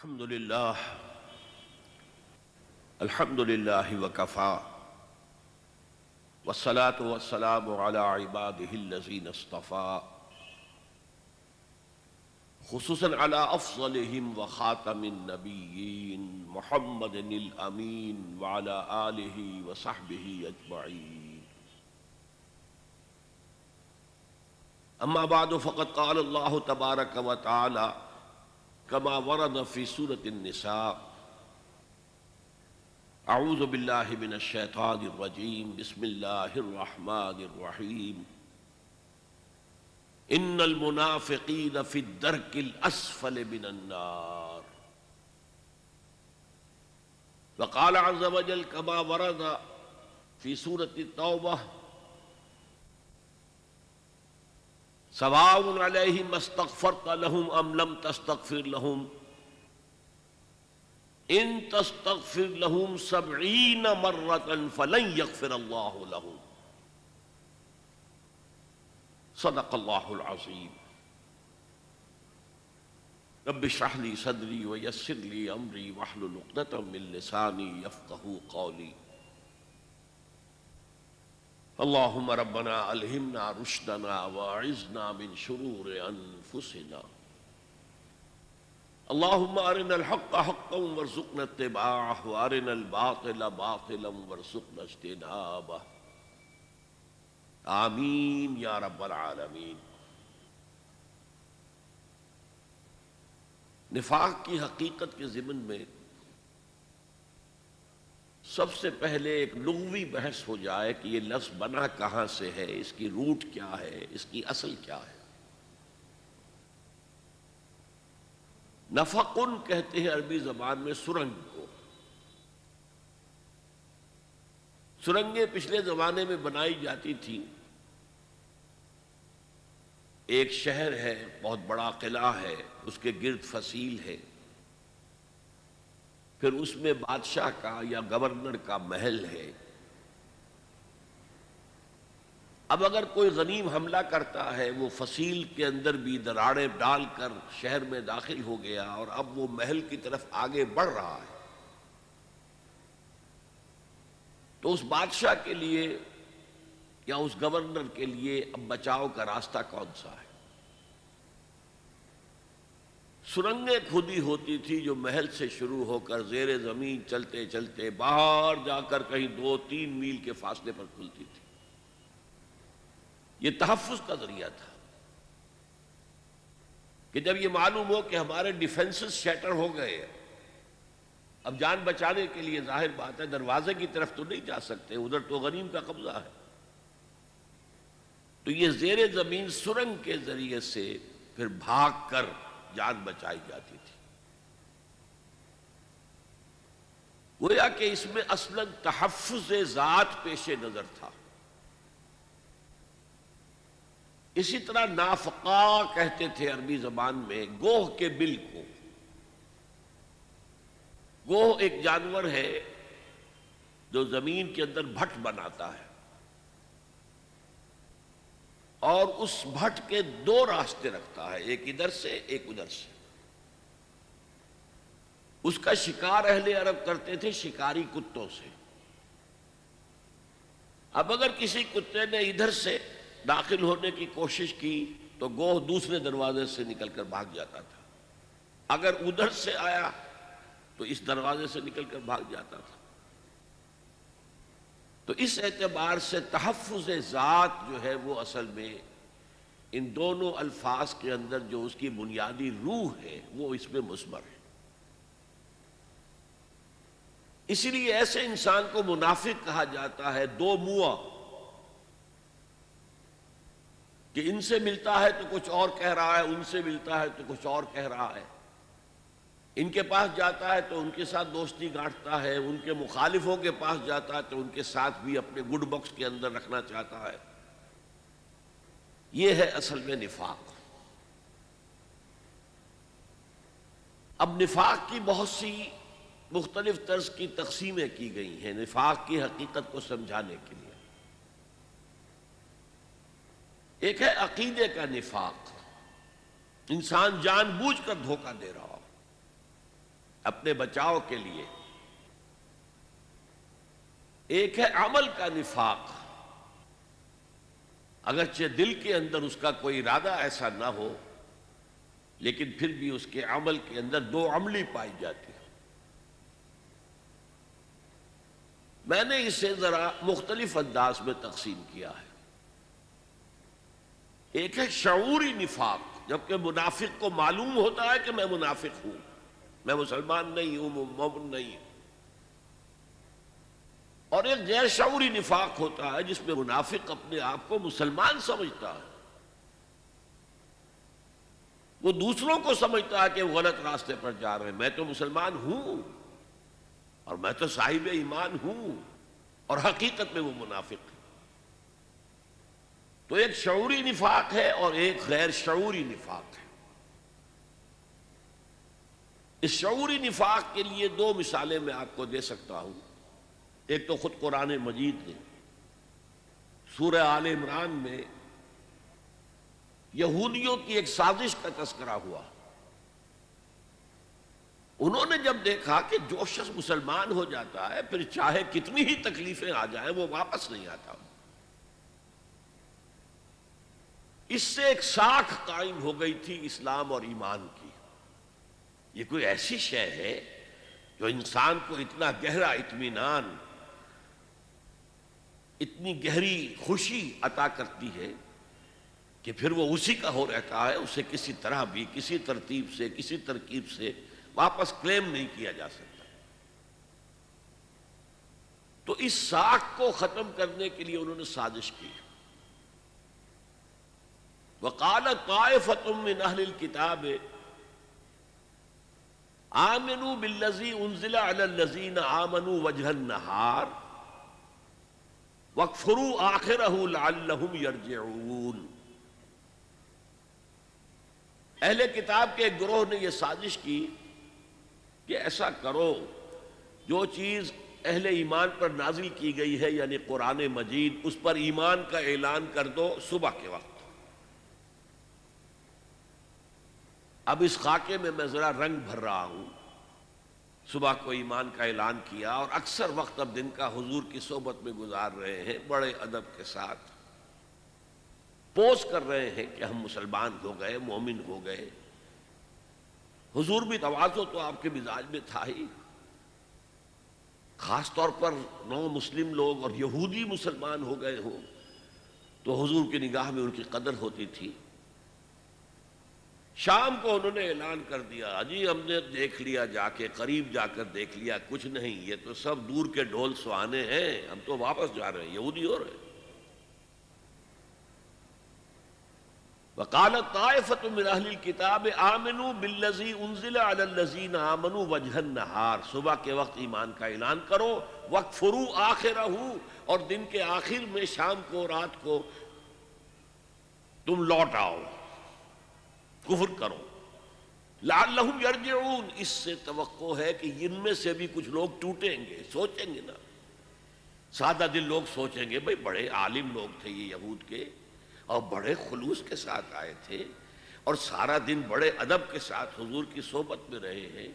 الحمد للہ وکفا والصلاة والسلام علی عباده الذین اصطفا خصوصا علی افضلهم وخاتم النبیین محمد الامین وعلی آلہ وصحبہ اجمعین. اما بعد فقد قال اللہ تبارک وتعالی كما ورد في سورة النساء اعوذ باللہ من الشیطان الرجیم بسم اللہ الرحمن الرحیم ان المنافقین فی الدرک الاسفل من النار. وقال عز وجل كما ورد في سورة التوبہ سواء علیہم استغفرت لهم ام لم تستغفر لهم ان تستغفر لهم 70 مرة فلن يغفر الله لهم. صدق اللہ العظیم. رب اشرح لي صدری ویسر لي امری واحلل عقدۃ من لسانی یفقہوا قولی. اللہم ربنا الہمنا رشدنا واعذنا من شرور انفسنا. اللہم ارنا الحق حقا وارزقنا اتباعہ وارنا الباطل باطلا وارزقنا اجتنابہ. آمین یا رب العالمین. نفاق کی حقیقت کے ضمن میں سب سے پہلے ایک لغوی بحث ہو جائے کہ یہ لفظ بنا کہاں سے ہے، اس کی روٹ کیا ہے، اس کی اصل کیا ہے. نفقن کہتے ہیں عربی زبان میں سرنگ کو. سرنگیں پچھلے زمانے میں بنائی جاتی تھیں. ایک شہر ہے، بہت بڑا قلعہ ہے، اس کے گرد فصیل ہے، پھر اس میں بادشاہ کا یا گورنر کا محل ہے. اب اگر کوئی غنیم حملہ کرتا ہے، وہ فصیل کے اندر بھی دراڑیں ڈال کر شہر میں داخل ہو گیا اور اب وہ محل کی طرف آگے بڑھ رہا ہے، تو اس بادشاہ کے لیے یا اس گورنر کے لیے اب بچاؤ کا راستہ کون سا ہے؟ سرنگیں کھودی ہوتی تھی جو محل سے شروع ہو کر زیر زمین چلتے چلتے باہر جا کر کہیں 2-3 میل کے فاصلے پر کھلتی تھی. یہ تحفظ کا ذریعہ تھا کہ جب یہ معلوم ہو کہ ہمارے ڈیفنسز شیٹر ہو گئے ہیں، اب جان بچانے کے لیے ظاہر بات ہے دروازے کی طرف تو نہیں جا سکتے، ادھر تو غنیم کا قبضہ ہے، تو یہ زیر زمین سرنگ کے ذریعے سے پھر بھاگ کر جان بچائی جاتی تھی. گویا کہ اس میں اصلاً تحفظ ذات پیش نظر تھا. اسی طرح نافقہ کہتے تھے عربی زبان میں گوہ کے بل کو. گوہ ایک جانور ہے جو زمین کے اندر بھٹ بناتا ہے اور اس بھٹ کے 2 راستے رکھتا ہے، ایک ادھر سے ایک ادھر سے. اس کا شکار اہل عرب کرتے تھے شکاری کتوں سے. اب اگر کسی کتے نے ادھر سے داخل ہونے کی کوشش کی تو گوہ دوسرے دروازے سے نکل کر بھاگ جاتا تھا، اگر ادھر سے آیا تو اس دروازے سے نکل کر بھاگ جاتا تھا. تو اس اعتبار سے تحفظ ذات جو ہے وہ اصل میں ان دونوں الفاظ کے اندر جو اس کی بنیادی روح ہے وہ اس میں مثمر ہے. اسی لیے ایسے انسان کو منافق کہا جاتا ہے، 2 منہ، کہ ان سے ملتا ہے تو کچھ اور کہہ رہا ہے، ان سے ملتا ہے تو کچھ اور کہہ رہا ہے. ان کے پاس جاتا ہے تو ان کے ساتھ دوستی گانٹتا ہے، ان کے مخالفوں کے پاس جاتا ہے تو ان کے ساتھ بھی اپنے گڈ باکس کے اندر رکھنا چاہتا ہے. یہ ہے اصل میں نفاق. اب نفاق کی بہت سی مختلف طرز کی تقسیمیں کی گئی ہیں نفاق کی حقیقت کو سمجھانے کے لیے. ایک ہے عقیدے کا نفاق، انسان جان بوجھ کر دھوکہ دے رہا ہو. اپنے بچاؤ کے لیے۔ ایک ہے عمل کا نفاق، اگرچہ دل کے اندر اس کا کوئی ارادہ ایسا نہ ہو، لیکن پھر بھی اس کے عمل کے اندر دو عملی پائی جاتی ہے۔ میں نے اسے ذرا مختلف انداز میں تقسیم کیا ہے۔ ایک ہے شعوری نفاق، جبکہ منافق کو معلوم ہوتا ہے کہ میں منافق ہوں، میں مسلمان نہیں ہوں، مومن نہیں ہوں۔ اور ایک غیر شعوری نفاق ہوتا ہے جس میں منافق اپنے آپ کو مسلمان سمجھتا ہے، وہ دوسروں کو سمجھتا ہے کہ وہ غلط راستے پر جا رہے ہیں، میں تو مسلمان ہوں اور میں تو صاحب ایمان ہوں، اور حقیقت میں وہ منافق ہے۔ تو ایک شعوری نفاق ہے اور ایک غیر شعوری نفاق ہے۔ اس شعوری نفاق کے لیے دو مثالیں میں آپ کو دے سکتا ہوں۔ ایک تو خود قرآن مجید نے سورہ آل عمران میں یہودیوں کی ایک سازش کا تذکرہ ہوا۔ انہوں نے جب دیکھا کہ جو شخص مسلمان ہو جاتا ہے پھر چاہے کتنی ہی تکلیفیں آ جائیں وہ واپس نہیں آتا، اس سے ایک ساکھ قائم ہو گئی تھی اسلام اور ایمان کی۔ یہ کوئی ایسی شے ہے جو انسان کو اتنا گہرا اطمینان، اتنی گہری خوشی عطا کرتی ہے کہ پھر وہ اسی کا ہو رہتا ہے، اسے کسی طرح بھی، کسی ترتیب سے، کسی ترکیب سے واپس کلیم نہیں کیا جا سکتا۔ تو اس ساکھ کو ختم کرنے کے لیے انہوں نے سازش کی۔ وَقَالَ طَائِفَةٌ مِّنْ أَهْلِ الْكِتَابِ آمنوا بالذی انزل علی الذین آمنوا وجہ النہار واکفروا آخرہ لعلہم یرجعون۔ اہل کتاب کے ایک گروہ نے یہ سازش کی کہ ایسا کرو، جو چیز اہل ایمان پر نازل کی گئی ہے یعنی قرآن مجید، اس پر ایمان کا اعلان کر دو صبح کے وقت۔ اب اس خاکے میں میں ذرا رنگ بھر رہا ہوں۔ صبح کو ایمان کا اعلان کیا اور اکثر وقت اب دن کا حضور کی صحبت میں گزار رہے ہیں، بڑے ادب کے ساتھ پوز کر رہے ہیں کہ ہم مسلمان ہو گئے، مومن ہو گئے۔ حضور بھی تواضع تو آپ کے مزاج میں تھا ہی، خاص طور پر نو مسلم لوگ اور یہودی مسلمان ہو گئے ہوں تو حضور کی نگاہ میں ان کی قدر ہوتی تھی۔ شام کو انہوں نے اعلان کر دیا، جی ہم نے دیکھ لیا، جا کے قریب جا کر دیکھ لیا، کچھ نہیں، یہ تو سب دور کے ڈھول سہانے ہیں، ہم تو واپس جا رہے ہیں، یہودی ہو رہے ہیں۔ وَقَالَ طَائِفَةٌ مِّنْ أَهْلِ الْكِتَابِ آمِنُوا بِالَّذِي أُنزِلَ عَلَى الَّذِينَ آمَنُوا وَجْهَ النَّهَارِ، صبح کے وقت ایمان کا اعلان کرو، وَاكْفُرُوا آخِرَهُ، اور دن کے آخر میں شام کو، رات کو تم لوٹ آؤ، کفر کرو، لعلہم یرجعون، اس سے توقع ہے کہ ان میں سے بھی کچھ لوگ ٹوٹیں گے، سوچیں گے نا، سادہ دل لوگ سوچیں گے بھئی بڑے عالم لوگ تھے یہ یہود کے، اور بڑے خلوص کے ساتھ آئے تھے اور سارا دن بڑے ادب کے ساتھ حضور کی صحبت میں رہے ہیں،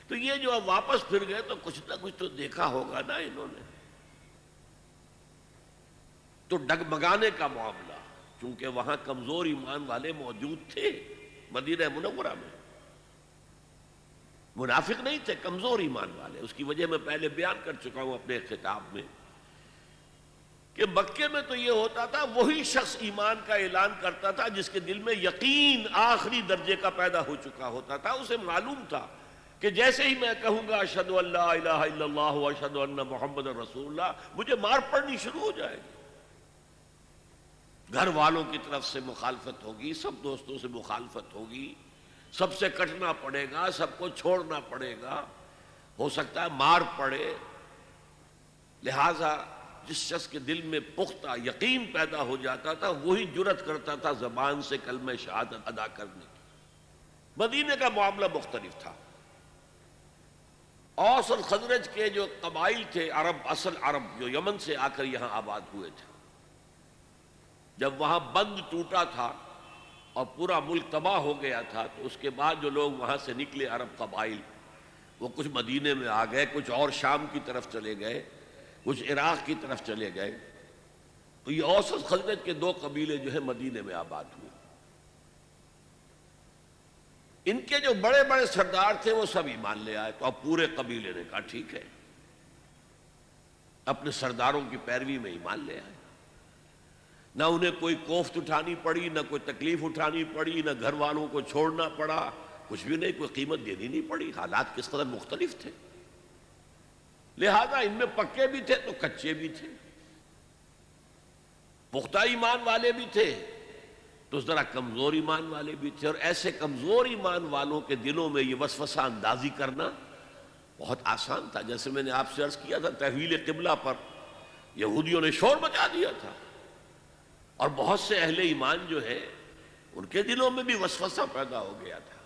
تو یہ جو اب واپس پھر گئے تو کچھ نہ کچھ تو دیکھا ہوگا نا انہوں نے۔ تو ڈگمگانے کا معاملہ، چونکہ وہاں کمزور ایمان والے موجود تھے مدینہ منورہ میں، منافق نہیں تھے، کمزور ایمان والے، اس کی وجہ میں پہلے بیان کر چکا ہوں اپنے خطاب میں کہ مکے میں تو یہ ہوتا تھا، وہی شخص ایمان کا اعلان کرتا تھا جس کے دل میں یقین آخری درجے کا پیدا ہو چکا ہوتا تھا، اسے معلوم تھا کہ جیسے ہی میں کہوں گا اشہد ان لا الہ الا اللہ واشہد ان محمد رسول اللہ، مجھے مار پڑنی شروع ہو جائے گی، گھر والوں کی طرف سے مخالفت ہوگی، سب دوستوں سے مخالفت ہوگی، سب سے کٹنا پڑے گا، سب کو چھوڑنا پڑے گا، ہو سکتا ہے مار پڑے۔ لہذا جس شخص کے دل میں پختہ یقین پیدا ہو جاتا تھا وہی جرأت کرتا تھا زبان سے کلمہ شہادت ادا کرنے کی۔ مدینے کا معاملہ مختلف تھا۔ اوس اور خزرج کے جو قبائل تھے، عرب، اصل عرب جو یمن سے آ کر یہاں آباد ہوئے تھے، جب وہاں بند ٹوٹا تھا اور پورا ملک تباہ ہو گیا تھا تو اس کے بعد جو لوگ وہاں سے نکلے عرب قبائل، وہ کچھ مدینے میں آ گئے، کچھ اور شام کی طرف چلے گئے، کچھ عراق کی طرف چلے گئے. تو یہ اوس اور خزرج کے دو قبیلے جو ہے مدینے میں آباد ہوئے. ان کے جو بڑے بڑے سردار تھے وہ سب ایمان لے آئے. تو اب پورے قبیلے نے کہا ٹھیک ہے، اپنے سرداروں کی پیروی میں ایمان لے آئے. نہ انہیں کوئی کوفت اٹھانی پڑی، نہ کوئی تکلیف اٹھانی پڑی، نہ گھر والوں کو چھوڑنا پڑا، کچھ بھی نہیں، کوئی قیمت دینی نہیں پڑی. حالات کس قدر مختلف تھے. لہذا ان میں پکے بھی تھے تو کچے بھی تھے، پختہ ایمان والے بھی تھے تو ذرا کمزور ایمان والے بھی تھے. اور ایسے کمزور ایمان والوں کے دلوں میں یہ وسوسہ اندازی کرنا بہت آسان تھا. جیسے میں نے آپ سے عرض کیا تھا، تحویل قبلہ پر یہودیوں نے شور مچا دیا تھا، اور بہت سے اہل ایمان جو ہے ان کے دلوں میں بھی وسوسہ پیدا ہو گیا تھا.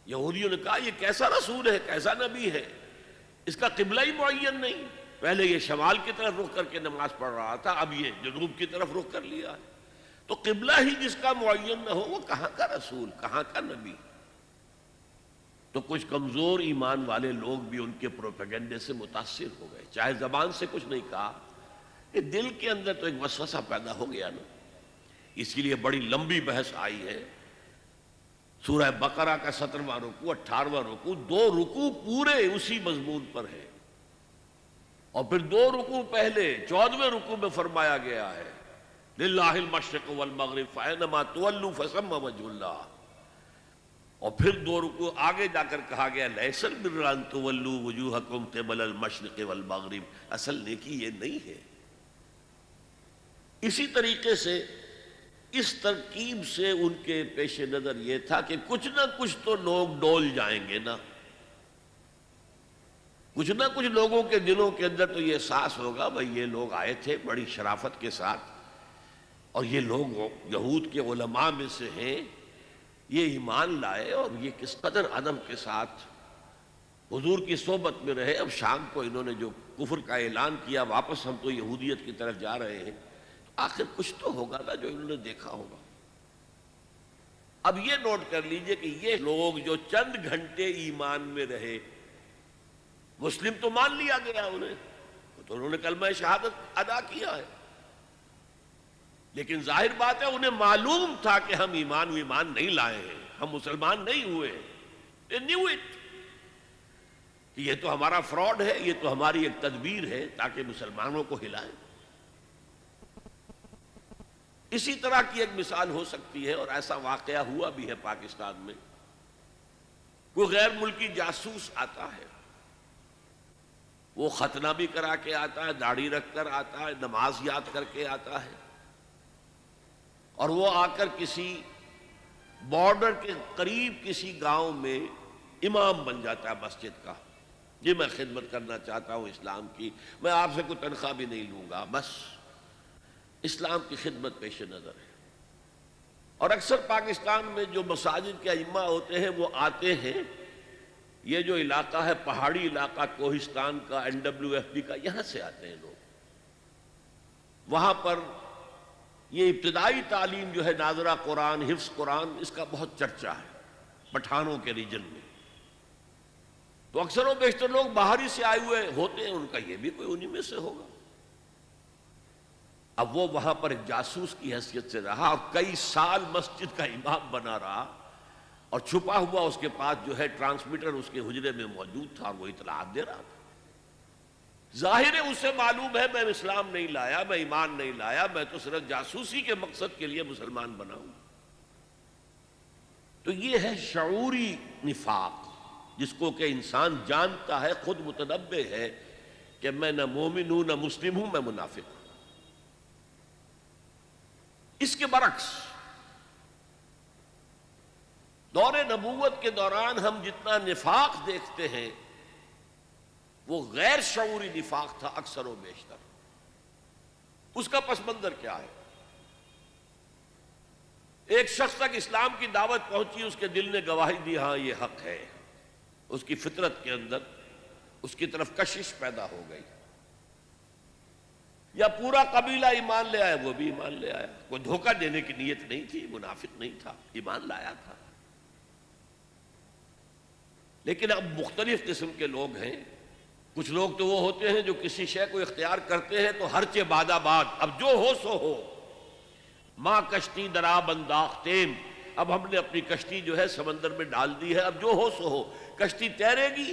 یہودیوں نے کہا یہ کیسا رسول ہے، کیسا نبی ہے، اس کا قبلہ ہی معین نہیں. پہلے یہ شمال کی طرف رخ کر کے نماز پڑھ رہا تھا، اب یہ جنوب کی طرف رخ کر لیا ہے. تو قبلہ ہی جس کا معین نہ ہو وہ کہاں کا رسول، کہاں کا نبی. تو کچھ کمزور ایمان والے لوگ بھی ان کے پروپیگنڈے سے متاثر ہو گئے. چاہے زبان سے کچھ نہیں کہا، کہ دل کے اندر تو ایک وسوسہ پیدا ہو گیا نا. اسی لیے بڑی لمبی بحث آئی ہے. سورہ بقرہ کا 17واں رکوع، 18واں رکوع، 2 رکوع پورے اسی مضمون پر ہے. اور پھر 2 رکوع پہلے 14ویں رکوع میں فرمایا گیا ہے للہ المشرق والمغرب فأینما تولوا فثم وجہ اللہ. اور پھر 2 رکوع آگے جا کر کہا گیا لیس البر ان تولوا وجوہکم قبل المشرق والمغرب. اصل نیکی یہ نہیں ہے. اسی طریقے سے اس ترکیب سے ان کے پیش نظر یہ تھا کہ کچھ نہ کچھ تو لوگ ڈول جائیں گے نا. کچھ نہ کچھ لوگوں کے دلوں کے اندر تو یہ احساس ہوگا بھئی یہ لوگ آئے تھے بڑی شرافت کے ساتھ، اور یہ لوگ یہود کے علماء میں سے ہیں، یہ ایمان لائے اور یہ کس قدر ادب کے ساتھ حضور کی صحبت میں رہے. اب شام کو انہوں نے جو کفر کا اعلان کیا، واپس ہم تو یہودیت کی طرف جا رہے ہیں، آخر کچھ تو ہوگا نا جو انہوں نے دیکھا ہوگا. اب یہ نوٹ کر لیجئے کہ یہ لوگ جو چند گھنٹے ایمان میں رہے، مسلم تو مان لیا گیا انہیں، تو انہوں نے کلمہ شہادت ادا کیا ہے، لیکن ظاہر بات ہے انہیں معلوم تھا کہ ہم ایمان نہیں لائے ہیں، ہم مسلمان نہیں ہوئے ہیں. They knew it کہ یہ تو ہمارا فراڈ ہے، یہ تو ہماری ایک تدبیر ہے تاکہ مسلمانوں کو ہلائیں. اسی طرح کی ایک مثال ہو سکتی ہے، اور ایسا واقعہ ہوا بھی ہے پاکستان میں. کوئی غیر ملکی جاسوس آتا ہے، وہ ختنہ بھی کرا کے آتا ہے، داڑھی رکھ کر آتا ہے، نماز یاد کر کے آتا ہے، اور وہ آ کر کسی بارڈر کے قریب کسی گاؤں میں امام بن جاتا ہے مسجد کا. جی میں خدمت کرنا چاہتا ہوں اسلام کی، میں آپ سے کوئی تنخواہ بھی نہیں لوں گا، بس اسلام کی خدمت پیش نظر ہے. اور اکثر پاکستان میں جو مساجد کے ائمہ ہوتے ہیں وہ آتے ہیں، یہ جو علاقہ ہے پہاڑی علاقہ کوہستان کا، NWFB کا، یہاں سے آتے ہیں لوگ. وہاں پر یہ ابتدائی تعلیم جو ہے ناظرہ قرآن، حفظ قرآن، اس کا بہت چرچا ہے پٹھانوں کے ریجن میں. تو اکثر و بیشتر لوگ باہری سے آئے ہوئے ہوتے ہیں، ان کا یہ بھی کوئی انہی میں سے ہوگا. اب وہ وہاں پر ایک جاسوس کی حیثیت سے رہا اور کئی سال مسجد کا امام بنا رہا، اور چھپا ہوا اس کے پاس جو ہے ٹرانسمیٹر اس کے حجرے میں موجود تھا، اور وہ اطلاعات دے رہا تھا. ظاہر ہے اسے معلوم ہے میں اسلام نہیں لایا، میں ایمان نہیں لایا، میں تو صرف جاسوسی کے مقصد کے لیے مسلمان بنا ہوں. تو یہ ہے شعوری نفاق، جس کو کہ انسان جانتا ہے، خود متنبہ ہے کہ میں نہ مومن ہوں نہ مسلم ہوں، میں منافق ہوں. اس کے برعکس دور نبوت کے دوران ہم جتنا نفاق دیکھتے ہیں وہ غیر شعوری نفاق تھا اکثر و بیشتر. اس کا پس منظر کیا ہے؟ ایک شخص تک اسلام کی دعوت پہنچی، اس کے دل نے گواہی دی ہاں یہ حق ہے، اس کی فطرت کے اندر اس کی طرف کشش پیدا ہو گئی. یا پورا قبیلہ ایمان لے آیا، وہ بھی ایمان لے آیا، کوئی دھوکہ دینے کی نیت نہیں تھی، منافق نہیں تھا، ایمان لایا تھا. لیکن اب مختلف قسم کے لوگ ہیں. کچھ لوگ تو وہ ہوتے ہیں جو کسی شے کو اختیار کرتے ہیں تو ہرچہ باد آباد، اب جو ہو سو ہو. ماں کشتی درا بنداختیم، اب ہم نے اپنی کشتی جو ہے سمندر میں ڈال دی ہے، اب جو ہو سو ہو. کشتی تیرے گی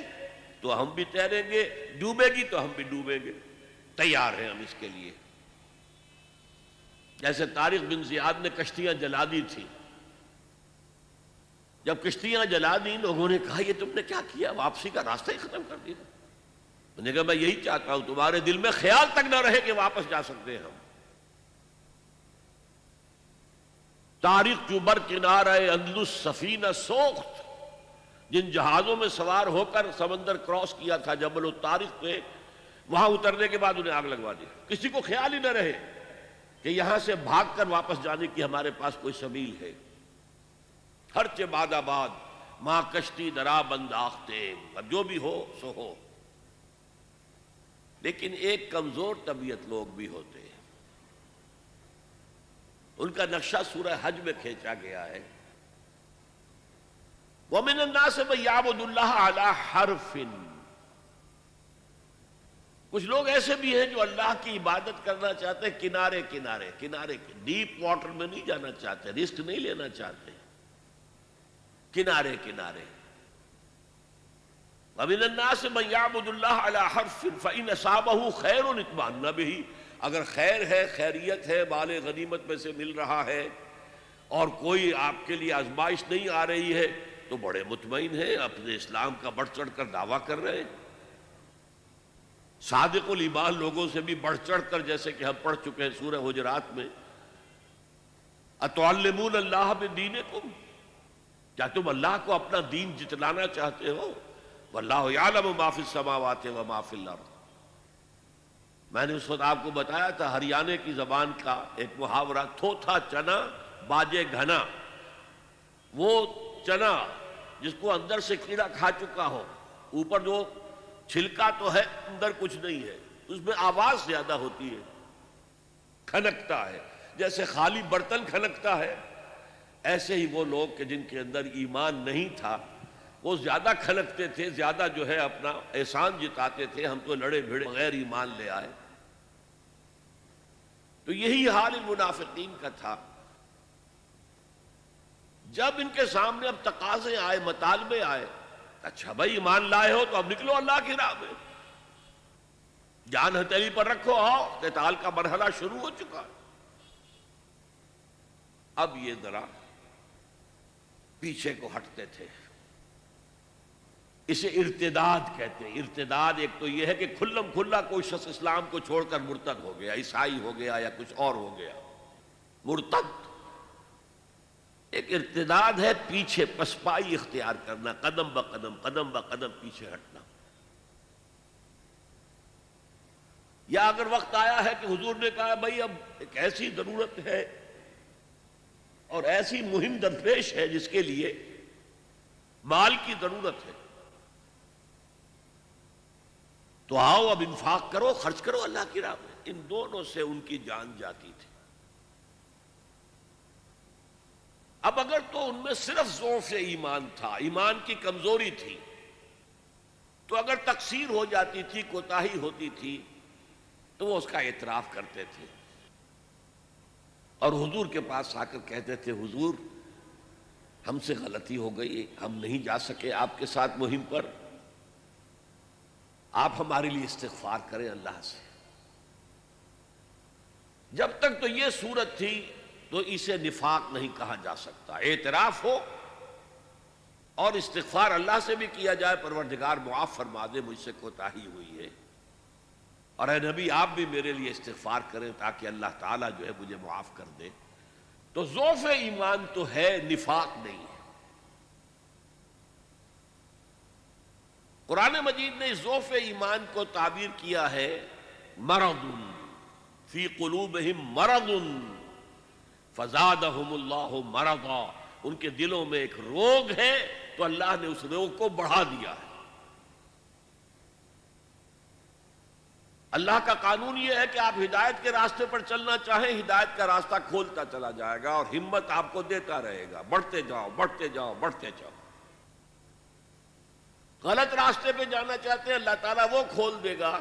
تو ہم بھی تیریں گے، ڈوبے گی تو ہم بھی ڈوبیں گے، تیار ہیں ہم اس کے لیے. جیسے طارق بن زیاد نے کشتیاں جلا دی تھی. جب کشتیاں جلا دی لوگوں نے کہا یہ تم نے کیا کیا، واپسی کا راستہ ہی ختم کر دیا. میں نے کہا میں یہی چاہتا ہوں تمہارے دل میں خیال تک نہ رہے کہ واپس جا سکتے ہیں ہم. تاریخ جو بر کنارہ اندلس سفینہ سوخت، جن جہازوں میں سوار ہو کر سمندر کراس کیا تھا جبل الطارق پہ، وہاں اترنے کے بعد انہیں آگ لگوا دی. کسی کو خیال ہی نہ رہے کہ یہاں سے بھاگ کر واپس جانے کی ہمارے پاس کوئی سبیل ہے. ہرچہ باد آباد ماں کشتی درا بنداختے، اب جو بھی ہو سو ہو. لیکن ایک کمزور طبیعت لوگ بھی ہوتے ہیں، ان کا نقشہ سورہ حج میں کھینچا گیا ہے. وَمِنَ النَّاسِ مَن يَعْبُدُ اللَّهَ عَلَى حَرْفٍ، کچھ لوگ ایسے بھی ہیں جو اللہ کی عبادت کرنا چاہتے ہیں کنارے کنارے کنارے، ڈیپ واٹر میں نہیں جانا چاہتے، رسک نہیں لینا چاہتے، کنارے کنارے. وَمِنَ النَّاسِ مَن يَعْبُدُ اللَّهَ عَلَى حَرْفٍ فَإِنْ أَصَابَهُ خَيْرٌ اطْمَأَنَّ بِهِ، اگر خیر ہے، خیریت ہے، مال غنیمت میں سے مل رہا ہے اور کوئی آپ کے لیے آزمائش نہیں آ رہی ہے تو بڑے مطمئن ہیں، اپنے اسلام کا بڑھ چڑھ کر دعویٰ کر رہے ہیں. صادق الایمان لوگوں سے بھی بڑھ چڑھ کر، جیسے کہ ہم پڑھ چکے ہیں سورہ حجرات میں، اتعلمون اللہ بدینکم، کیا تم اللہ کو اپنا دین جتلانا چاہتے ہو؟ واللہ یعلم ما فی السماوات وما فی الارض. میں نے اس وقت آپ کو بتایا تھا ہریانے کی زبان کا ایک محاورہ، تھوتھا چنا باجے گھنا. وہ چنا جس کو اندر سے کیڑا کھا چکا ہو، اوپر جو چھلکا تو ہے اندر کچھ نہیں ہے، اس میں آواز زیادہ ہوتی ہے، کھنکتا ہے. جیسے خالی برتن کھنکتا ہے، ایسے ہی وہ لوگ کہ جن کے اندر ایمان نہیں تھا وہ زیادہ کھنکتے تھے، زیادہ جو ہے اپنا احسان جتاتے تھے، ہم تو لڑے بھیڑے بغیر ایمان لے آئے. تو یہی حال المنافقین کا تھا. جب ان کے سامنے اب تقاضے آئے، مطالبے آئے، اچھا بھائی ایمان لائے ہو تو اب نکلو اللہ کی راہ میں، جان ہتھیلی پر رکھو، آؤ، قتال کا مرحلہ شروع ہو چکا. اب یہ ذرا پیچھے کو ہٹتے تھے. اسے ارتداد کہتے ہیں. ارتداد ایک تو یہ ہے کہ کھلم کھلا کوئی شخص اسلام کو چھوڑ کر مرتد ہو گیا، عیسائی ہو گیا یا کچھ اور ہو گیا، مرتد. ایک ارتداد ہے پیچھے پسپائی اختیار کرنا، قدم بہ قدم پیچھے ہٹنا. یا اگر وقت آیا ہے کہ حضور نے کہا بھائی اب ایک ایسی ضرورت ہے اور ایسی مہم درپیش ہے جس کے لیے مال کی ضرورت ہے، تو آؤ اب انفاق کرو، خرچ کرو اللہ کی راہ میں. ان دونوں سے ان کی جان جاتی تھی. اب اگر تو ان میں صرف ضعف ایمان تھا، ایمان کی کمزوری تھی، تو اگر تقصیر ہو جاتی تھی، کوتاہی ہوتی تھی، تو وہ اس کا اعتراف کرتے تھے اور حضور کے پاس آ کر کہتے تھے حضور ہم سے غلطی ہو گئی، ہم نہیں جا سکے آپ کے ساتھ مہم پر، آپ ہمارے لیے استغفار کریں اللہ سے. جب تک تو یہ صورت تھی تو اسے نفاق نہیں کہا جا سکتا. اعتراف ہو اور استغفار اللہ سے بھی کیا جائے، پروردگار معاف فرما دے، مجھ سے کوتاہی ہوئی ہے، اور اے نبی آپ بھی میرے لیے استغفار کریں تاکہ اللہ تعالیٰ جو ہے مجھے معاف کر دے. تو ضعف ایمان تو ہے، نفاق نہیں ہے. قرآن مجید نے ضعف ایمان کو تعبیر کیا ہے مرض فی قلوبہم مرض فزادہم اللہ مرضا. ان کے دلوں میں ایک روگ ہے تو اللہ نے اس روگ کو بڑھا دیا ہے. اللہ کا قانون یہ ہے کہ آپ ہدایت کے راستے پر چلنا چاہیں، ہدایت کا راستہ کھولتا چلا جائے گا اور ہمت آپ کو دیتا رہے گا، بڑھتے جاؤ بڑھتے جاؤ بڑھتے جاؤ. غلط راستے پہ جانا چاہتے ہیں اللہ تعالیٰ وہ کھول دے گا.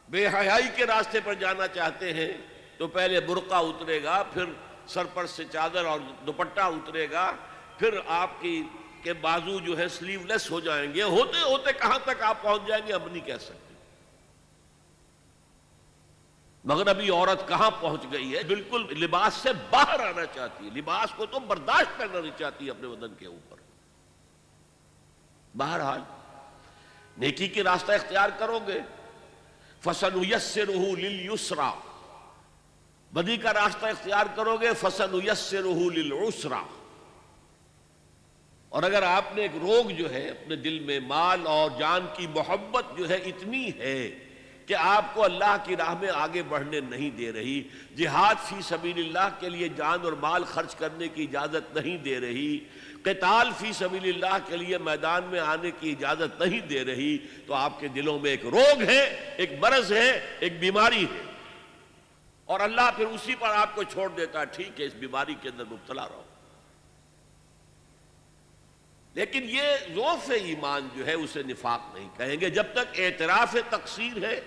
بے حیائی کے راستے پر جانا چاہتے ہیں تو پہلے برقع اترے گا، پھر سر پر سے چادر اور دوپٹہ اترے گا، پھر آپ کے بازو جو ہے سلیو لیس ہو جائیں گے. ہوتے ہوتے کہاں تک آپ پہنچ جائیں گے ہم نہیں کہہ سکتے. مغربی عورت کہاں پہنچ گئی ہے، بالکل لباس سے باہر آنا چاہتی ہے، لباس کو تو برداشت کرنا نہیں چاہتی اپنے بدن کے اوپر. بہرحال نیکی کے راستہ اختیار کرو گے فَسَنُيَسِّرُهُ لِلْيُسْرَى، بدی کا راستہ اختیار کرو گے فَسَنُيَسِّرُهُ لِلْعُسْرَى. اور اگر آپ نے ایک روگ جو ہے اپنے دل میں مال اور جان کی محبت جو ہے اتنی ہے کہ آپ کو اللہ کی راہ میں آگے بڑھنے نہیں دے رہی، جہاد فی سبیل اللہ کے لیے جان اور مال خرچ کرنے کی اجازت نہیں دے رہی، قتال فی سبیل اللہ کے لیے میدان میں آنے کی اجازت نہیں دے رہی، تو آپ کے دلوں میں ایک روگ ہے، ایک مرض ہے، ایک بیماری ہے. اور اللہ پھر اسی پر آپ کو چھوڑ دیتا ہے، ٹھیک ہے اس بیماری کے اندر مبتلا رہو. لیکن یہ ضعف ایمان جو ہے اسے نفاق نہیں کہیں گے جب تک اعتراف تقصیر ہے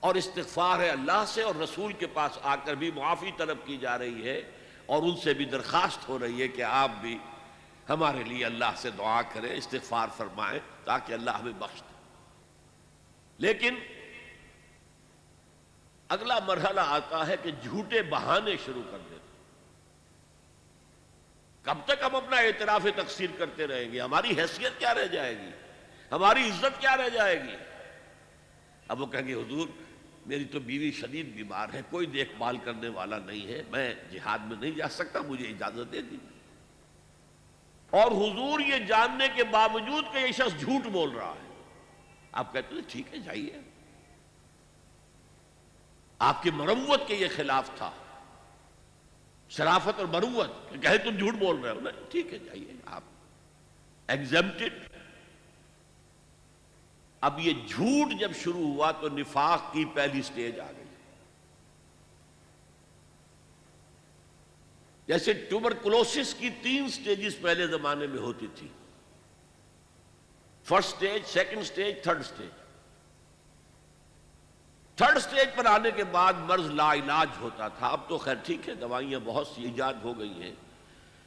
اور استغفار ہے اللہ سے، اور رسول کے پاس آ کر بھی معافی طلب کی جا رہی ہے اور ان سے بھی درخواست ہو رہی ہے کہ آپ بھی ہمارے لیے اللہ سے دعا کریں، استغفار فرمائیں تاکہ اللہ ہمیں بخش دے. لیکن اگلا مرحلہ آتا ہے کہ جھوٹے بہانے شروع کر دیتے. کب تک ہم اپنا اعتراف تقصیر کرتے رہیں گے؟ ہماری حیثیت کیا رہ جائے گی، ہماری عزت کیا رہ جائے گی؟ اب وہ کہیں گے حضور میری تو بیوی شدید بیمار ہے، کوئی دیکھ بھال کرنے والا نہیں ہے، میں جہاد میں نہیں جا سکتا، مجھے اجازت دے دی. اور حضور یہ جاننے کے باوجود کہ یہ شخص جھوٹ بول رہا ہے، آپ کہتے ہیں ٹھیک ہے جائیے. آپ کی مروت کے یہ خلاف تھا، شرافت اور مروت کہ کہے تم جھوٹ بول رہے ہو، نا ٹھیک ہے جائیے آپ ایگزمپٹڈ. اب یہ جھوٹ جب شروع ہوا تو نفاق کی پہلی سٹیج آ گئی. جیسے ٹوبرکلوسس کی 3 سٹیجز پہلے زمانے میں ہوتی تھی، first stage, second stage, third stage. Third stage پر آنے کے بعد مرض لا علاج ہوتا تھا. اب تو خیر ٹھیک ہے دوائیاں بہت سی ایجاد ہو گئی ہیں،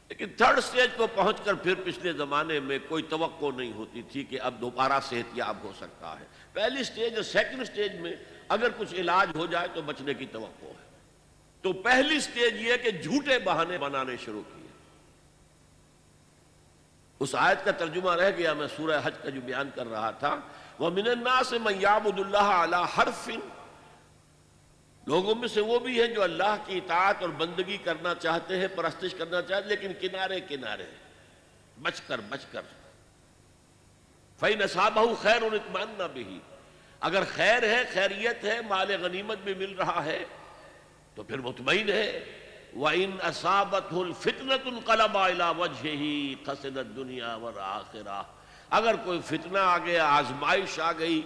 لیکن تھرڈ سٹیج کو پہنچ کر پھر پچھلے زمانے میں کوئی توقع نہیں ہوتی تھی کہ اب دوبارہ صحت یاب ہو سکتا ہے. پہلی سٹیج اور سیکنڈ سٹیج میں اگر کچھ علاج ہو جائے تو بچنے کی توقع ہے. تو پہلی سٹیج یہ کہ جھوٹے بہانے بنانے شروع کیے. اس آیت کا ترجمہ رہ گیا، میں سورہ حج کا جو بیان کر رہا تھا، وَمِنَ النَّاسِ مَن يَعْبُدُ اللَّهَ عَلَى حَرْفٍ، لوگوں میں سے وہ بھی ہیں جو اللہ کی اطاعت اور بندگی کرنا چاہتے ہیں، پرستش کرنا چاہتے ہیں، لیکن کنارے کنارے بچ کر. فَإِنْ أَصَابَهُ خَيْرٌ اطْمَأَنَّ بِهِ، اگر خیر ہے، خیریت ہے، مال غنیمت بھی مل رہا ہے تو پھر مطمئن ہے. وَإِنْ أَصَابَتْهُ الْفِتْنَةُ انقلب إِلَى وَجْهِهِ خَسِرَ الدُّنْيَا وَالْآخِرَةَ، اگر کوئی فتنہ آ گیا، آزمائش آ گئی،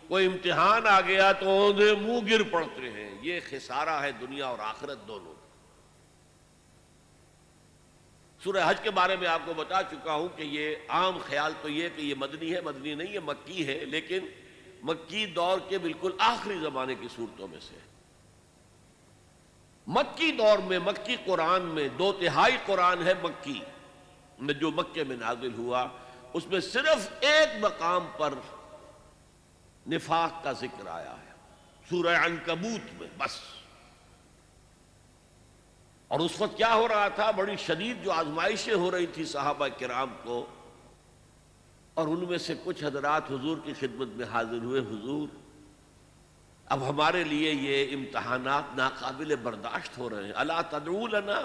کوئی امتحان آ گیا تو اوندھے منہ گر پڑتے ہیں. یہ خسارہ ہے دنیا اور آخرت دونوں. سورہ حج کے بارے میں آپ کو بتا چکا ہوں کہ یہ عام خیال تو یہ کہ یہ مدنی ہے، مدنی نہیں، یہ مکی ہے، لیکن مکی دور کے بالکل آخری زمانے کی صورتوں میں سے. مکی دور میں، مکی قرآن میں 2/3 قرآن ہے مکی میں، جو مکے میں نازل ہوا، اس میں صرف ایک مقام پر نفاق کا ذکر آیا ہے، سورہ عنکبوت میں بس. اور اس وقت کیا ہو رہا تھا، بڑی شدید جو آزمائشیں ہو رہی تھی صحابہ کرام کو، اور ان میں سے کچھ حضرات حضور کی خدمت میں حاضر ہوئے، حضور اب ہمارے لیے یہ امتحانات ناقابل برداشت ہو رہے ہیں، الا تدعو لنا،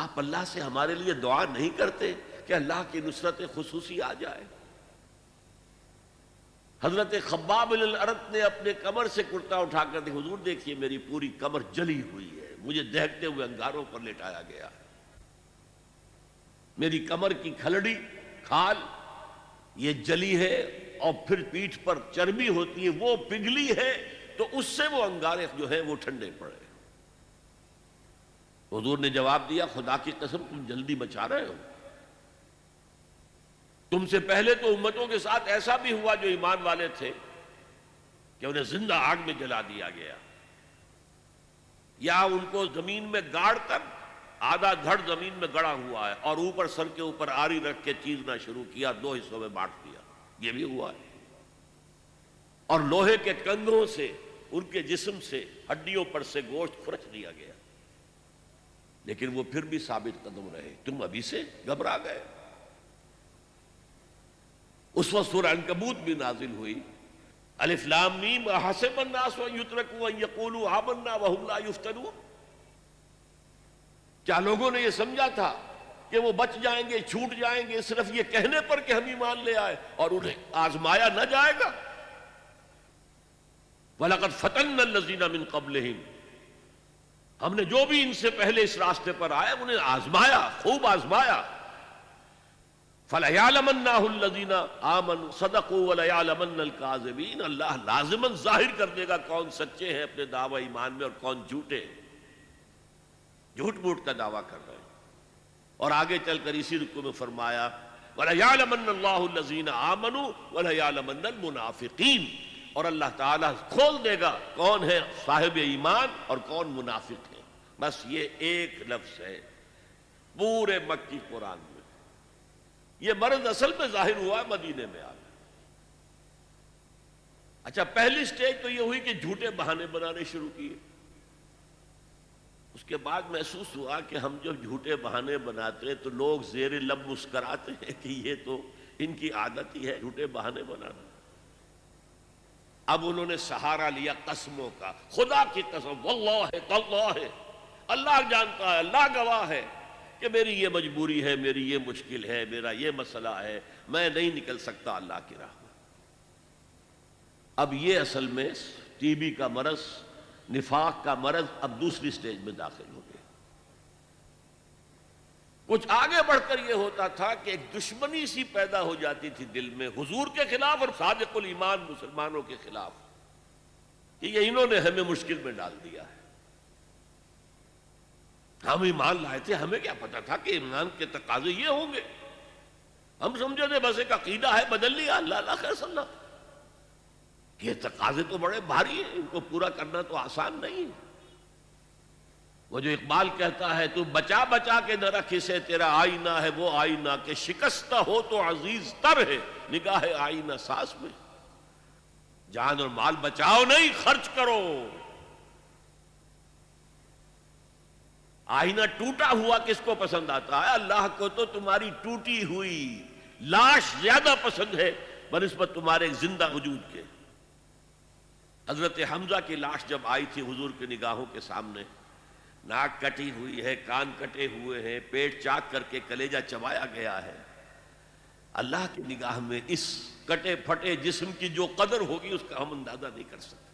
آپ اللہ سے ہمارے لیے دعا نہیں کرتے کہ اللہ کی نصرت خصوصی آ جائے. حضرت خباب بن الارت نے اپنے کمر سے کرتا اٹھا کر دیکھا، حضور دیکھیے میری پوری کمر جلی ہوئی ہے، مجھے دہکتے ہوئے انگاروں پر لٹایا گیا ہے، میری کمر کی کھلڑی کھال یہ جلی ہے، اور پھر پیٹھ پر چربی ہوتی ہے وہ پگھلی ہے، تو اس سے وہ انگارے جو ہیں وہ ٹھنڈے پڑے. حضور نے جواب دیا، خدا کی قسم تم جلدی بچا رہے ہو، تم سے پہلے تو امتوں کے ساتھ ایسا بھی ہوا جو ایمان والے تھے کہ انہیں زندہ آگ میں جلا دیا گیا، یا ان کو زمین میں گاڑ کر آدھا دھڑ زمین میں گڑا ہوا ہے اور اوپر سر کے اوپر آری رکھ کے چیرنا شروع کیا، دو حصوں میں بانٹ دیا، یہ بھی ہوا ہے۔ اور لوہے کے کندھوں سے ان کے جسم سے ہڈیوں پر سے گوشت کھرچ دیا گیا، لیکن وہ پھر بھی ثابت قدم رہے۔ تم ابھی سے گھبرا گئے۔ اس وقت سورہ عنکبوت بھی نازل ہوئی، الف لام میم احسب الناس ان یترکوا ان یقولوا آمنا وهم لا یفتنون۔ کیا لوگوں نے یہ سمجھا تھا کہ وہ بچ جائیں گے، چھوٹ جائیں گے صرف یہ کہنے پر کہ ہم ایمان لے آئے، اور انہیں آزمایا نہ جائے گا؟ وَلَقَدْ فَتَنَّا الَّذِينَ مِن قَبْلِهِمْ، ہم نے جو بھی ان سے پہلے اس راستے پر آئے انہیں آزمایا، خوب آزمایا۔ فَلَيَعْلَمَنَّهُ الَّذِينَ آمَنُوا صَدَقُوا وَلَيَعْلَمَنَّ الْكَاذِبِينَ، اللہ لازماً ظاہر کر دے گا کون سچے ہیں اپنے دعوی ایمان میں اور کون جھوٹے، جھوٹ موٹ کا دعویٰ کر رہے ہیں۔ اور آگے چل کر اسی رکوع میں فرمایا وَلَيَعْلَمَنَّ اللَّهُ الَّذِينَ آمَنُوا وَلَيَعْلَمَنَّ الْمُنَافِقِينَ، اور اللہ تعالیٰ کھول دے گا کون ہے صاحب ایمان اور کون منافق ہے۔ بس یہ ایک لفظ ہے پورے مکی قرآن میں۔ یہ مرض اصل میں ظاہر ہوا ہے مدینے میں آ کر۔ اچھا، پہلی سٹیج تو یہ ہوئی کہ جھوٹے بہانے بنانے شروع کیے۔ اس کے بعد محسوس ہوا کہ ہم جب جھوٹے بہانے بناتے ہیں تو لوگ زیر لب مسکراتے ہیں کہ یہ تو ان کی عادت ہی ہے جھوٹے بہانے بنانا۔ اب انہوں نے سہارا لیا قسموں کا، خدا کی قسم، واللہ تاللہ، اللہ جانتا ہے، اللہ گواہ ہے کہ میری یہ مجبوری ہے، میری یہ مشکل ہے، میرا یہ مسئلہ ہے، میں نہیں نکل سکتا اللہ کی راہ میں۔ اب یہ اصل میں ٹی بی کا مرض، نفاق کا مرض اب دوسری سٹیج میں داخل ہو گیا۔ کچھ آگے بڑھ کر یہ ہوتا تھا کہ ایک دشمنی سی پیدا ہو جاتی تھی دل میں حضور کے خلاف اور صادق الایمان مسلمانوں کے خلاف، کہ یہ انہوں نے ہمیں مشکل میں ڈال دیا ہے۔ ہم ایمان لائے تھے، ہمیں کیا پتا تھا کہ ایمان کے تقاضے یہ ہوں گے؟ ہم سمجھے تھے بس ایک عقیدہ ہے، بدل لیا، اللہ خیر صلی اللہ۔ یہ تقاضے تو بڑے بھاری ہیں، ان کو پورا کرنا تو آسان نہیں ہے۔ وہ جو اقبال کہتا ہے تو بچا بچا کے نہ رکھ اسے، تیرا آئینہ ہے وہ آئینہ کہ شکستہ ہو تو عزیز تر ہے نگاہ آئینہ ساز میں۔ جان اور مال بچاؤ نہیں، خرچ کرو۔ آئینہ ٹوٹا ہوا کس کو پسند آتا ہے؟ اللہ کو تو تمہاری ٹوٹی ہوئی لاش زیادہ پسند ہے بنسبت تمہارے زندہ وجود کے۔ حضرت حمزہ کی لاش جب آئی تھی حضور کی نگاہوں کے سامنے، ناک کٹی ہوئی ہے، کان کٹے ہوئے ہیں، پیٹ چاک کر کے کلیجہ چبایا گیا ہے، اللہ کی نگاہ میں اس کٹے پھٹے جسم کی جو قدر ہوگی اس کا ہم اندازہ نہیں کر سکتے۔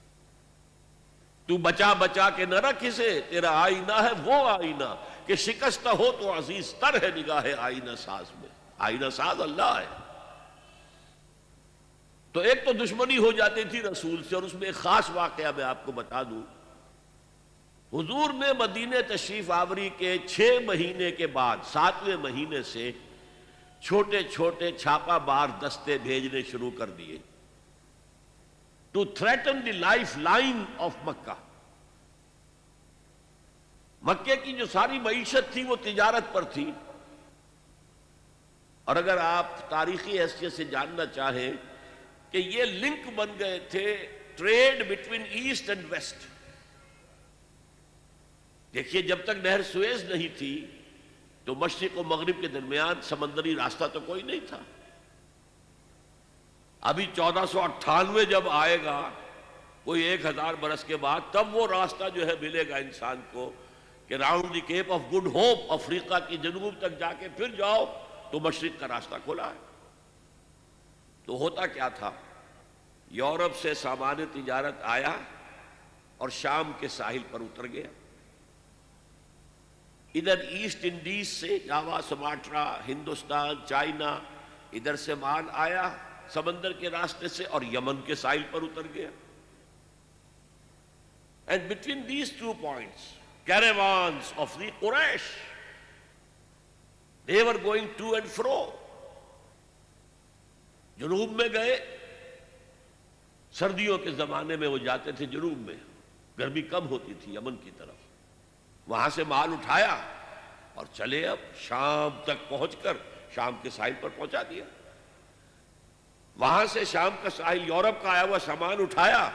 تو بچا بچا کے نہ رکھ اسے، تیرا آئینہ ہے وہ آئینہ کہ شکستہ ہو تو عزیز تر ہے نگاہ آئینہ ساز میں۔ آئینہ ساز اللہ ہے۔ تو ایک تو دشمنی ہو جاتی تھی رسول سے، اور اس میں ایک خاص واقعہ میں آپ کو بتا دوں۔ حضور نے مدینہ تشریف آوری کے 6 مہینے کے بعد 7ویں مہینے سے چھوٹے چھوٹے چھاپا بار دستے بھیجنے شروع کر دیے to threaten the life line of Mecca. مکے کی جو ساری معیشت تھی وہ تجارت پر تھی، اور اگر آپ تاریخی حیثیت سے جاننا چاہیں کہ یہ لنک بن گئے تھے trade between east and west. دیکھیے، جب تک نہر سویز نہیں تھی تو مشرق و مغرب کے درمیان سمندری راستہ تو کوئی نہیں تھا۔ ابھی 1498 جب آئے گا، کوئی 1000 برس کے بعد، تب وہ راستہ جو ہے ملے گا انسان کو کہ round the Cape of Good Hope, Africa کی جنوب تک جا کے پھر جاؤ تو مشرق کا راستہ کھلا ہے۔ تو ہوتا کیا تھا، یورپ سے سامان تجارت آیا اور شام کے ساحل پر اتر گیا۔ ادھر ایسٹ انڈیز سے جاوا، سماٹرا، ہندوستان، چائنا، ادھر سے مال آیا سمندر کے راستے سے اور یمن کے ساحل پر اتر گیا۔ And between these 2 points, caravans of the Quraysh, they were going to and fro. جنوب میں گئے، سردیوں کے زمانے میں وہ جاتے تھے جنوب میں، گرمی کم ہوتی تھی یمن کی طرف، وہاں سے مال اٹھایا اور چلے اب شام تک پہنچ کر شام کے ساحل پر پہنچا دیا۔ وہاں سے شام کا ساحل یورپ کا آیا ہوا سامان اٹھایا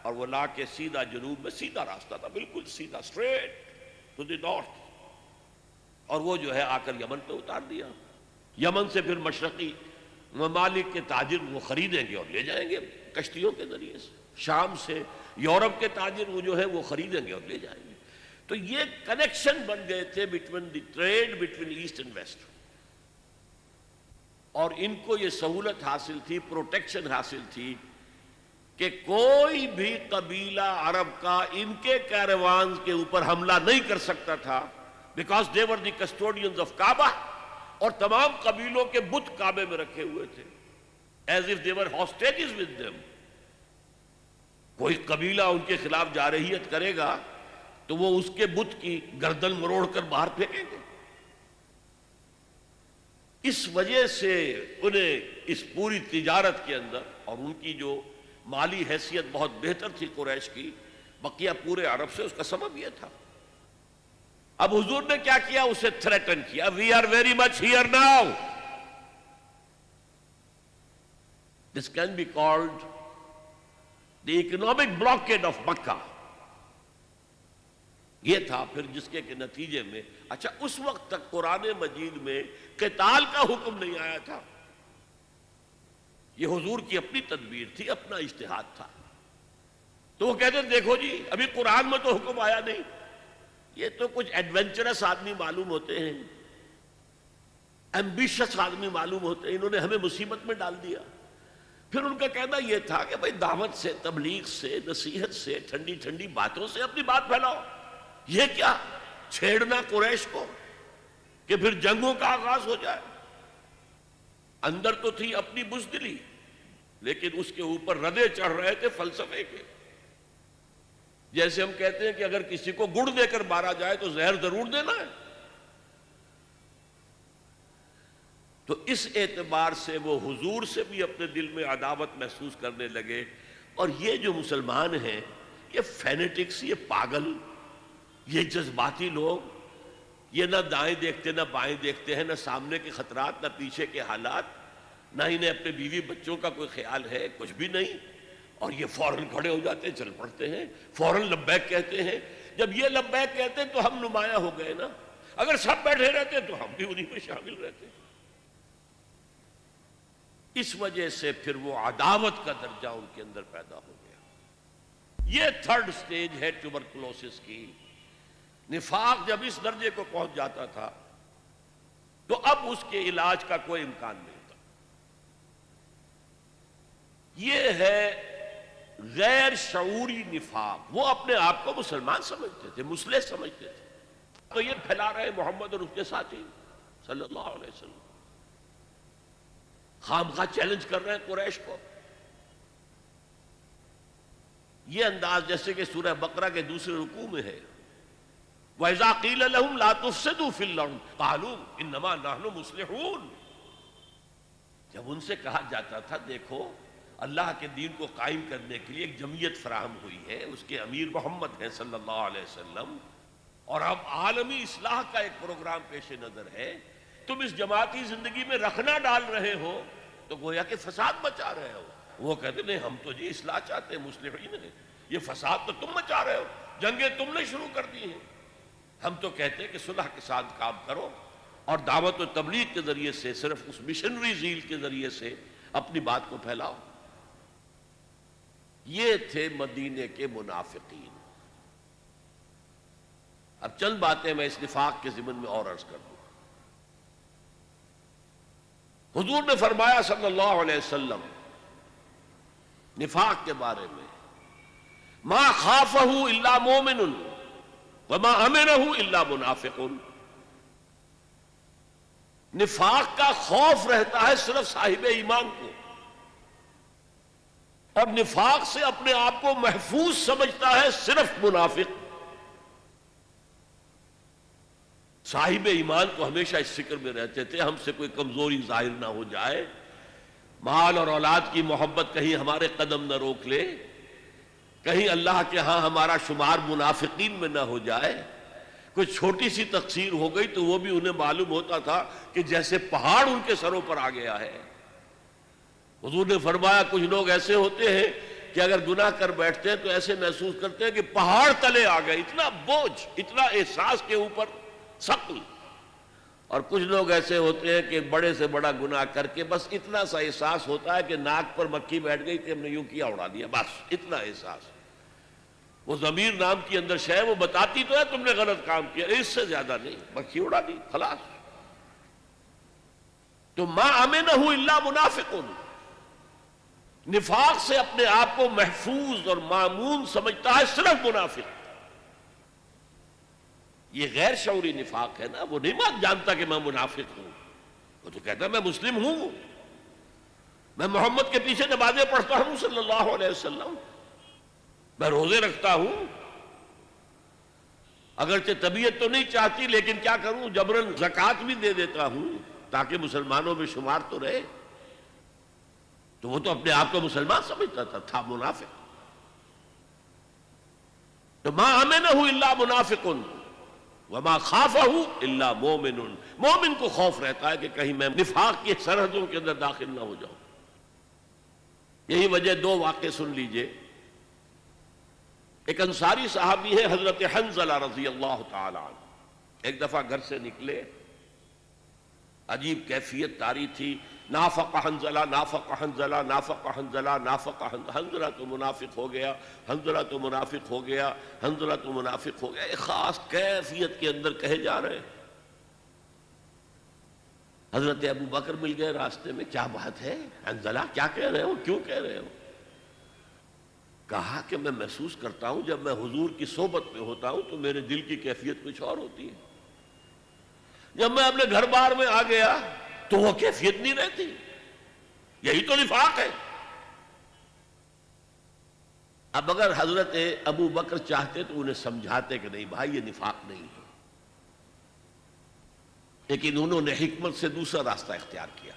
اور وہ لا کے سیدھا جنوب میں، سیدھا راستہ تھا بالکل سیدھا، اسٹریٹ ٹو دی نارتھ، اور وہ جو ہے آ کر یمن پہ اتار دیا۔ یمن سے پھر مشرقی ممالک کے تاجر وہ خریدیں گے اور لے جائیں گے کشتیوں کے ذریعے سے، شام سے یورپ کے تاجر وہ جو ہے وہ خریدیں گے اور لے جائیں گے۔ تو یہ کنیکشن بن گئے تھے between the trade between east and west, اور ان کو یہ سہولت حاصل تھی، پروٹیکشن حاصل تھی کہ کوئی بھی قبیلہ عرب کا ان کے کیروان کے اوپر حملہ نہیں کر سکتا تھا، because they were the custodians of Kaaba, اور تمام قبیلوں کے بت کعبے میں رکھے ہوئے تھے، as if they were hostages with them. کوئی قبیلہ ان کے خلاف جارحیت کرے گا تو وہ اس کے بت کی گردن مروڑ کر باہر پھینکیں گے۔ اس وجہ سے انہیں اس پوری تجارت کے اندر، اور ان کی جو مالی حیثیت بہت بہتر تھی قریش کی بقیہ پورے عرب سے، اس کا سبب یہ تھا۔ اب حضور نے کیا کیا؟ اسے تھریٹن کیا، we are very much here now, this can be called the economic blockade of Mecca. یہ تھا پھر جس کے نتیجے میں، اچھا اس وقت تک قرآن مجید میں قتال کا حکم نہیں آیا تھا، یہ حضور کی اپنی تدبیر تھی، اپنا اجتہاد تھا۔ تو وہ کہتے ہیں دیکھو جی ابھی قرآن میں تو حکم آیا نہیں، یہ تو کچھ ایڈونچرس آدمی معلوم ہوتے ہیں، ایمبیشس آدمی معلوم ہوتے ہیں، انہوں نے ہمیں مصیبت میں ڈال دیا۔ پھر ان کا کہنا یہ تھا کہ بھائی دعوت سے، تبلیغ سے، نصیحت سے، ٹھنڈی ٹھنڈی باتوں سے اپنی بات پھیلاؤ، یہ کیا چھیڑنا قریش کو کہ پھر جنگوں کا آغاز ہو جائے۔ اندر تو تھی اپنی بزدلی، لیکن اس کے اوپر ردے چڑھ رہے تھے فلسفے کے۔ جیسے ہم کہتے ہیں کہ اگر کسی کو گڑ دے کر مارا جائے تو زہر ضرور دینا ہے، تو اس اعتبار سے وہ حضور سے بھی اپنے دل میں عداوت محسوس کرنے لگے۔ اور یہ جو مسلمان ہیں، یہ فینیٹکس، یہ پاگل، یہ جذباتی لوگ، یہ نہ دائیں دیکھتے نہ بائیں دیکھتے ہیں، نہ سامنے کے خطرات نہ پیچھے کے حالات، نہ انہیں اپنے بیوی بچوں کا کوئی خیال ہے، کچھ بھی نہیں، اور یہ فوراً کھڑے ہو جاتے ہیں، چل پڑتے ہیں، فوراً لبیک کہتے ہیں۔ جب یہ لبیک کہتے ہیں تو ہم نمایاں ہو گئے نا، اگر سب بیٹھے رہتے تو ہم بھی انہی میں شامل رہتے۔ اس وجہ سے پھر وہ عداوت کا درجہ ان کے اندر پیدا ہو گیا۔ یہ تھرڈ سٹیج ہے ٹیوبرکلوسس کی۔ نفاق جب اس درجے کو پہنچ جاتا تھا تو اب اس کے علاج کا کوئی امکان نہیں تھا۔ یہ ہے غیر شعوری نفاق، وہ اپنے آپ کو مسلمان سمجھتے تھے، مسلح سمجھتے تھے، تو یہ پھیلا رہے محمد اور اس کے ساتھی صلی اللہ علیہ وسلم، خامخواہ چیلنج کر رہے ہیں قریش کو۔ یہ انداز جیسے کہ سورہ بقرہ کے دوسرے رکوع میں ہے، وَإِذَا قِيلَ لَهُمْ لَا تُفْسِدُوا فِي الْأَرْضِ قَالُوا إِنَّمَا نَحْنُ مُصْلِحُونَ۔ جب ان سے کہا جاتا تھا دیکھو اللہ کے دین کو قائم کرنے کے لیے ایک جمعیت فراہم ہوئی ہے، اس کے امیر محمد ہیں صلی اللہ علیہ وسلم، اور اب عالمی اصلاح کا ایک پروگرام پیش نظر ہے، تم اس جماعتی زندگی میں رکھنا ڈال رہے ہو تو گویا کہ فساد مچا رہے ہو۔ وہ کہتے نہیں ہم تو جی اصلاح چاہتے ہیں، مصلحین ہیں، یہ فساد تو تم مچا رہے ہو، جنگیں تم نے شروع کر دی ہیں، ہم تو کہتے ہیں کہ صلح کے ساتھ کام کرو اور دعوت و تبلیغ کے ذریعے سے، صرف اس مشنری زیل کے ذریعے سے اپنی بات کو پھیلاؤ۔ یہ تھے مدینے کے منافقین۔ اب چند باتیں میں اس نفاق کے ضمن میں اور عرض کر دوں۔ حضور نے فرمایا صلی اللہ علیہ وسلم نفاق کے بارے میں، ما خافہ الا مومن وما امنہ الا منافق۔ نفاق کا خوف رہتا ہے صرف صاحب ایمان کو، اور نفاق سے اپنے آپ کو محفوظ سمجھتا ہے صرف منافق۔ صاحب ایمان کو ہمیشہ اس فکر میں رہتے تھے ہم سے کوئی کمزوری ظاہر نہ ہو جائے، مال اور اولاد کی محبت کہیں ہمارے قدم نہ روک لے، کہیں اللہ کے ہاں ہمارا شمار منافقین میں نہ ہو جائے۔ کوئی چھوٹی سی تقصیر ہو گئی تو وہ بھی انہیں معلوم ہوتا تھا کہ جیسے پہاڑ ان کے سروں پر آ گیا ہے۔ حضور نے فرمایا کچھ لوگ ایسے ہوتے ہیں کہ اگر گناہ کر بیٹھتے ہیں تو ایسے محسوس کرتے ہیں کہ پہاڑ تلے آ گئے، اتنا بوجھ، اتنا احساس کے اوپر ثقل۔ اور کچھ لوگ ایسے ہوتے ہیں کہ بڑے سے بڑا گناہ کر کے بس اتنا سا احساس ہوتا ہے کہ ناک پر مکھی بیٹھ گئی کہ ہم نے یوں کیا اڑا دیا، بس اتنا احساس۔ وہ ضمیر نام کی اندر شے وہ بتاتی تو ہے تم نے غلط کام کیا، اس سے زیادہ نہیں، مکھی اڑا دی خلاص۔ تو ما امنہ الا منافق، نفاق سے اپنے آپ کو محفوظ اور مامون سمجھتا ہے صرف منافق۔ یہ غیر شعوری نفاق ہے نا، وہ نہیں جانتا کہ میں منافق ہوں، وہ تو کہتا ہے میں مسلم ہوں، میں محمد کے پیچھے نمازیں پڑھتا ہوں صلی اللہ علیہ وسلم، میں روزے رکھتا ہوں، اگرچہ طبیعت تو نہیں چاہتی لیکن کیا کروں، جبرن زکوٰۃ بھی دے دیتا ہوں تاکہ مسلمانوں میں شمار تو رہے۔ تو وہ تو اپنے آپ کو مسلمان سمجھتا تھا منافق۔ تو ما امنہ الا منافق وما خافہ الا مومن، مومن کو خوف رہتا ہے کہ کہیں میں نفاق کی سرحدوں کے اندر داخل نہ ہو جاؤں۔ یہی وجہ، دو واقعے سن لیجئے۔ ایک انصاری صحابی ہے حضرت حنظلہ رضی اللہ تعالی عنہ، ایک دفعہ گھر سے نکلے، عجیب کیفیت طاری تھی، نافق حنظلہ نافق حنظلہ نافق حنظلہ نافق حنظلہ تو منافق ہو گیا، حنظلہ تو منافق ہو گیا، حنظلہ تو منافق ہو گیا، ایک خاص کیفیت کے اندر کہے جا رہے ہیں۔ حضرت ابو بکر مل گئے راستے میں، کیا بات ہے حنظلہ، کیا کہہ رہے ہو، کیوں کہہ رہے ہو؟ کہا کہ میں محسوس کرتا ہوں جب میں حضور کی صحبت میں ہوتا ہوں تو میرے دل کی کیفیت کچھ اور ہوتی ہے، جب میں اپنے گھر بار میں آ گیا تو وہ کیفیت نہیں رہتی۔ یہی تو نفاق ہے۔ اب اگر حضرت ابو بکر چاہتے تو انہیں سمجھاتے کہ نہیں بھائی یہ نفاق نہیں ہے، لیکن انہوں نے حکمت سے دوسرا راستہ اختیار کیا،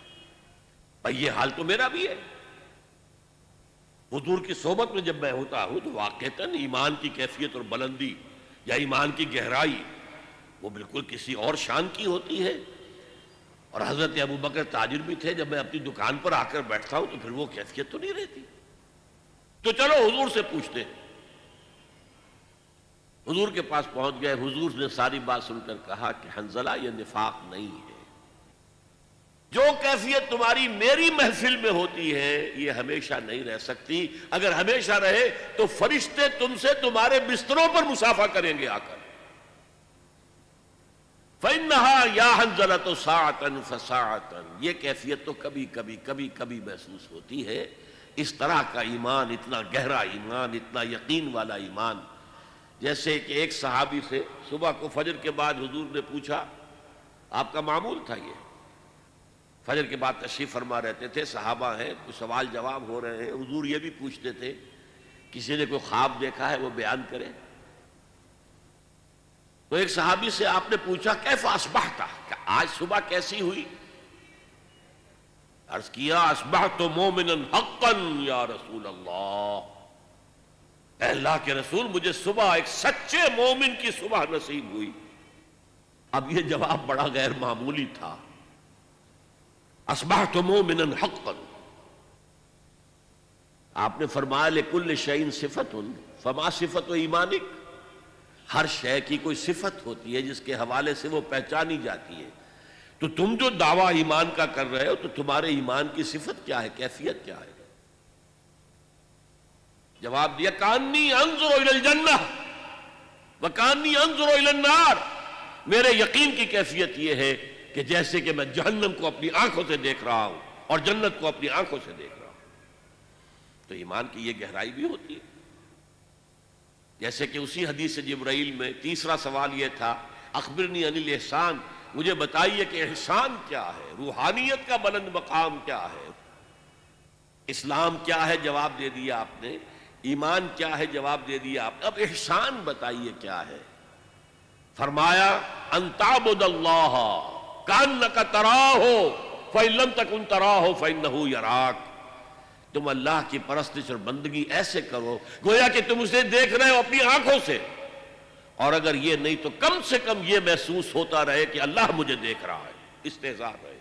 بھائی یہ حال تو میرا بھی ہے، حضور کی صحبت میں جب میں ہوتا ہوں تو واقعتاً ایمان کی کیفیت اور بلندی یا ایمان کی گہرائی وہ بالکل کسی اور شان کی ہوتی ہے۔ اور حضرت ابو بکر تاجر بھی تھے، جب میں اپنی دکان پر آ کر بیٹھتا ہوں تو پھر وہ کیفیت تو نہیں رہتی۔ تو چلو حضور سے پوچھتے ہیں۔ حضور کے پاس پہنچ گئے، حضور نے ساری بات سن کر کہا کہ حنظلہ یہ نفاق نہیں ہے، جو کیفیت تمہاری میری محفل میں ہوتی ہے یہ ہمیشہ نہیں رہ سکتی، اگر ہمیشہ رہے تو فرشتے تم سے تمہارے بستروں پر مسافہ کریں گے آ کر۔ فَإِنَّهَا يَا حَنْظَلَةُ سَاعَةً فَسَاعَةً، یہ کیفیت تو کبھی کبھی محسوس ہوتی ہے۔ اس طرح کا ایمان، اتنا گہرا ایمان، اتنا یقین والا ایمان، جیسے کہ ایک صحابی سے صبح کو فجر کے بعد حضور نے پوچھا، آپ کا معمول تھا یہ، فجر کے بعد تشریف فرما رہتے تھے، صحابہ ہیں، کچھ سوال جواب ہو رہے ہیں، حضور یہ بھی پوچھتے تھے کسی نے کوئی خواب دیکھا ہے وہ بیان کرے۔ تو ایک صحابی سے آپ نے پوچھا کیف اصبحت، کہ آج صبح کیسی ہوئی؟ عرض کیا اصبحت مومنا حقا یا رسول اللہ، اے اللہ کے رسول مجھے صبح ایک سچے مومن کی صبح نصیب ہوئی۔ اب یہ جواب بڑا غیر معمولی تھا، اصبحت مومنا حقا۔ آپ نے فرمایا لکل شیء صفت فما صفت ایمانک، ہر شے کی کوئی صفت ہوتی ہے جس کے حوالے سے وہ پہچانی جاتی ہے، تو تم جو دعویٰ ایمان کا کر رہے ہو تو تمہارے ایمان کی صفت کیا ہے، کیفیت کیا ہے؟ جواب دیا کانی انظر الی الجنہ وکانی انظر الی النار، میرے یقین کی کیفیت یہ ہے کہ جیسے کہ میں جہنم کو اپنی آنکھوں سے دیکھ رہا ہوں اور جنت کو اپنی آنکھوں سے دیکھ رہا ہوں۔ تو ایمان کی یہ گہرائی بھی ہوتی ہے، جیسے کہ اسی حدیث جبرائیل میں تیسرا سوال یہ تھا اخبرنی عن الاحسان، مجھے بتائیے کہ احسان کیا ہے، روحانیت کا بلند مقام کیا ہے، اسلام کیا ہے، جواب دے دیا آپ نے، ایمان کیا ہے، جواب دے دیا آپ نے، اب احسان بتائیے کیا ہے؟ فرمایا ان تعبد اللہ کانک تراہ فَإِن لَّمْ تَكُن تَرَاهُ فَإِنَّهُ يَرَاكَ۔ تم اللہ کی پرستش اور بندگی ایسے کرو گویا کہ تم اسے دیکھ رہے ہو اپنی آنکھوں سے، اور اگر یہ نہیں تو کم سے کم یہ محسوس ہوتا رہے کہ اللہ مجھے دیکھ رہا ہے، استحضار رہے۔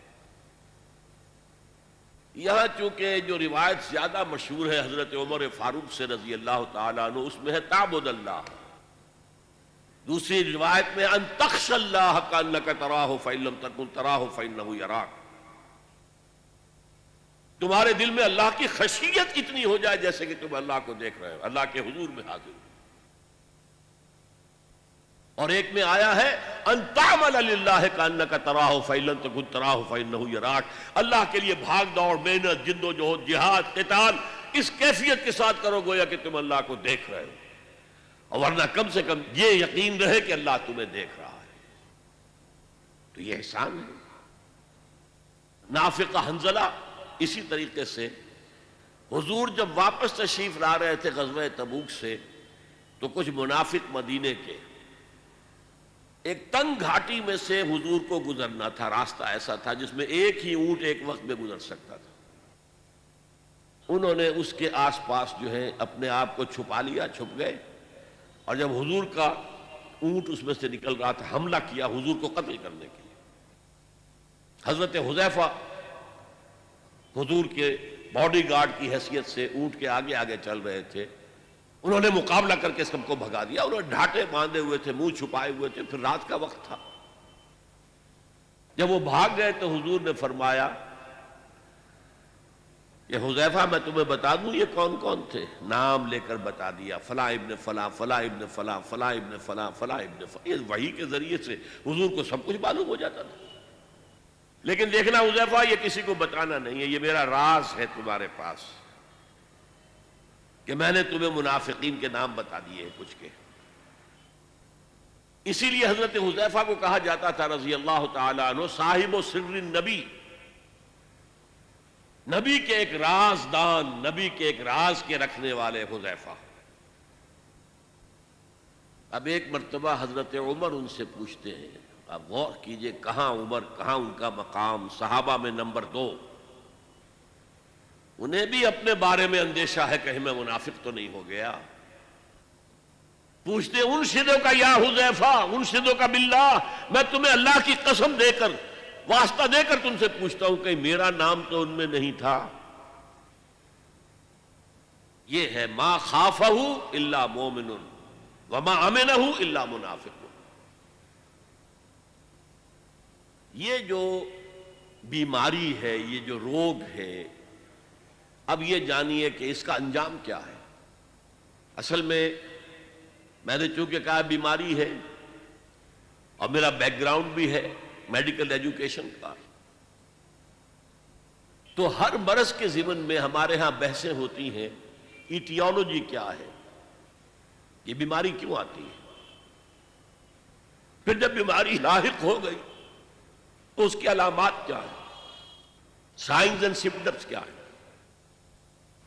یہاں چونکہ جو روایت زیادہ مشہور ہے حضرت عمر فاروق سے رضی اللہ تعالیٰ عنہ، اس میں ہے تعبد اللہ۔ دوسری روایت میں ان تخشى اللہ کانک تراہ فإن لم تکن تراہ فإنہ یراک، تمہارے دل میں اللہ کی خشیت اتنی ہو جائے جیسے کہ تم اللہ کو دیکھ رہے ہو، اللہ کے حضور میں حاضر ہو۔ اور ایک میں آیا ہے ان تعمل للہ کانک تراہ فإن لم تکن تراہ فإنہ یراک، اللہ کے لیے بھاگ دوڑ، محنت، جد و جہد، جہاد، قتال اس کیفیت کے ساتھ کرو گویا کہ تم اللہ کو دیکھ رہے ہو، اور ورنہ کم سے کم یہ یقین رہے کہ اللہ تمہیں دیکھ رہا ہے۔ تو یہ احسان ہے۔ نافقہ حنظلہ اسی طریقے سے حضور جب واپس تشریف لا رہے تھے غزوہ تبوک سے، تو کچھ منافق مدینے کے ایک تنگ گھاٹی میں سے حضور کو گزرنا تھا، راستہ ایسا تھا جس میں ایک ہی اونٹ ایک وقت میں گزر سکتا تھا۔ انہوں نے اس کے آس پاس جو ہے اپنے آپ کو چھپا لیا، چھپ گئے، اور جب حضور کا اونٹ اس میں سے نکل رہا تھا حملہ کیا حضور کو قتل کرنے کے لیے۔ حضرت حذیفہ حضور کے باڈی گارڈ کی حیثیت سے اونٹ کے آگے آگے چل رہے تھے، انہوں نے مقابلہ کر کے سب کو بھگا دیا، انہوں نے ڈھاٹے باندھے ہوئے تھے، منہ چھپائے ہوئے تھے، پھر رات کا وقت تھا۔ جب وہ بھاگ گئے تو حضور نے فرمایا کہ حذیفہ میں تمہیں بتا دوں یہ کون کون تھے؟ نام لے کر بتا دیا، فلاں ابن فلاں، فلاں ابن فلاں، فلاں ابن فلاں، فلاں ابن فلاں۔ یہ وحی کے ذریعے سے حضور کو سب کچھ معلوم ہو جاتا تھا، لیکن دیکھنا حذیفہ یہ کسی کو بتانا نہیں ہے، یہ میرا راز ہے تمہارے پاس، کہ میں نے تمہیں منافقین کے نام بتا دیے کچھ کے۔ اسی لیے حضرت حذیفہ کو کہا جاتا تھا رضی اللہ تعالی عنہ صاحب و سر النبی، نبی کے ایک رازدان، نبی کے ایک راز کے رکھنے والے حذیفہ۔ اب ایک مرتبہ حضرت عمر ان سے پوچھتے ہیں، اب غور کیجئے کہاں عمر، کہاں ان کا مقام، صحابہ میں نمبر 2، انہیں بھی اپنے بارے میں اندیشہ ہے کہیں میں منافق تو نہیں ہو گیا۔ پوچھتے انشدو کا یا حذیفہ، انشدو کا باللہ، میں تمہیں اللہ کی قسم دے کر، واسطہ دے کر تم سے پوچھتا ہوں کہ میرا نام تو ان میں نہیں تھا۔ یہ ہے ما خافہ الا مومن وما امنہ الا منافق۔ یہ جو بیماری ہے، یہ جو روگ ہے، اب یہ جانیے کہ اس کا انجام کیا ہے۔ اصل میں نے چونکہ کہا بیماری ہے، اور میرا بیک گراؤنڈ بھی ہے میڈیکل ایجوکیشن کا، تو ہر مرض کے ضمن میں ہمارے ہاں بحثیں ہوتی ہیں، ایٹیولوجی کیا ہے، یہ بیماری کیوں آتی ہے۔ پھر جب بیماری لاحق ہو گئی تو اس کی علامات کیا ہیں، سائنز اینڈ سمپٹمز کیا ہیں،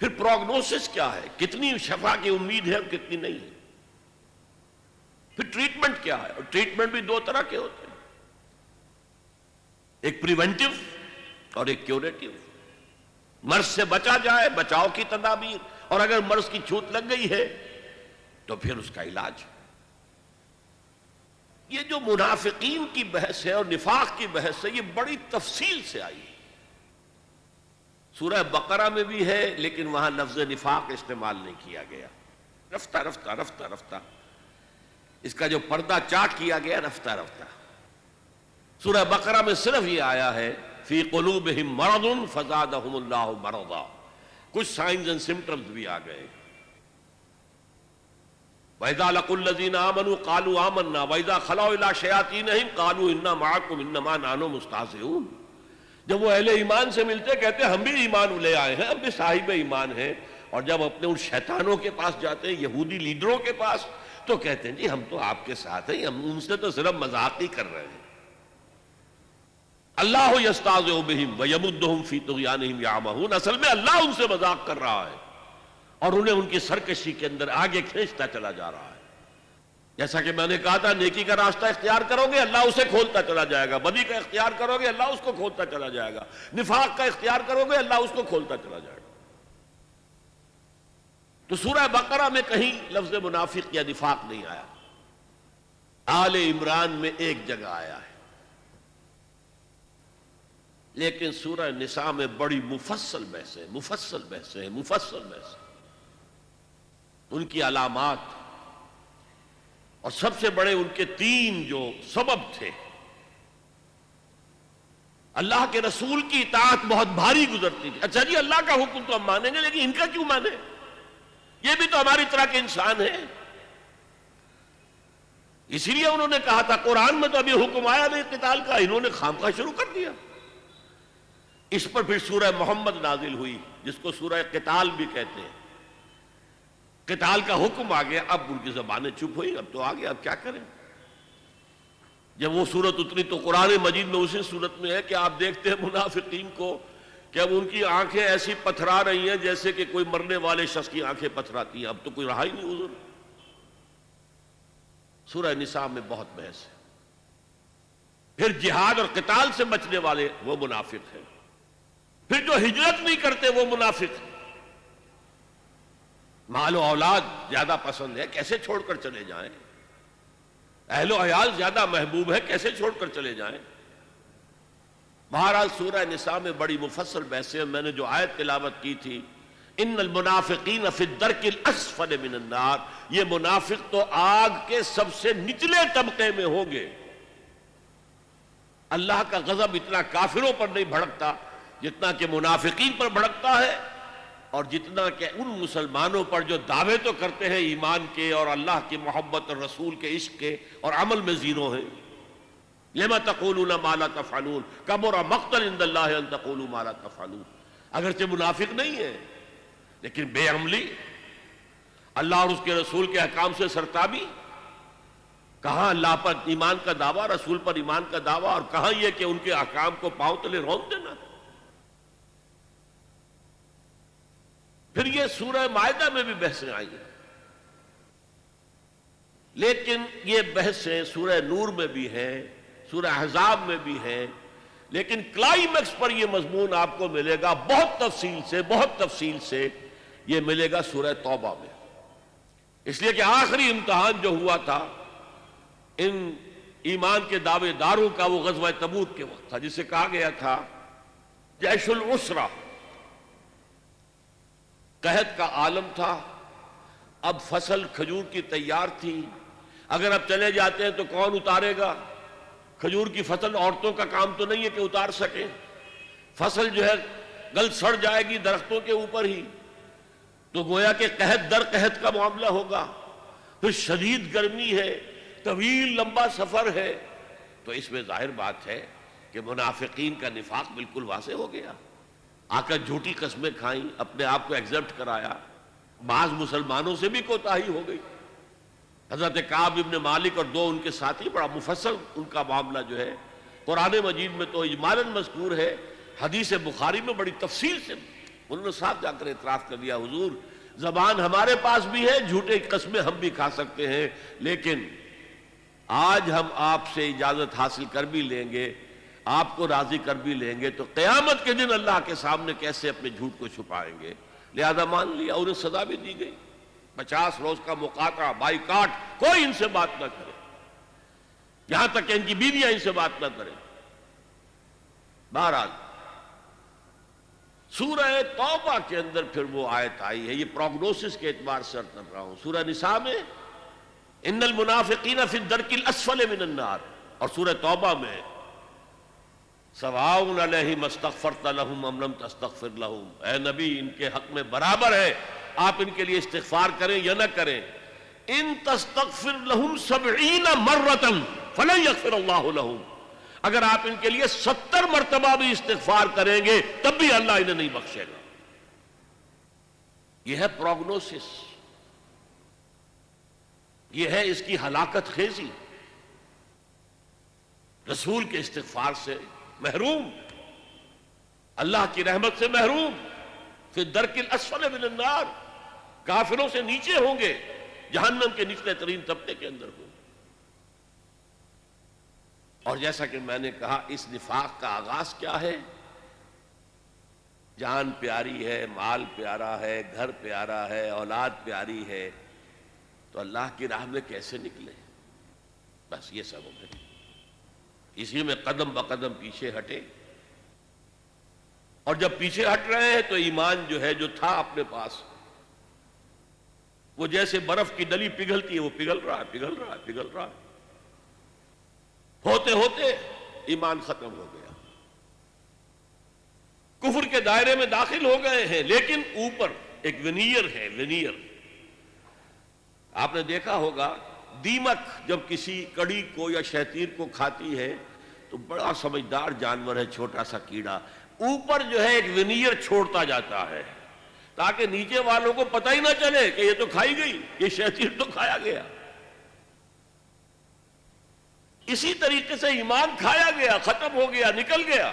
پھر پروگنوسس کیا ہے، کتنی شفا کی امید ہے اور کتنی نہیں ہے، پھر ٹریٹمنٹ کیا ہے، اور ٹریٹمنٹ بھی 2 طرح کے ہوتے ہیں، ایک پریونٹیو اور ایک کیوریٹیو۔ مرض سے بچا جائے، بچاؤ کی تدابیر، اور اگر مرض کی چھوت لگ گئی ہے تو پھر اس کا علاج۔ یہ جو منافقین کی بحث ہے اور نفاق کی بحث ہے، یہ بڑی تفصیل سے آئی ہے۔ سورہ بقرہ میں بھی ہے لیکن وہاں لفظ نفاق استعمال نہیں کیا گیا، رفتہ رفتہ رفتہ رفتہ اس کا جو پردہ چاک کیا گیا رفتہ رفتہ۔ سورہ بقرہ میں صرف یہ آیا ہے فی قلوبہم مرض فزادہم اللہ مرضا، کچھ سائنز اینڈ سمپٹمز بھی آ گئے۔ وَإِذَا لَقُوا الَّذِينَ آمَنُوا قَالُوا آمَنَّا وَإِذَا خَلَوْا إِلَىٰ شَيَاطِينِهِمْ قَالُوا إِنَّا مَعَكُمْ إِنَّمَا نَحْنُ مُسْتَهْزِئُونَ۔ جب وہ اہل ایمان سے ملتے کہتے ہم بھی ایمان لے آئے ہیں، ہم بھی صاحب ایمان ہیں، اور جب اپنے ان شیطانوں کے پاس جاتے ہیں، یہودی لیڈروں کے پاس، تو کہتے ہیں جی ہم تو آپ کے ساتھ ہیں، ہم ان سے تو صرف مذاق ہی کر رہے ہیں۔ اللہ یستہزئ بہم ویمدہم فی طغیانہم یعمہون، اصل میں اللہ ان سے مذاق کر رہا ہے اور انہیں ان کی سرکشی کے اندر آگے کھینچتا چلا جا رہا ہے۔ جیسا کہ میں نے کہا تھا، نیکی کا راستہ اختیار کرو گے اللہ اسے کھولتا چلا جائے گا، بدی کا اختیار کرو گے اللہ اس کو کھولتا چلا جائے گا، نفاق کا اختیار کرو گے اللہ اس کو کھولتا چلا جائے گا۔ تو سورہ بقرہ میں کہیں لفظ منافق یا نفاق نہیں آیا، آل عمران میں ایک جگہ آیا ہے، لیکن سورہ نساء میں بڑی مفصل بحثیں ان کی علامات اور سب سے بڑے ان کے 3 جو سبب تھے۔ اللہ کے رسول کی اطاعت بہت بھاری گزرتی تھی۔ اچھا جی، اللہ کا حکم تو ہم مانیں گے، لیکن ان کا کیوں مانیں؟ یہ بھی تو ہماری طرح کے انسان ہیں۔ اسی لیے انہوں نے کہا تھا قرآن میں تو ابھی حکم آیا نہیں قتال کا، انہوں نے خامخواہ شروع کر دیا۔ اس پر پھر سورہ محمد نازل ہوئی، جس کو سورہ قتال بھی کہتے ہیں۔ قتال کا حکم آ گیا، اب ان کی زبانیں چپ ہوئی، اب تو آ گیا، اب کیا کریں؟ جب وہ سورت اتری تو قرآن مجید میں اسی سورت میں ہے کہ آپ دیکھتے ہیں منافقین کو کہ اب ان کی آنکھیں ایسی پتھرا رہی ہیں جیسے کہ کوئی مرنے والے شخص کی آنکھیں پتھراتی ہیں، اب تو کوئی رہا ہی نہیں حضور۔ سورہ نساء میں بہت بحث ہے۔ پھر جہاد اور قتال سے بچنے والے وہ منافق ہیں، پھر جو ہجرت نہیں کرتے وہ منافق ہیں۔ مال و اولاد زیادہ پسند ہے، کیسے چھوڑ کر چلے جائیں؟ اہل و عیال زیادہ محبوب ہے، کیسے چھوڑ کر چلے جائیں؟ بہرحال سورہ نساء میں بڑی مفصل بحثیں، میں نے جو آیت تلاوت کی تھی، ان المنافقین فی الدرک الاسفل من النار، یہ منافق تو آگ کے سب سے نچلے طبقے میں ہوں گے۔ اللہ کا غضب اتنا کافروں پر نہیں بھڑکتا جتنا کہ منافقین پر بھڑکتا ہے، اور جتنا کہ ان مسلمانوں پر جو دعوے تو کرتے ہیں ایمان کے اور اللہ کی محبت اور رسول کے عشق کے اور عمل میں زیرو ہیں۔ لما تقولون ما لا تفعلون کبر مقتا عند اللہ ان تقولوا ما لا تفعلون۔ اگرچہ منافق نہیں ہے، لیکن بے عملی، اللہ اور اس کے رسول کے احکام سے سرتابی، کہاں اللہ پر ایمان کا دعویٰ، رسول پر ایمان کا دعویٰ، اور کہاں یہ کہ ان کے احکام کو پاؤں تلے رون دینا۔ پھر یہ سورہ مائدہ میں بھی بحثیں آئی ہیں، لیکن یہ بحثیں سورہ نور میں بھی ہیں، سورہ احزاب میں بھی ہیں، لیکن کلائمیکس پر یہ مضمون آپ کو ملے گا بہت تفصیل سے یہ ملے گا سورہ توبہ میں۔ اس لیے کہ آخری امتحان جو ہوا تھا ان ایمان کے دعوے داروں کا، وہ غزوہ تبوک کے وقت تھا، جسے کہا گیا تھا جیش العسرہ۔ قحط کا عالم تھا، اب فصل کھجور کی تیار تھی، اگر اب چلے جاتے ہیں تو کون اتارے گا؟ کھجور کی فصل عورتوں کا کام تو نہیں ہے کہ اتار سکیں، فصل جو ہے گل سڑ جائے گی درختوں کے اوپر ہی، تو گویا کہ قحط در قحط کا معاملہ ہوگا۔ پھر شدید گرمی ہے، طویل لمبا سفر ہے، تو اس میں ظاہر بات ہے کہ منافقین کا نفاق بالکل واضح ہو گیا۔ آ کر جھوٹی قسمیں کھائیں، اپنے آپ کو ایگزپٹ کرایا، بعض مسلمانوں سے بھی کوتاہی ہو گئی۔ حضرت کعب ابن مالک اور 2 ان کے ساتھی، بڑا مفصل ان کا معاملہ جو ہے قرآن مجید میں تو اجمالاً مذکور ہے، حدیث بخاری میں بڑی تفصیل سے انہوں نے صاف جا کر اعتراف کر دیا، حضور زبان ہمارے پاس بھی ہے، جھوٹے قسمیں ہم بھی کھا سکتے ہیں، لیکن آج ہم آپ سے اجازت حاصل کر بھی لیں گے، آپ کو راضی کر بھی لیں گے، تو قیامت کے دن اللہ کے سامنے کیسے اپنے جھوٹ کو چھپائیں گے؟ لہذا مان لیا، انہیں سزا بھی دی گئی، 50 روز کا مقاطعہ، بائیکاٹ، کوئی ان سے بات نہ کرے، یہاں تک کہ ان کی بیویاں ان سے بات نہ کریں۔ بہرحال سورہ توبہ کے اندر پھر وہ آیت آئی ہے، یہ پروگنوسس کے اعتبار سے عرض کر رہا ہوں۔ سورہ نساء میں ان المنافقین فی الدرک الاسفل من النار، اور سورہ توبہ میں سواء علیہم استغفرت لہم ام لم تستغفر لہم، اے نبی ان کے حق میں برابر ہے آپ ان کے لیے استغفار کریں یا نہ کریں، ان تستغفر لہم 70 مرۃ فلن یغفر اللہ لہم، اگر آپ ان کے لیے 70 مرتبہ بھی استغفار کریں گے تب بھی اللہ انہیں نہیں بخشے گا۔ یہ ہے پروگنوسس، یہ ہے اس کی ہلاکت خیزی، رسول کے استغفار سے محروم، اللہ کی رحمت سے محروم، فی الدرک الاسفل من النار، کافروں سے نیچے ہوں گے، جہنم کے نچلے ترین طبقے کے اندر ہوں۔ اور جیسا کہ میں نے کہا، اس نفاق کا آغاز کیا ہے؟ جان پیاری ہے، مال پیارا ہے، گھر پیارا ہے، اولاد پیاری ہے، تو اللہ کی راہ میں کیسے نکلے؟ بس یہ سبب ہے، اسی میں قدم بقدم پیچھے ہٹے۔ اور جب پیچھے ہٹ رہے ہیں تو ایمان جو ہے، جو تھا اپنے پاس، وہ جیسے برف کی ڈلی پگھلتی ہے، وہ پگھل رہا ہے، پگھل رہا ہے، پگھل رہا ہے، ہوتے ہوتے ایمان ختم ہو گیا، کفر کے دائرے میں داخل ہو گئے ہیں۔ لیکن اوپر ایک ونیئر ہے، ونیئر۔ آپ نے دیکھا ہوگا دیمک جب کسی کڑی کو یا شیطیر کو کھاتی ہے تو بڑا سمجھدار جانور ہے، چھوٹا سا کیڑا، اوپر جو ہے ایک ونیئر چھوڑتا جاتا ہے تاکہ نیچے والوں کو پتہ ہی نہ چلے کہ یہ تو کھائی گئی، یہ شیطیر تو کھایا گیا۔ اسی طریقے سے ایمان کھایا گیا، ختم ہو گیا، نکل گیا۔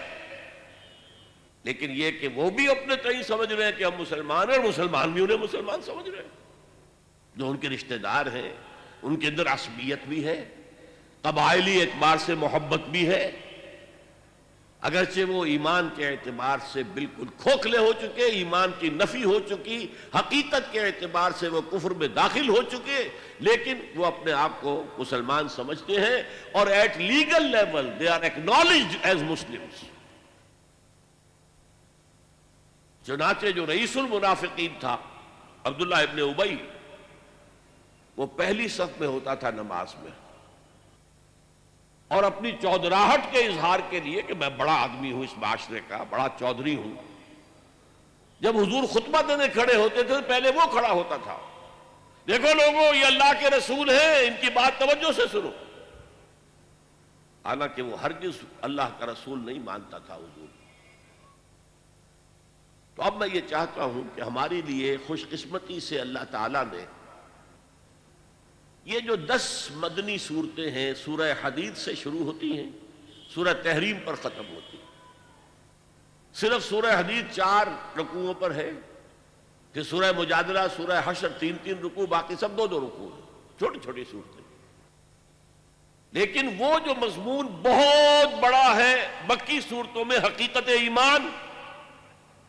لیکن یہ کہ وہ بھی اپنے تئیں سمجھ رہے ہیں کہ ہم مسلمان ہیں، اور مسلمان بھی انہیں مسلمان سمجھ رہے ہیں، جو ان کے رشتہ دار ہیں، ان کے اندر عصبیت بھی ہے، قبائلی اعتبار سے محبت بھی ہے، اگرچہ وہ ایمان کے اعتبار سے بالکل کھوکھلے ہو چکے، ایمان کی نفی ہو چکی، حقیقت کے اعتبار سے وہ کفر میں داخل ہو چکے، لیکن وہ اپنے آپ کو مسلمان سمجھتے ہیں، اور at legal level they are acknowledged as Muslims. چنانچہ جو رئیس المنافقین تھا عبداللہ ابن ابی، وہ پہلی صف میں ہوتا تھا نماز میں، اور اپنی چودراہٹ کے اظہار کے لیے کہ میں بڑا آدمی ہوں، اس معاشرے کا بڑا چودھری ہوں، جب حضور خطبہ دینے کھڑے ہوتے تھے تو پہلے وہ کھڑا ہوتا تھا، دیکھو لوگوں یہ اللہ کے رسول ہیں، ان کی بات توجہ سے سنو، حالانکہ وہ ہرگز اللہ کا رسول نہیں مانتا تھا حضور۔ تو اب میں یہ چاہتا ہوں کہ ہمارے لیے خوش قسمتی سے اللہ تعالیٰ نے یہ جو 10 مدنی صورتیں ہیں، سورہ حدید سے شروع ہوتی ہیں، سورہ تحریم پر ختم ہوتی ہیں، صرف سورہ حدید 4 رکوعوں پر ہے، کہ سورہ مجادلہ، سورہ حشر 3 رکوع، باقی سب 2 رکوع ہیں، چھوٹی چھوٹی صورتیں۔ لیکن وہ جو مضمون بہت بڑا ہے مکی صورتوں میں، حقیقت ایمان،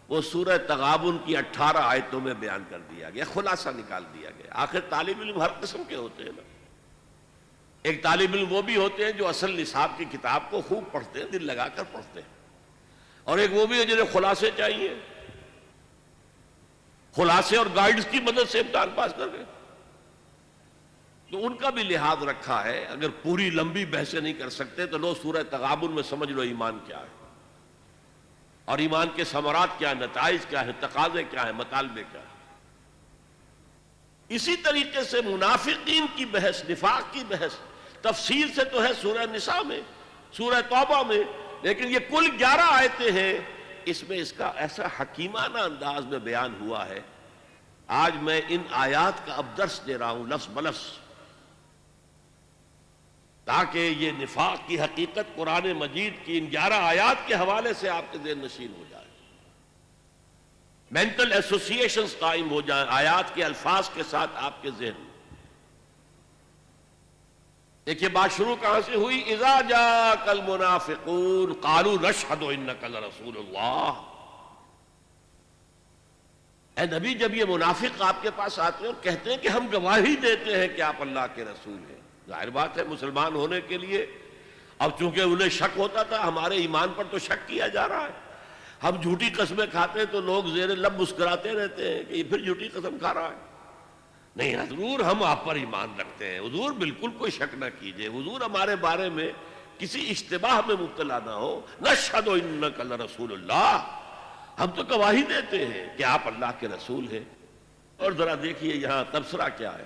وہ سورہ تغابن کی 18 آیتوں میں بیان کر دیا گیا، خلاصہ نکال دیا گیا۔ آخر طالب علم ہر قسم کے ہوتے ہیں نا، ایک طالب علم وہ بھی ہوتے ہیں جو اصل نصاب کی کتاب کو خوب پڑھتے ہیں، دل لگا کر پڑھتے ہیں، اور ایک وہ بھی ہے جنہیں خلاصے چاہیے، خلاصے اور گائیڈز کی مدد سے امتحان پاس کر گئے۔ تو ان کا بھی لحاظ رکھا ہے، اگر پوری لمبی بحثیں نہیں کر سکتے تو لو سورہ تغابن میں سمجھ لو ایمان کیا ہے، اور ایمان کے ثمرات کیا ہیں، نتائج کیا ہیں، تقاضے کیا ہیں، مطالبے کیا ہیں۔ اسی طریقے سے منافقین کی بحث، نفاق کی بحث تفصیل سے تو ہے سورہ نساء میں، سورہ توبہ میں، لیکن یہ کل 11 آیتیں ہیں، اس میں اس کا ایسا حکیمانہ انداز میں بیان ہوا ہے۔ آج میں ان آیات کا اب درس دے رہا ہوں لفظ بلفظ، تاکہ یہ نفاق کی حقیقت قرآن مجید کی ان 11 آیات کے حوالے سے آپ کے ذہن نشین ہو جائے، مینٹل ایسوسیشنز قائم ہو جائیں آیات کے الفاظ کے ساتھ آپ کے ذہن میں۔ دیکھیے بات شروع کہاں سے ہوئی؟ اذا جاءک المنافقون قالوا نشہد انک لرسول اللہ۔ اے نبی، جب یہ منافق آپ کے پاس آتے ہیں اور کہتے ہیں کہ ہم گواہی دیتے ہیں کہ آپ اللہ کے رسول ہیں، ظاہر بات ہے مسلمان ہونے کے لیے اب چونکہ انہیں شک ہوتا تھا، ہمارے ایمان پر تو شک کیا جا رہا ہے، ہم جھوٹی قسمیں کھاتے ہیں تو لوگ زیر لب مسکراتے رہتے ہیں کہ یہ پھر جھوٹی قسم کھا رہا ہے۔ نہیں حضور، ہم آپ پر ایمان رکھتے ہیں، حضور بالکل کوئی شک نہ کیجئے، حضور ہمارے بارے میں کسی اشتباہ میں مبتلا نہ ہو، نشہد انک لرسول اللہ، ہم تو گواہی دیتے ہیں کہ آپ اللہ کے رسول ہیں۔ اور ذرا دیکھیے یہاں تبصرہ کیا ہے،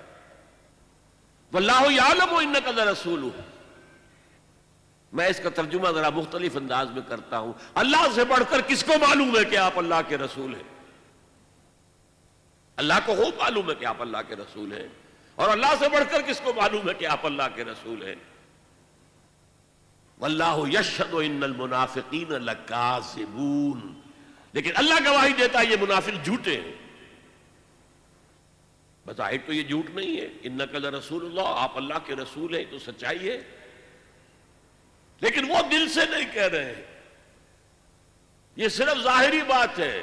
واللہ یعلم انک لرسولہ۔ میں اس کا ترجمہ ذرا مختلف انداز میں کرتا ہوں، اللہ سے بڑھ کر کس کو معلوم ہے کہ آپ اللہ کے رسول ہیں؟ اللہ کو خوب معلوم ہے کہ آپ اللہ کے رسول ہیں، اور اللہ سے بڑھ کر کس کو معلوم ہے کہ آپ اللہ کے رسول ہیں؟ واللہ یشہد ان المنافقین لکاذبون، لیکن اللہ گواہی دیتا ہے یہ منافق جھوٹے ہیں۔ بظاہر تو یہ جھوٹ نہیں ہے، انک لرسول اللہ، آپ اللہ کے رسول ہیں، تو سچائی ہے، لیکن وہ دل سے نہیں کہہ رہے ہیں، یہ صرف ظاہری بات ہے،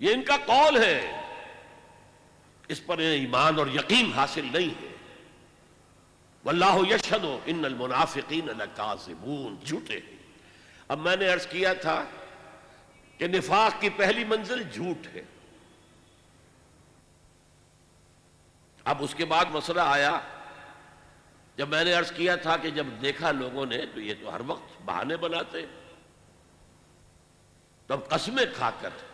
یہ ان کا قول ہے، اس پر ایمان اور یقین حاصل نہیں ہے۔ واللہ یشہد ان المنافقین لکاذبون، جھوٹے ہیں۔ اب میں نے عرض کیا تھا کہ نفاق کی پہلی منزل جھوٹ ہے۔ اب اس کے بعد مسئلہ آیا، جب میں نے عرض کیا تھا کہ جب دیکھا لوگوں نے تو یہ تو ہر وقت بہانے بناتے، تب قسمیں کھا کر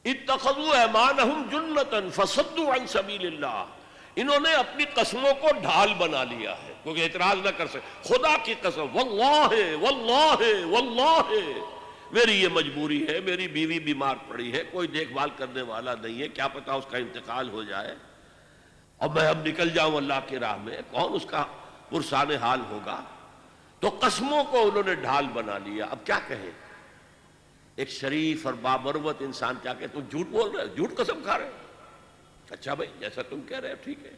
اتخذوا ایمانہم جنتا فصدوا عن سبیل اللہ، انہوں نے اپنی قسموں کو ڈھال بنا لیا ہے، کیونکہ اعتراض نہ کر سکے۔ خدا کی قسم، واللہ واللہ واللہ میری یہ مجبوری ہے، میری بیوی بیمار پڑی ہے، کوئی دیکھ بھال کرنے والا نہیں ہے، کیا پتہ اس کا انتقال ہو جائے اور میں اب نکل جاؤں اللہ کی راہ میں، کون اس کا پرسان حال ہوگا؟ تو قسموں کو انہوں نے ڈھال بنا لیا۔ اب کیا کہیں ایک شریف اور بامروت انسان، کیا کہ تم جھوٹ بول رہے ہو، جھوٹ قسم کھا رہے ہو، اچھا بھائی جیسا تم کہہ رہے ہو ٹھیک ہے۔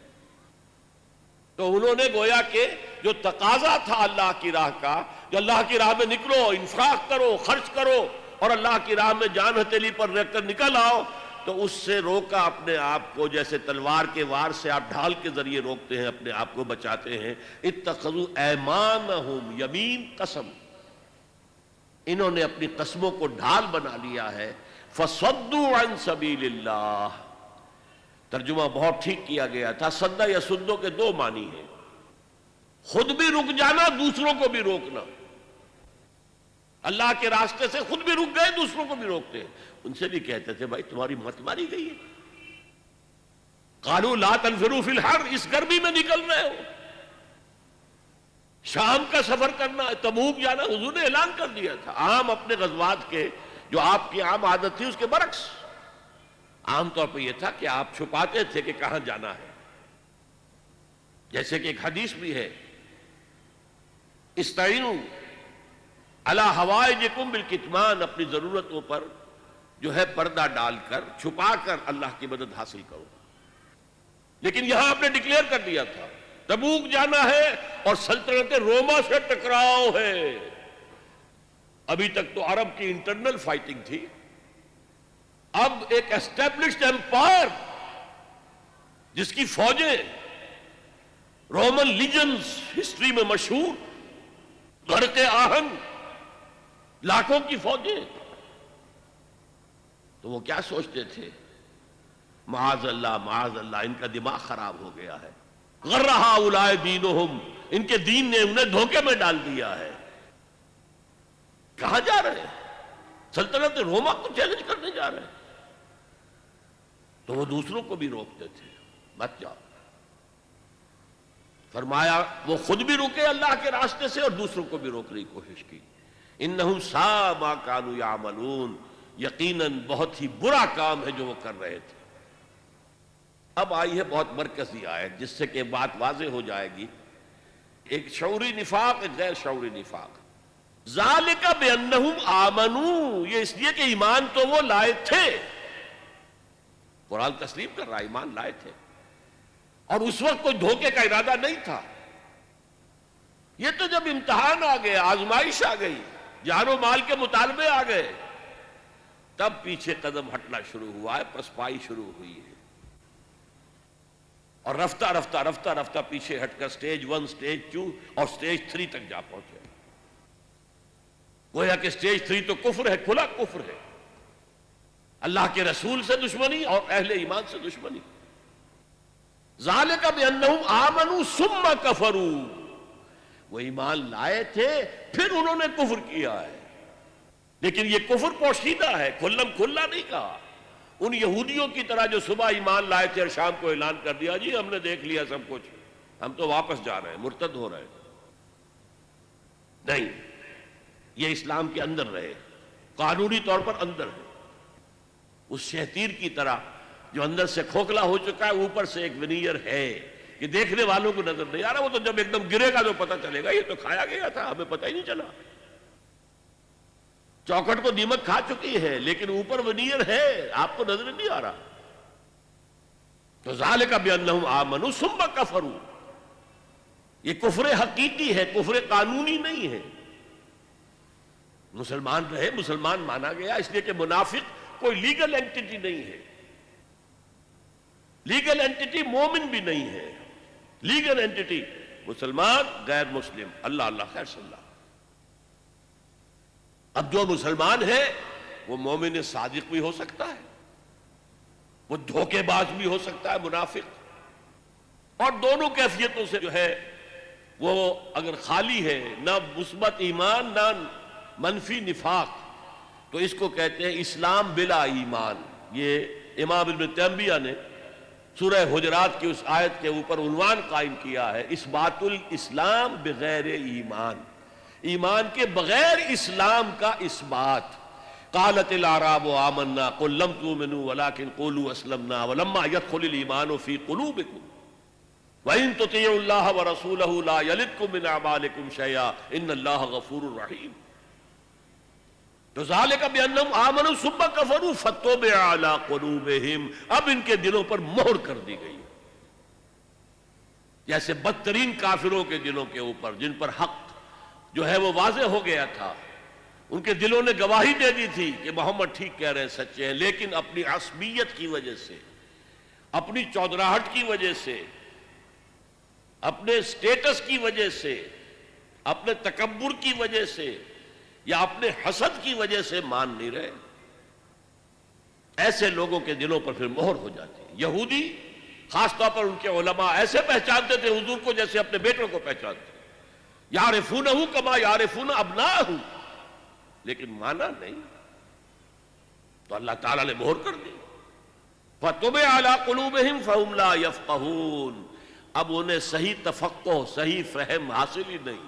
تو انہوں نے گویا کہ جو تقاضا تھا اللہ کی راہ کا، جو اللہ کی راہ میں نکلو، انفاق کرو، خرچ کرو اور اللہ کی راہ میں جان ہتھیلی پر رکھ کر نکل آؤ، تو اس سے روکا اپنے آپ کو، جیسے تلوار کے وار سے آپ ڈھال کے ذریعے روکتے ہیں، اپنے آپ کو بچاتے ہیں۔ اتخذوا ایمانہم، یمین قسم، انہوں نے اپنی قسموں کو ڈھال بنا لیا ہے۔ فصدوا عن سبیل اللہ، ترجمہ بہت ٹھیک کیا گیا تھا۔ سدا یا سدو کے دو معنی ہیں، خود بھی رک جانا، دوسروں کو بھی روکنا۔ اللہ کے راستے سے خود بھی رک گئے، دوسروں کو بھی روکتے ہیں۔ ان سے بھی کہتے تھے بھائی تمہاری مت ماری گئی ہے، قالوا لا تنفروا فی الحر، اس گرمی میں نکل رہے ہو، شام کا سفر کرنا، تبوک جانا، حضور نے اعلان کر دیا تھا۔ عام اپنے غزوات کے جو آپ کی عام عادت تھی اس کے برعکس عام طور پہ یہ تھا کہ آپ چھپاتے تھے کہ کہاں جانا ہے، جیسے کہ ایک حدیث بھی ہے، استعینوا علی حوائجکم بالکتمان، اپنی ضرورتوں پر جو ہے پردہ ڈال کر، چھپا کر اللہ کی مدد حاصل کرو۔ لیکن یہاں آپ نے ڈکلیئر کر دیا تھا تبوک جانا ہے اور سلطنت روما سے ٹکراؤ ہے۔ ابھی تک تو عرب کی انٹرنل فائٹنگ تھی، اب ایک اسٹیبلشڈ ایمپائر جس کی فوجیں رومن لیجنز ہسٹری میں مشہور، غرق آہن، لاکھوں کی فوجیں، تو وہ کیا سوچتے تھے؟ معاذ اللہ ان کا دماغ خراب ہو گیا ہے، غر ہؤلاء دینہم، ان کے دین نے انہیں دھوکے میں ڈال دیا ہے۔ کہاں جا رہے ہیں؟ سلطنت روما کو چیلنج کرنے جا رہے ہیں۔ تو وہ دوسروں کو بھی روکتے تھے، مت جاؤ۔ فرمایا وہ خود بھی رکے اللہ کے راستے سے اور دوسروں کو بھی روکنے کی کوشش کی۔ انہم ساء ما کانوا یعملون، یقیناً بہت ہی برا کام ہے جو وہ کر رہے تھے۔ اب آئی ہے بہت مرکزی آیت جس سے کہ بات واضح ہو جائے گی، ایک شعوری نفاق، ایک غیر شعوری نفاق۔ ذالک بانہم آمنوا، یہ اس لیے کہ ایمان تو وہ لائے تھے، قرآن تسلیم کر رہا، ایمان لائے تھے، اور اس وقت کوئی دھوکے کا ارادہ نہیں تھا۔ یہ تو جب امتحان آ گیا، آزمائش آ گئی، جان و مال کے مطالبے آ گئے، تب پیچھے قدم ہٹنا شروع ہوا ہے، پسپائی شروع ہوئی ہے، اور رفتہ رفتہ رفتہ رفتہ پیچھے ہٹ کر سٹیج 1، سٹیج 2 اور سٹیج 3 تک جا پہنچے۔ گویا کہ سٹیج 3 تو کفر ہے، کھلا کفر ہے، اللہ کے رسول سے دشمنی اور اہل ایمان سے دشمنی۔ ذالک بانہم آمنوا ثم کفروا، وہ ایمان لائے تھے پھر انہوں نے کفر کیا ہے، لیکن یہ کفر پوشیدہ ہے، کھلم کھلا نہیں کہا۔ ان یہودیوں کی طرح جو صبح ایمان لائے تھے اور شام کو اعلان کر دیا جی ہم نے دیکھ لیا سب کچھ، ہم تو واپس جا رہے ہیں، مرتد ہو رہے ہیں، نہیں، یہ اسلام کے اندر رہے، قانونی طور پر اندر ہے، اس شہتیر کی طرح جو اندر سے کھوکھلا ہو چکا ہے، اوپر سے ایک ونیئر ہے کہ دیکھنے والوں کو نظر نہیں آ رہا، وہ تو جب ایک دم گرے گا تو پتہ چلے گا یہ تو کھایا گیا تھا، ہمیں پتہ ہی نہیں چلا۔ چوکھٹ کو دیمک کھا چکی ہے لیکن اوپر ونیئر ہے، آپ کو نظر نہیں آ رہا۔ تو ذالک بانہم آمنوا ثم کفروا، یہ کفر حقیقی ہے، کفر قانونی نہیں ہے۔ مسلمان رہے، مسلمان مانا گیا، اس لیے کہ منافق کوئی لیگل اینٹیٹی نہیں ہے۔ لیگل اینٹیٹی مومن بھی نہیں ہے، لیگل اینٹیٹی مسلمان، غیر مسلم، اللہ اللہ خیر صلی اللہ۔ اب جو مسلمان ہے وہ مومن صادق بھی ہو سکتا ہے، وہ دھوکے باز بھی ہو سکتا ہے، منافق، اور دونوں کیفیتوں سے جو ہے وہ اگر خالی ہے، نہ مثبت ایمان نہ منفی نفاق، تو اس کو کہتے ہیں اسلام بلا ایمان۔ یہ امام ابن تیمیہ نے سورہ حجرات کی اس آیت کے اوپر عنوان قائم کیا ہے، اثبات الاسلام بغیر ایمان، ایمان کے بغیر اسلام کا اثبات۔ قالت الاعراب آمنا قل لم تؤمنوا ولكن قولوا اسلمنا ولما يدخل الايمان في قلوبكم وان تطيعوا الله ورسوله لا يلدكم من اعمالكم شيئا ان الله غفور رحيم۔ تو ذالک بانہم آمنوا ثم کفروا فتطبع علی قلوبہم، اب ان کے دلوں پر مہر کر دی گئی، جیسے بدترین کافروں کے دلوں کے اوپر، جن پر حق جو ہے وہ واضح ہو گیا تھا، ان کے دلوں نے گواہی دے دی تھی کہ محمد ٹھیک کہہ رہے ہیں، سچے ہیں، لیکن اپنی عصبیت کی وجہ سے، اپنی چودراہٹ کی وجہ سے، اپنے سٹیٹس کی وجہ سے، اپنے تکبر کی وجہ سے یا اپنے حسد کی وجہ سے مان نہیں رہے۔ ایسے لوگوں کے دلوں پر پھر مہر ہو جاتی ہے۔ یہودی خاص طور پر ان کے علماء ایسے پہچانتے تھے حضور کو جیسے اپنے بیٹوں کو پہچانتے، یعرفونہ کما یعرفون ابناءہم، لیکن مانا نہیں، تو اللہ تعالیٰ نے مہر کر دی۔ فَطُبِعَ عَلَىٰ قُلُوبِهِمْ فَهُمْ لَا يَفْقَهُونَ، اب انہیں صحیح تفقہ، صحیح فہم حاصل ہی نہیں،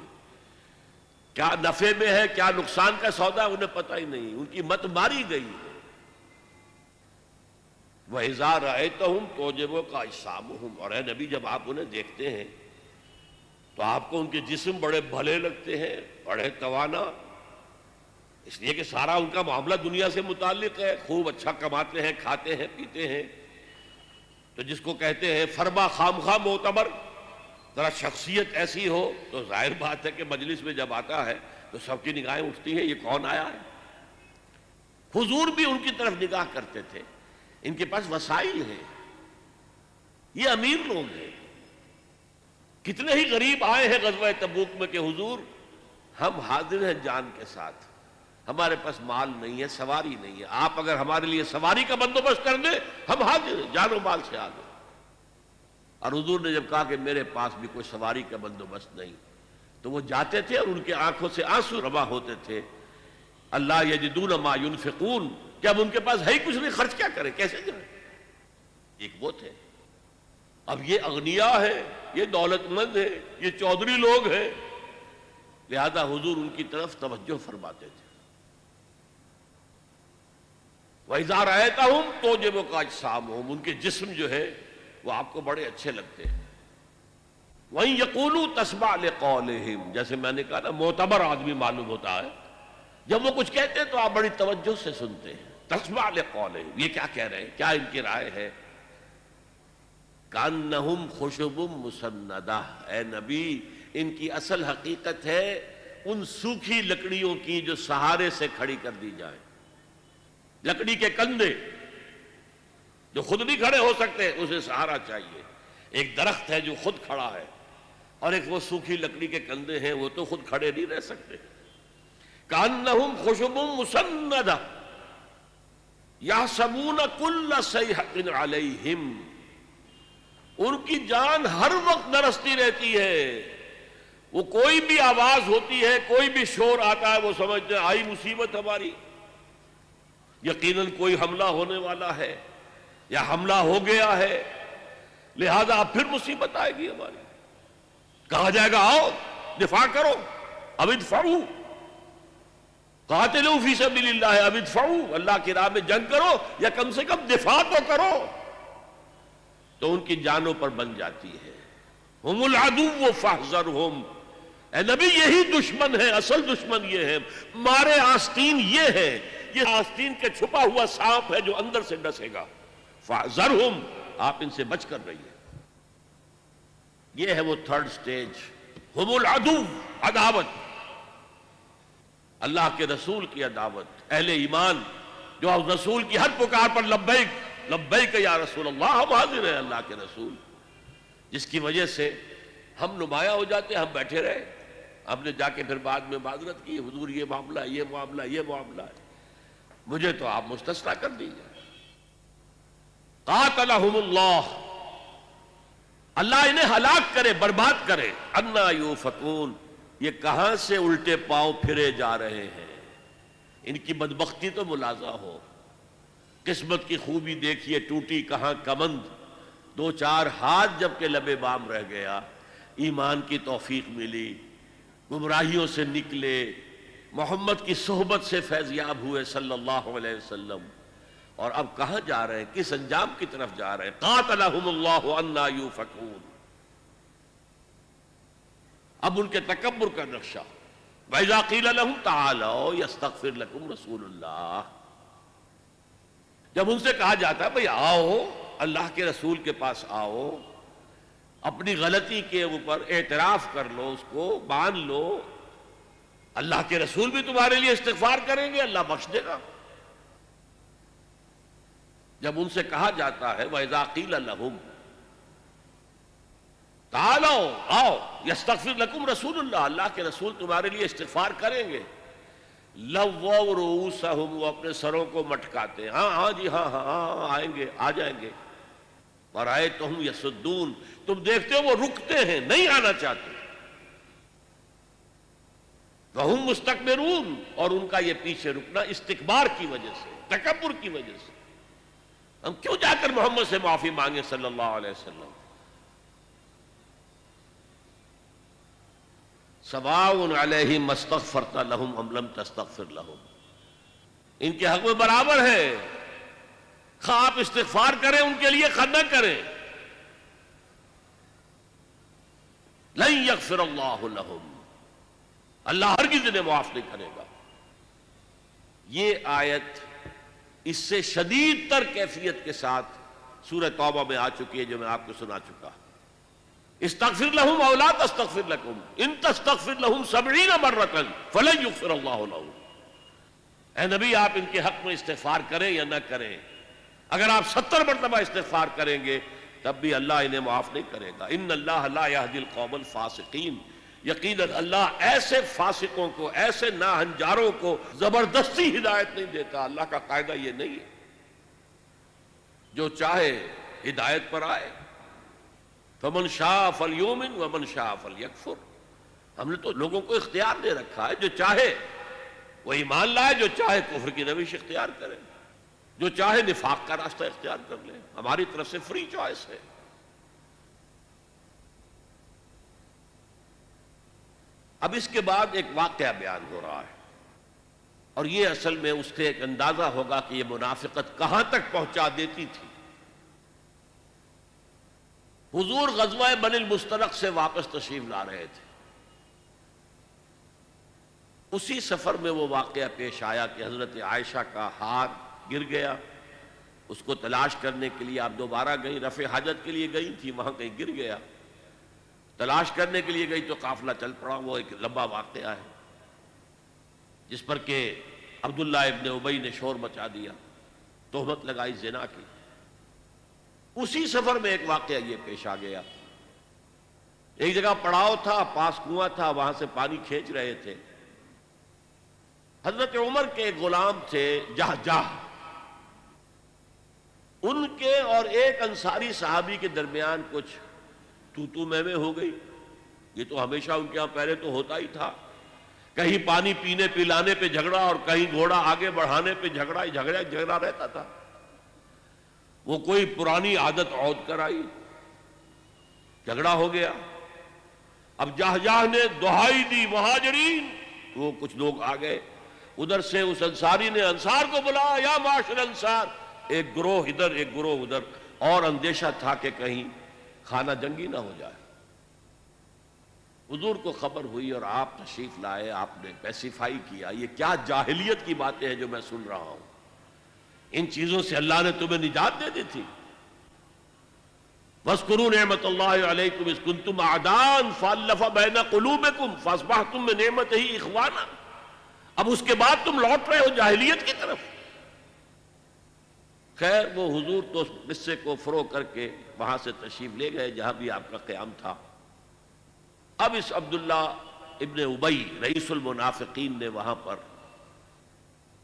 کیا نفع میں ہے کیا نقصان کا سودا انہیں پتہ ہی نہیں، ان کی مت ماری گئی ہے۔ وَإِذَا رَأَيْتَهُمْ تُعْجِبُكَ أَجْسَامُهُمْ، اور اے نبی جب آپ انہیں دیکھتے ہیں تو آپ کو ان کے جسم بڑے بھلے لگتے ہیں، بڑے توانا، اس لیے کہ سارا ان کا معاملہ دنیا سے متعلق ہے، خوب اچھا کماتے ہیں، کھاتے ہیں، پیتے ہیں، تو جس کو کہتے ہیں فرما خامخواہ معتبر، ذرا شخصیت ایسی ہو تو ظاہر بات ہے کہ مجلس میں جب آتا ہے تو سب کی نگاہیں اٹھتی ہیں، یہ کون آیا ہے۔ حضور بھی ان کی طرف نگاہ کرتے تھے، ان کے پاس وسائل ہیں، یہ امیر لوگ ہیں۔ کتنے ہی غریب آئے ہیں غزوہ تبوک میں کہ حضور ہم حاضر ہیں جان کے ساتھ، ہمارے پاس مال نہیں ہے، سواری نہیں ہے، آپ اگر ہمارے لیے سواری کا بندوبست کر دیں ہم حاضر ہیں، جان و مال سے حاضر۔ اور حضور نے جب کہا کہ میرے پاس بھی کوئی سواری کا بندوبست نہیں، تو وہ جاتے تھے اور ان کے آنکھوں سے آنسو رواں ہوتے تھے۔ اللہ یجدون ما ینفقون، کہ اب ان کے پاس ہے ہی کچھ نہیں، خرچ کیا کریں، کیسے جائیں۔ ایک وہ تھے، اب یہ اغنیاء ہے، یہ دولت مند ہے، یہ چودھری لوگ ہیں، لہذا حضور ان کی طرف توجہ فرماتے تھے۔ وَإِذَا رَأَيْتَهُمْ تُعْجِبُكَ أَجْسَامُهُمْ، ان کے جسم جو ہے وہ آپ کو بڑے اچھے لگتے ہیں۔ وَإِن يَقُولُوا تَسْمَعْ لِقَوْلِهِمْ، جیسے میں نے کہا نا معتبر آدمی معلوم ہوتا ہے، جب وہ کچھ کہتے ہیں تو آپ بڑی توجہ سے سنتے ہیں۔ تَسْمَعْ لِقَوْلِهِمْ، یہ کیا کہہ رہے ہیں، کیا ان کی رائے ہے۔ كَأَنَّهُمْ خُشُبٌ مُّسَنَّدَةٌ، اے نبی ان کی اصل حقیقت ہے ان سوکھی لکڑیوں کی جو سہارے سے کھڑی کر دی جائیں، لکڑی کے کندھے جو خود نہیں کھڑے ہو سکتے، اسے سہارا چاہیے۔ ایک درخت ہے جو خود کھڑا ہے، اور ایک وہ سوکھی لکڑی کے کندھے ہیں، وہ تو خود کھڑے نہیں رہ سکتے۔ کأنہم خشب مسندہ یحسبون کل صیحۃ علیہم، ان کی جان ہر وقت نرستی رہتی ہے، وہ کوئی بھی آواز ہوتی ہے، کوئی بھی شور آتا ہے، وہ سمجھتے ہیں آئی مصیبت ہماری، یقیناً کوئی حملہ ہونے والا ہے یا حملہ ہو گیا ہے، لہذا اب پھر مصیبت آئے گی ہماری۔ کہا جائے گا آؤ دفاع کرو، اب ادفعوا قاتلوا فی سبیل اللہ، اب ادفعوا، اللہ کی راہ میں جنگ کرو یا کم سے کم دفاع تو کرو، تو ان کی جانوں پر بن جاتی ہے۔ ہم العدو فاحذرہم، اے نبی یہی دشمن ہے، اصل دشمن یہ ہے، مارے آستین یہ ہے، یہ آستین کے چھپا ہوا سانپ ہے جو اندر سے ڈسے گا۔ فاحذرہم، آپ ان سے بچ کر رہیے۔ یہ ہے وہ تھرڈ سٹیج، ہم العدو، عداوت، اللہ کے رسول کی عداوت۔ اہل ایمان جو رسول کی ہر پکار پر لبیک لبیک یا رسول اللہ، ہم حاضر ہیں اللہ کے رسول، جس کی وجہ سے ہم نمایاں ہو جاتے، ہم بیٹھے رہے، ہم نے جا کے پھر بعد میں معذرت کی، حضور یہ معاملہ یہ معاملہ یہ معاملہ ہے، مجھے تو آپ مستثنیٰ کر دیجئے۔ قاتلہم اللہ، اللہ انہیں ہلاک کرے، برباد کرے۔ انا یوفکون، یہ کہاں سے الٹے پاؤں پھرے جا رہے ہیں، ان کی بدبختی تو ملاحظہ ہو۔ قسمت کی خوبی دیکھیے، ٹوٹی کہاں کمند، دو چار ہاتھ جب کہ لبے بام رہ گیا، ایمان کی توفیق ملی، گمراہیوں سے نکلے، محمد کی صحبت سے فیضیاب ہوئے صلی اللہ علیہ وسلم، اور اب کہاں جا رہے ہیں، کس انجام کی طرف جا رہے ہیں؟ قاتلہم اللہ انا یوفکون۔ اب ان کے تکبر کا نقشہ، وَإِذَا قِيلَ لَهُمْ تَعَالَوْا يَسْتَغْفِرْ لَكُمْ رَسُولُ اللَّهِ، جب ان سے کہا جاتا ہے بھئی آؤ اللہ کے رسول کے پاس آؤ، اپنی غلطی کے اوپر اعتراف کر لو، اس کو مان لو، اللہ کے رسول بھی تمہارے لیے استغفار کریں گے، اللہ بخش دے گا۔ جب ان سے کہا جاتا ہے وَإِذَا قِيلَ لَهُمْ تعالوا، آؤ، یستغفر لکم رسول اللہ، اللہ کے رسول تمہارے لیے استغفار کریں گے، لووا رؤوسہم، وہ اپنے سروں کو مٹکاتے ہیں، ہاں ہاں جی ہاں ہاں ہاں آئیں گے، آ جائیں گے، ورأیتہم یصدون، تم دیکھتے ہو وہ رکتے ہیں، نہیں آنا چاہتے، وہم مستکبرون، اور ان کا یہ پیچھے رکنا استکبار کی وجہ سے، تکبر کی وجہ سے۔ ہم کیوں جا کر محمد سے معافی مانگے صلی اللہ علیہ وسلم؟ سواء علیہم استغفرت لہم ام لم تستغفر لہم، ان کے حق میں برابر ہے، خواہ آپ استغفار کریں ان کے لیے، خواہ نہ کریں، لن یغفر اللہ لہم، اللہ ہرگز انہیں معاف نہیں کرے گا۔ یہ آیت اس سے شدید تر کیفیت کے ساتھ سورہ توبہ میں آ چکی ہے، جو میں آپ کو سنا چکا۔ استغفر لہم او لا تستغفر لکم ان تستغفر لہم 70 مرۃ فلن یغفر اللہ لہم، اے نبی آپ ان کے حق میں استغفار کریں یا نہ کریں، اگر آپ 70 مرتبہ استغفار کریں گے تب بھی اللہ انہیں معاف نہیں کرے گا۔ ان اللہ لا یہدی القوم الفاسقین، یقیناً اللہ ایسے فاسقوں کو، ایسے ناہنجاروں کو زبردستی ہدایت نہیں دیتا، اللہ کا قاعدہ یہ نہیں ہے، جو چاہے ہدایت پر آئے، فمن شاء فلیؤمن ومن شاء فلیکفر، ہم نے تو لوگوں کو اختیار دے رکھا ہے، جو چاہے وہ ایمان لائے، جو چاہے کفر کی روش اختیار کرے، جو چاہے نفاق کا راستہ اختیار کر لے، ہماری طرف سے فری چوائس ہے۔ اب اس کے بعد ایک واقعہ بیان ہو رہا ہے، اور یہ اصل میں اس سے ایک اندازہ ہوگا کہ یہ منافقت کہاں تک پہنچا دیتی تھی۔ حضور غزوہ بنی المستلق سے واپس تشریف لا رہے تھے، اسی سفر میں وہ واقعہ پیش آیا کہ حضرت عائشہ کا ہار گر گیا، اس کو تلاش کرنے کے لیے آپ دوبارہ گئیں، رفع حاجت کے لیے گئی تھی، وہاں کہیں گر گیا، تلاش کرنے کے لیے گئی تو قافلہ چل پڑا۔ وہ ایک لمبا واقعہ ہے جس پر کہ عبداللہ ابن ابی نے شور مچا دیا، تہمت لگائی زنا کی۔ اسی سفر میں ایک واقعہ یہ پیش آ گیا، ایک جگہ پڑاؤ تھا، پاس کنواں تھا، وہاں سے پانی کھینچ رہے تھے، حضرت عمر کے ایک غلام تھے جہجہ، ان کے اور ایک انصاری صحابی کے درمیان کچھ تو میں ہو گئی۔ یہ تو ہمیشہ ان کے ہاں پہلے تو ہوتا ہی تھا، کہیں پانی پینے پلانے پہ جھگڑا اور کہیں گھوڑا آگے بڑھانے پہ جھگڑا ہی جھگڑا رہتا تھا۔ وہ کوئی پرانی عادت عود کر آئی، جھگڑا ہو گیا۔ اب جہجہ نے دہائی دی مہاجرین، وہ کچھ لوگ آ گئے، ادھر سے اس انصاری نے انصار کو بلایا، یا معاشر انصار، ایک گروہ ادھر ایک گروہ ادھر، اور اندیشہ تھا کہ کہیں خانہ جنگی نہ ہو جائے۔ حضور کو خبر ہوئی اور آپ تشریف لائے، آپ نے پیسیفائی کیا، یہ کیا جاہلیت کی باتیں ہیں جو میں سن رہا ہوں، ان چیزوں سے اللہ نے تمہیں نجات دے دی تھی، وَاذْكُرُوا نِعْمَةَ اللَّهِ عَلَيْكُمْ إِذْ كُنْتُمْ أَعْدَاءً فَأَلَّفَ بَيْنَ قُلُوبِكُمْ فَأَصْبَحْتُمْ بِنِعْمَتِهِ إِخْوَانًا۔ اب اس کے بعد تم لوٹ رہے ہو جاہلیت کی طرف۔ خیر وہ حضور تو اس قصے کو فروغ کر کے وہاں سے تشریف لے گئے جہاں بھی آپ کا قیام تھا۔ اب اس عبداللہ ابن ابی رئیس المنافقین نے وہاں پر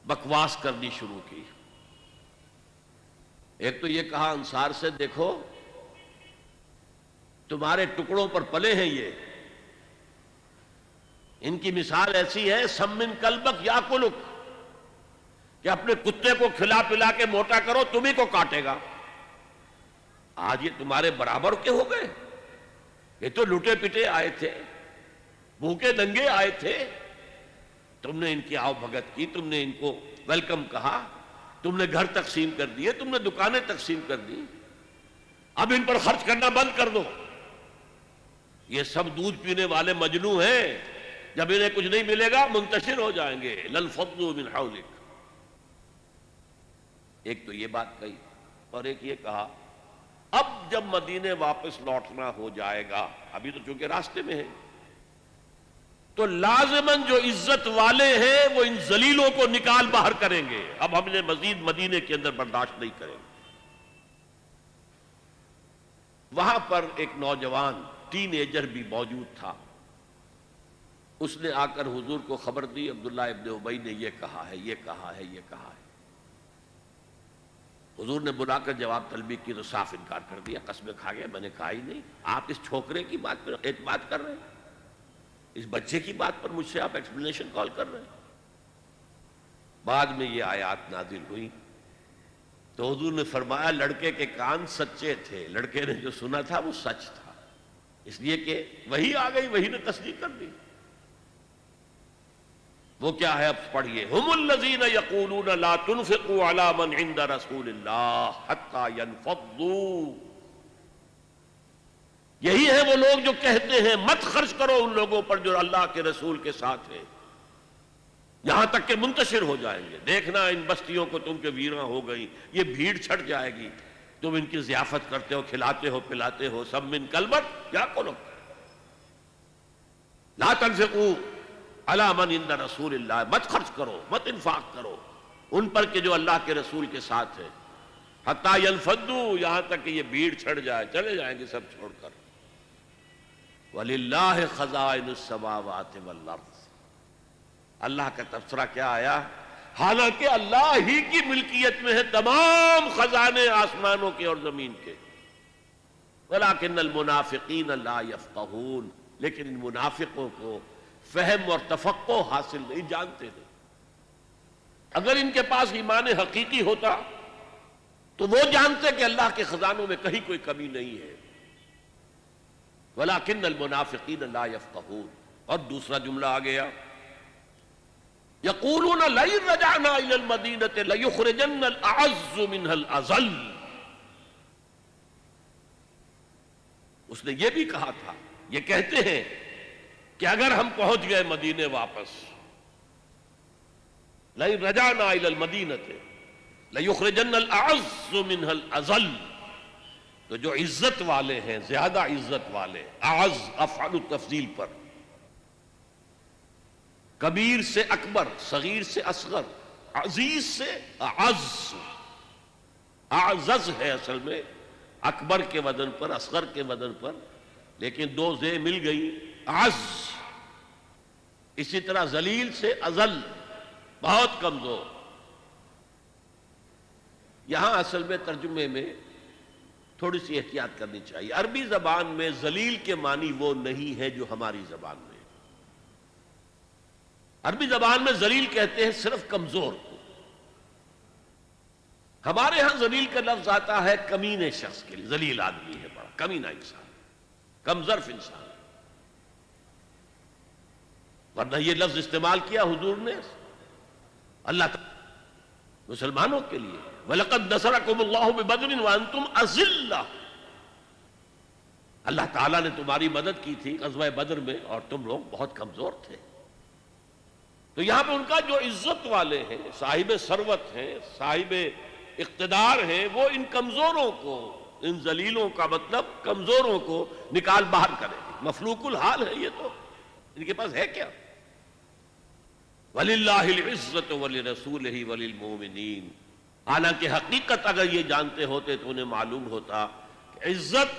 بکواس کرنی شروع کی۔ ایک تو یہ کہا انصار سے، دیکھو تمہارے ٹکڑوں پر پلے ہیں یہ، ان کی مثال ایسی ہے سمن کلبک یاکلک، کہ اپنے کتے کو کھلا پلا کے موٹا کرو تمہیں کو کاٹے گا۔ آج یہ تمہارے برابر کے ہو گئے، یہ تو لٹے پٹے آئے تھے، بھوکے ننگے آئے تھے، تم نے ان کی آؤ بھگت کی، تم نے ان کو ویلکم کہا، تم نے گھر تقسیم کر دیے، تم نے دکانیں تقسیم کر دی، اب ان پر خرچ کرنا بند کر دو۔ یہ سب دودھ پینے والے مجنو ہیں، جب انہیں کچھ نہیں ملے گا منتشر ہو جائیں گے۔ لَنْفَضُّوا مِنْ حَوْلِكَ۔ ایک تو یہ بات کہی، اور ایک یہ کہا اب جب مدینے واپس لوٹنا ہو جائے گا، ابھی تو چونکہ راستے میں ہے، تو لازماً جو عزت والے ہیں وہ ان ذلیلوں کو نکال باہر کریں گے، اب ہم نے مزید مدینے کے اندر برداشت نہیں کریں گے۔ وہاں پر ایک نوجوان ٹین ایجر بھی موجود تھا، اس نے آ کر حضور کو خبر دی عبداللہ ابن ابی نے یہ کہا ہے، یہ کہا ہے، یہ کہا ہے۔ حضور نے بلا کر جواب طلبی کی تو صاف انکار کر دیا، قسمیں کھا گیا، میں نے کہا ہی نہیں۔ آپ اس چھوکرے کی بات پر اعتماد کر رہے ہیں، اس بچے کی بات پر مجھ سے آپ ایکسپلینیشن کال کر رہے ہیں۔ بعد میں یہ آیات نازل ہوئی تو حضور نے فرمایا لڑکے کے کان سچے تھے، لڑکے نے جو سنا تھا وہ سچ تھا، اس لیے کہ وہی آ گئی، وہی نے تصدیق کر دی۔ وہ کیا ہے اب پڑھیے، ہم الذین یقولون لا تنفقوا علی من عند رسول اللہ حتی ینفضوا، یہی ہے وہ لوگ جو کہتے ہیں مت خرچ کرو ان لوگوں پر جو اللہ کے رسول کے ساتھ ہیں، یہاں تک کہ منتشر ہو جائیں گے۔ دیکھنا ان بستیوں کو تم کے ویراں ہو گئی، یہ بھیڑ چھٹ جائے گی، تم ان کی ضیافت کرتے ہو، کھلاتے ہو، پلاتے ہو، سب من کلبت یا کلو لا تنفقوا علی من عند رسول اللہ، مت خرچ کرو، مت انفاق کرو ان پر کہ جو اللہ کے رسول کے ساتھ ہے، حتی ینفضوا، یہاں تک کہ یہ بھیڑ چھڑ جائے، چلے جائیں گے سب چھوڑ کر۔ وَلِلَّهِ خَزَائِنُ السَّمَاوَاتِ وَالْأَرْضِ، اللہ کا تبصرہ کیا آیا، حالانکہ اللہ ہی کی ملکیت میں ہے تمام خزانے آسمانوں کے اور زمین کے۔ وَلَكِنَّ الْمُنَافِقِينَ لَا يَفْقَهُونَ، لیکن ان منافقوں کو فہم اور تفقہ حاصل نہیں، جانتے نہیں۔ اگر ان کے پاس ایمان حقیقی ہوتا تو وہ جانتے کہ اللہ کے خزانوں میں کہیں کوئی کمی نہیں ہے۔ وَلَكِنَّ الْمُنَافِقِينَ لَا يَفْقَهُونَ۔ اور دوسرا جملہ آ گیا، يَقُولُونَ لَئِن رَجَعْنَا إِلَى الْمَدِينَةِ لَيُخْرِجَنَّ الْأَعَزُّ مِنْهَا الْأَذَلَّ، اس نے یہ بھی کہا تھا، یہ کہتے ہیں کہ اگر ہم پہنچ گئے مدینے واپس، لَئِن رَجَعْنَا إِلَى الْمَدِينَةِ لَيُخْرِجَنَّ الْأَعَزُّ مِنْهَا الْأَذَلَّ، تو جو عزت والے ہیں، زیادہ عزت والے، اعز افعل التفضیل پر، کبیر سے اکبر، صغیر سے اصغر، عزیز سے اعز، اعزز ہے اصل میں، اکبر کے وزن پر، اصغر کے وزن پر، لیکن دو زے مل گئی، اعز۔ اسی طرح ذلیل سے اذل، بہت کمزور۔ یہاں اصل میں ترجمے میں تھوڑی سی احتیاط کرنی چاہیے۔ عربی زبان میں ذلیل کے معنی وہ نہیں ہے جو ہماری زبان میں۔ عربی زبان میں ذلیل کہتے ہیں صرف کمزور کو، ہمارے ہاں ذلیل کا لفظ آتا ہے کمینے شخص کے لیے، ذلیل آدمی ہے، بڑا کمینہ انسان، کم ظرف انسان، ورنہ یہ لفظ استعمال کیا حضور نے اللہ تعالی مسلمانوں کے لیے، وَلَقَدْ نَصَرَكُمُ اللَّهُ بِبَدْرٍ وَأَنْتُمْ أَذِلَّةٌ، اللہ تعالیٰ نے تمہاری مدد کی تھی غزوہ بدر میں اور تم لوگ بہت کمزور تھے۔ تو یہاں پہ ان کا جو عزت والے ہیں، صاحب ثروت ہیں، صاحب اقتدار ہیں، وہ ان کمزوروں کو ان ذلیلوں کا مطلب کمزوروں کو نکال باہر کرے. مفلوق الحال ہے یہ تو، ان کے پاس ہے کیا؟ وَلِلَّهِ الْعِزَّةُ وَلِرَسُولِهِ وَلِلْمُؤْمِنِينَ. حالانکہ حقیقت اگر یہ جانتے ہوتے تو انہیں معلوم ہوتا کہ عزت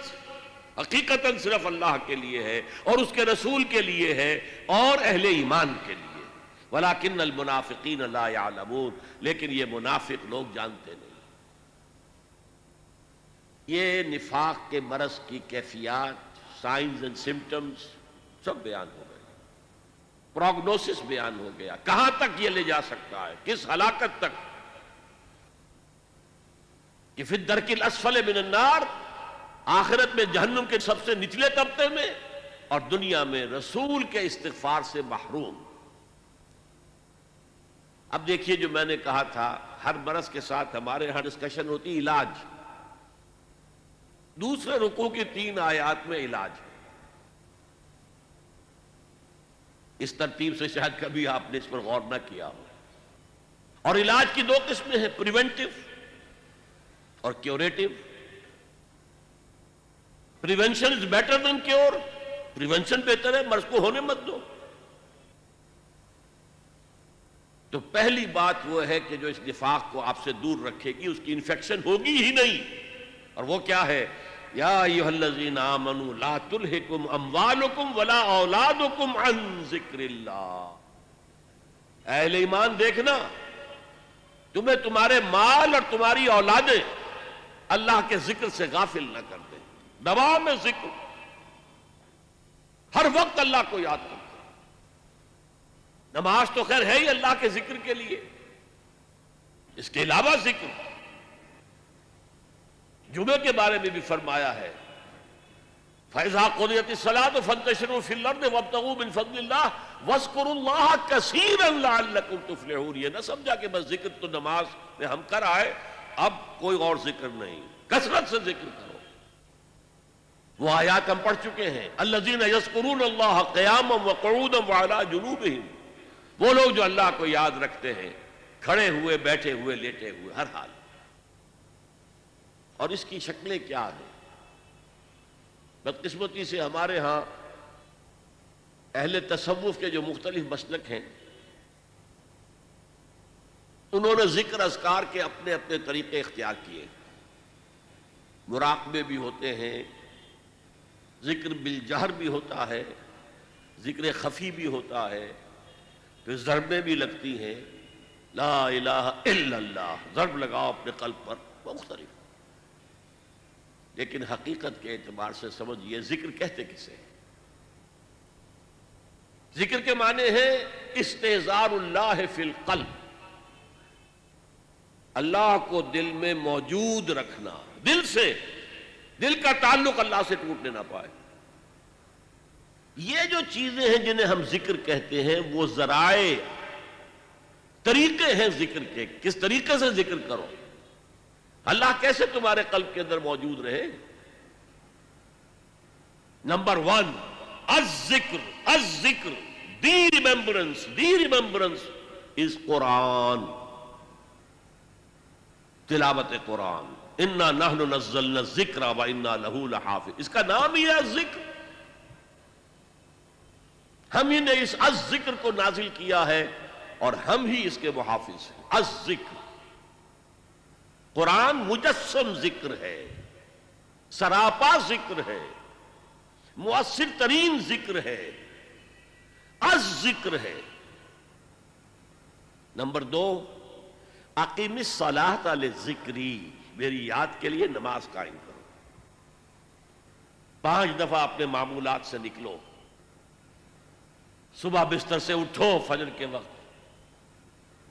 حقیقتاً صرف اللہ کے لیے ہے اور اس کے رسول کے لیے ہے اور اہل ایمان کے لیے. وَلَكِنَّ الْمُنَافِقِينَ لَا يَعْلَمُونَ. لیکن یہ منافق لوگ جانتے نہیں. یہ نفاق کے مرض کی کیفیات، سائنز اینڈ سمپٹمز سب بیان ہو گئے، پروگنوسس بیان ہو گیا، کہاں تک یہ لے جا سکتا ہے، کس ہلاکت تک، کہ فی الدرک الاسفل من النار، آخرت میں جہنم کے سب سے نچلے طبقے میں، اور دنیا میں رسول کے استغفار سے محروم. اب دیکھیے جو میں نے کہا تھا، ہر مرض کے ساتھ ہمارے ہاں ڈسکشن ہوتی علاج. دوسرے رکوع کی 3 آیات میں علاج ہے. اس ترتیب سے شاید کبھی آپ نے اس پر غور نہ کیا ہو. اور علاج کی 2 قسمیں ہیں، پریونٹیو اور curative. Prevention is better than cure. Prevention بہتر ہے، مرض کو ہونے مت دو. تو پہلی بات وہ ہے کہ جو اس نفاق کو آپ سے دور رکھے گی اس کی انفیکشن ہوگی ہی نہیں. اور وہ کیا ہے؟ یا ایھا الذین آمنوا لا تلھکم اموالکم ولا اولادکم عن ذکر اللہ. اہل ایمان دیکھنا، تمہیں تمہارے مال اور تمہاری اولادیں اللہ کے ذکر سے غافل نہ کر دیں. دوام ذکر، ہر وقت اللہ کو یاد کرو. نماز تو خیر ہے ہی اللہ کے ذکر کے لیے، اس کے علاوہ ذکر. جمعے کے بارے میں بھی فرمایا ہے فَإِذَا قُضِيَتِ الصَّلَاةُ فَانتَشِرُوا فِي الْأَرْضِ وَابْتَغُوا مِنْ فَضْلِ اللَّهِ وَاذْكُرُوا اللَّهَ كَثِيرًا لَعَلَّكُمْ تُفْلِحُونَ. یہ نہ سمجھا کہ بس ذکر تو نماز میں ہم کر آئے، اب کوئی اور ذکر نہیں. کثرت سے ذکر کرو. وہ آیات ہم پڑھ چکے ہیں، الَّذِينَ يَذْكُرُونَ اللَّهَ قِيَامًا وَقُعُودًا وَعَلَى جُنُوبِهِمْ. وہ لوگ جو اللہ کو یاد رکھتے ہیں کھڑے ہوئے، بیٹھے ہوئے، لیٹے ہوئے، ہر حال. اور اس کی شکلیں کیا ہیں؟ بدقسمتی سے ہمارے ہاں اہل تصوف کے جو مختلف مسلک ہیں، انہوں نے ذکر اذکار کے اپنے اپنے طریقے اختیار کیے. مراقبے بھی ہوتے ہیں، ذکر بالجہر بھی ہوتا ہے، ذکر خفی بھی ہوتا ہے، پھر ضربیں بھی لگتی ہیں. لا الہ الا اللہ، ضرب لگاؤ اپنے قلب پر، مختلف. لیکن حقیقت کے اعتبار سے سمجھئے ذکر کہتے کسے؟ ذکر کے معنی ہے استحضار اللہ فی القلب، اللہ کو دل میں موجود رکھنا، دل سے، دل کا تعلق اللہ سے ٹوٹنے نہ پائے. یہ جو چیزیں ہیں جنہیں ہم ذکر کہتے ہیں وہ ذرائع، طریقے ہیں ذکر کے. کس طریقے سے ذکر کرو؟ اللہ کیسے تمہارے قلب کے اندر موجود رہے؟ نمبر 1، الذکر. الذکر، دی ریممبرنس. دی ریممبرنس از قرآن، تلاوت قرآن. انا نحن نزلنا الذکر وانا لہ لحافظ. اس کا نام ہی ہے ذکر. ہم ہی نے اس الذکر کو نازل کیا ہے اور ہم ہی اس کے محافظ ہیں. الذکر، قرآن مجسم ذکر ہے، سراپا ذکر ہے، مؤثر ترین ذکر ہے، الذکر ہے. نمبر 2، اقیم الصلاۃ للذکری. میری یاد کے لیے نماز قائم کرو. 5 دفعہ اپنے معمولات سے نکلو. صبح بستر سے اٹھو فجر کے وقت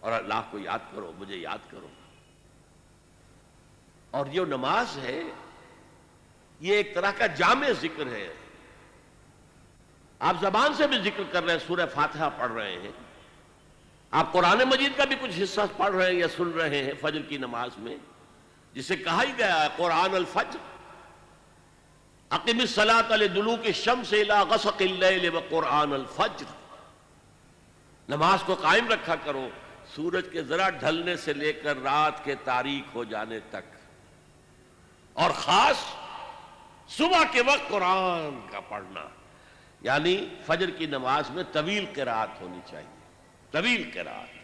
اور اللہ کو یاد کرو، مجھے یاد کرو. اور یہ نماز ہے، یہ ایک طرح کا جامع ذکر ہے. آپ زبان سے بھی ذکر کر رہے ہیں، سورہ فاتحہ پڑھ رہے ہیں، آپ قرآن مجید کا بھی کچھ حصہ پڑھ رہے ہیں یا سن رہے ہیں فجر کی نماز میں، جسے کہا ہی گیا ہے قرآن الفجر. اقم الصلاۃ لدلوک الشمس الی غسق اللیل وقرآن الفجر. نماز کو قائم رکھا کرو سورج کے ذرا ڈھلنے سے لے کر رات کے تاریک ہو جانے تک. اور خاص صبح کے وقت قرآن کا پڑھنا، یعنی فجر کی نماز میں طویل قرات ہونی چاہیے، طویل قرات۔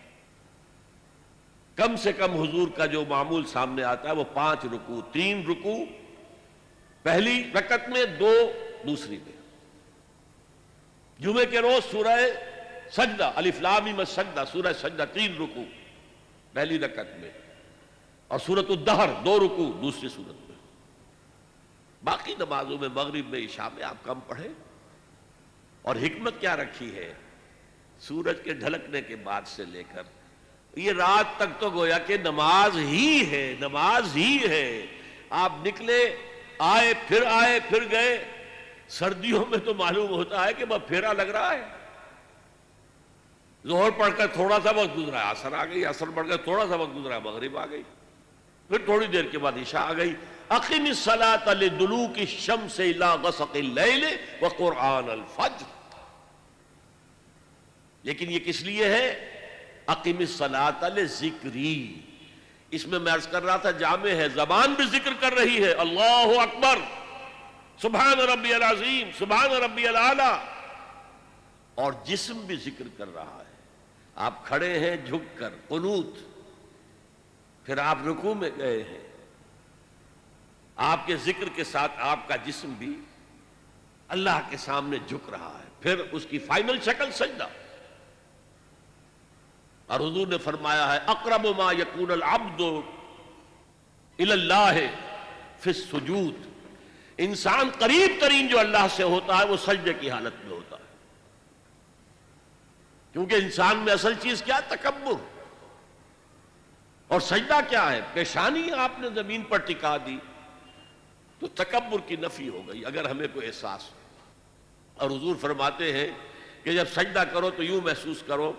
کم سے کم حضور کا جو معمول سامنے آتا ہے وہ 5 رکوع، 3 رکوع پہلی رکعت میں، 2 دوسری میں۔ جمعے کے روز سورہ سجدہ، الف لام میم السجدہ، سورہ سجدہ 3 رکوع پہلی رکعت میں، اور سورۃ الدہر 2 رکوع دوسری سورت میں۔ باقی نمازوں میں، مغرب میں، عشاء میں آپ کم پڑھیں۔ اور حکمت کیا رکھی ہے؟ سورج کے ڈھلکنے کے بعد سے لے کر یہ رات تک تو گویا کہ نماز ہی ہے، نماز ہی ہے۔ آپ نکلے، آئے پھر گئے۔ سردیوں میں تو معلوم ہوتا ہے کہ بس پھیرا لگ رہا ہے، ظہر پڑھ کر تھوڑا سا وقت گزرا ہے، عصر آ گئی، عصر پڑھ کر تھوڑا سا وقت گزرا ہے، مغرب آ گئی، پھر تھوڑی دیر کے بعد عشاء آ گئی۔ اقم الصلاۃ لدلوک الشمس الی غسق اللیل وقرآن الفجر۔ لیکن یہ کس لیے ہے؟ اقم الصلاۃ لذکری۔ اس میں عرض کر رہا تھا جامع ہے، زبان بھی ذکر کر رہی ہے، اللہ اکبر، سبحان ربی العظیم، سبحان ربی الاعلی، اور جسم بھی ذکر کر رہا ہے۔ آپ کھڑے ہیں جھک کر قنوت، پھر آپ رکوع میں گئے ہیں، آپ کے ذکر کے ساتھ آپ کا جسم بھی اللہ کے سامنے جھک رہا ہے، پھر اس کی فائنل شکل سجدہ۔ اور حضور نے فرمایا ہے اقرب ما یکون العبد الی اللہ فی السجود، انسان قریب ترین جو اللہ سے ہوتا ہے وہ سجدے کی حالت میں ہوتا ہے، کیونکہ انسان میں اصل چیز کیا؟ تکبر۔ اور سجدہ کیا ہے؟ پیشانی آپ نے زمین پر ٹکا دی تو تکبر کی نفی ہو گئی، اگر ہمیں کوئی احساس ہو۔ اور حضور فرماتے ہیں کہ جب سجدہ کرو تو یوں محسوس کرو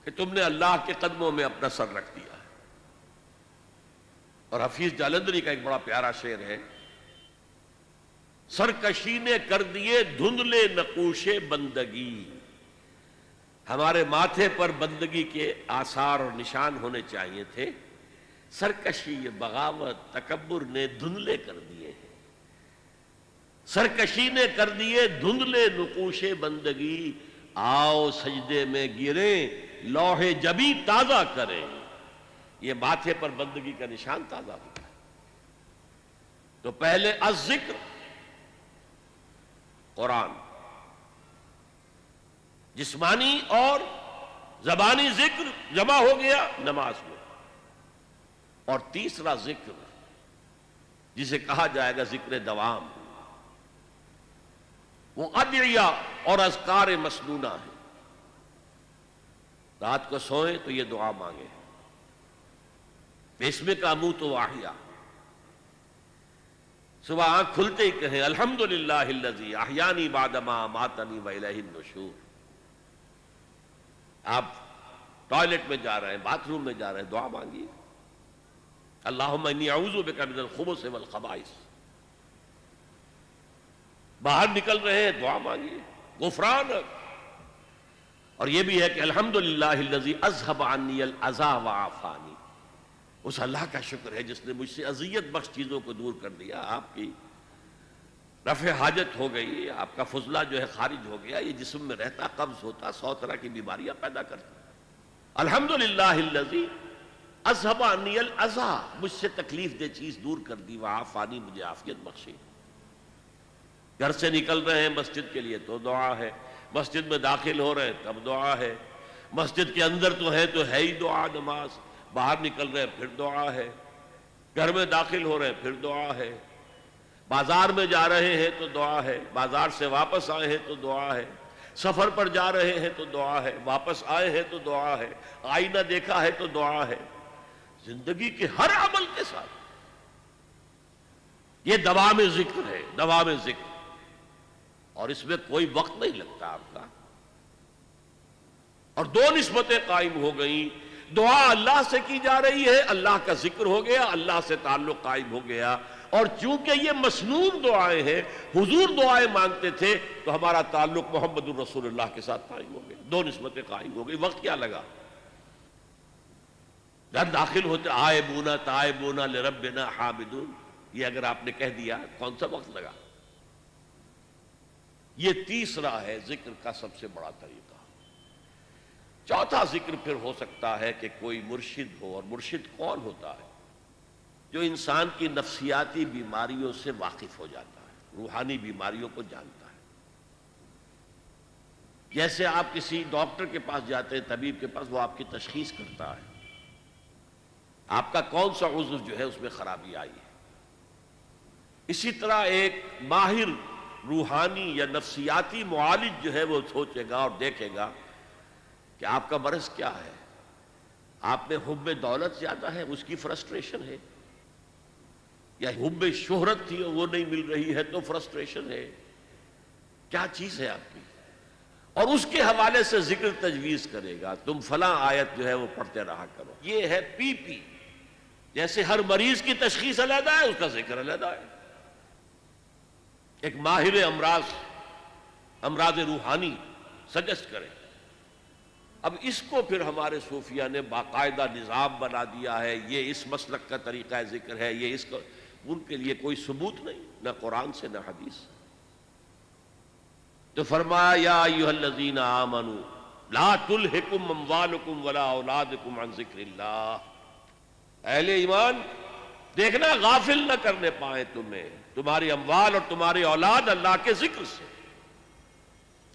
کہ تم نے اللہ کے قدموں میں اپنا سر رکھ دیا ہے۔ اور حفیظ جالندری کا ایک بڑا پیارا شعر ہے، سرکشی نے کر دیے دھندلے نقوش بندگی۔ ہمارے ماتھے پر بندگی کے آثار اور نشان ہونے چاہیے تھے، سرکشی، بغاوت، تکبر نے دھندلے کر دیے ہیں۔ سرکشی نے کر دیے دھندلے نقوش بندگی، آؤ سجدے میں گریں لوح جبی تازہ کریں۔ یہ ماتھے پر بندگی کا نشان تازہ ہوتا ہے۔ تو پہلے الذکر، قرآن، جسمانی اور زبانی ذکر جمع ہو گیا نماز میں، اور تیسرا ذکر جسے کہا جائے گا ذکر دوام، وہ ادعیہ اور اذکار مسنونہ ہے۔ رات کو سوئیں تو یہ دعا مانگے، بسمک اموت واحیا، صبح آنکھ کھلتے ہی کہیں الحمدللہ الذی احیانی بعد ما اماتنی والیہ النشور۔ آپ ٹوائلٹ میں جا رہے ہیں، باتھ روم میں جا رہے ہیں، دعا مانگیے، اللہم انی اعوذ بک من الخبث والخبائث۔ باہر نکل رہے ہیں، دعا مانگیے، غفرانک۔ اور یہ بھی ہے کہ الحمدللہ الذی اذھب عنی الاذی وعافانی، اس اللہ کا شکر ہے جس نے مجھ سے اذیت بخش چیزوں کو دور کر دیا۔ آپ کی رفع حاجت ہو گئی، آپ کا فضلہ جو ہے خارج ہو گیا، یہ جسم میں رہتا، قبض ہوتا، 100 طرح کی بیماریاں پیدا کرتا۔ الحمدللہ الذی اذھب عنی الاذی، مجھ سے تکلیف دہ چیز دور کر دی، وعافانی، مجھے عافیت بخشی۔ گھر سے نکل رہے ہیں مسجد کے لیے تو دعا ہے، مسجد میں داخل ہو رہے ہیں تب دعا ہے، مسجد کے اندر تو ہے ہی دعا نماز، باہر نکل رہے ہیں پھر دعا ہے، گھر میں داخل ہو رہے ہیں پھر دعا ہے، بازار میں جا رہے ہیں تو دعا ہے، بازار سے واپس آئے ہیں تو دعا ہے، سفر پر جا رہے ہیں تو دعا ہے، واپس آئے ہیں تو دعا ہے، آئینہ دیکھا ہے تو دعا ہے۔ زندگی کے ہر عمل کے ساتھ یہ دوام ذکر ہے، دوام ذکر، اور اس میں کوئی وقت نہیں لگتا آپ کا۔ اور 2 نسبتیں قائم ہو گئیں، دعا اللہ سے کی جا رہی ہے، اللہ کا ذکر ہو گیا، اللہ سے تعلق قائم ہو گیا۔ اور چونکہ یہ مسنون دعائیں ہیں، حضور دعائیں مانگتے تھے، تو ہمارا تعلق محمد الرسول اللہ کے ساتھ قائم ہو گیا، 2 نسبتیں قائم ہو گئی۔ وقت کیا لگا؟ جب داخل ہوتے آئبون تائبون لربنا حامدون، یہ اگر آپ نے کہہ دیا کون سا وقت لگا؟ یہ تیسرا ہے ذکر کا سب سے بڑا طریقہ۔ چوتھا ذکر پھر ہو سکتا ہے کہ کوئی مرشد ہو، اور مرشد کون ہوتا ہے؟ جو انسان کی نفسیاتی بیماریوں سے واقف ہو جاتا ہے، روحانی بیماریوں کو جانتا ہے۔ جیسے آپ کسی ڈاکٹر کے پاس جاتے ہیں، طبیب کے پاس، وہ آپ کی تشخیص کرتا ہے آپ کا کون سا عضو جو ہے اس میں خرابی آئی ہے۔ اسی طرح ایک ماہر روحانی یا نفسیاتی معالج جو ہے وہ سوچے گا اور دیکھے گا کہ آپ کا مرض کیا ہے۔ آپ میں حب دولت زیادہ ہے، اس کی فرسٹریشن ہے، یا حب شہرت تھی وہ نہیں مل رہی ہے تو فرسٹریشن ہے، کیا چیز ہے آپ کی؟ اور اس کے حوالے سے ذکر تجویز کرے گا، تم فلاں آیت جو ہے وہ پڑھتے رہا کرو۔ یہ ہے پی پی۔ جیسے ہر مریض کی تشخیص علیحدہ ہے، اس کا ذکر علیحدہ ہے۔ ایک ماہر امراض روحانی سجسٹ کرے۔ اب اس کو پھر ہمارے صوفیہ نے باقاعدہ نظام بنا دیا ہے، یہ اس مسلک کا طریقہ ذکر ہے، یہ اس کا، ان کے لیے کوئی ثبوت نہیں، نہ قرآن سے نہ حدیث سے۔ تو فرمایا یا ایھا الذین آمنوا لا تلہکم اموالکم ولا اولادکم عن ذکر اللہ۔ اہل ایمان دیکھنا غافل نہ کرنے پائیں تمہیں تمہاری اموال اور تمہاری اولاد اللہ کے ذکر سے۔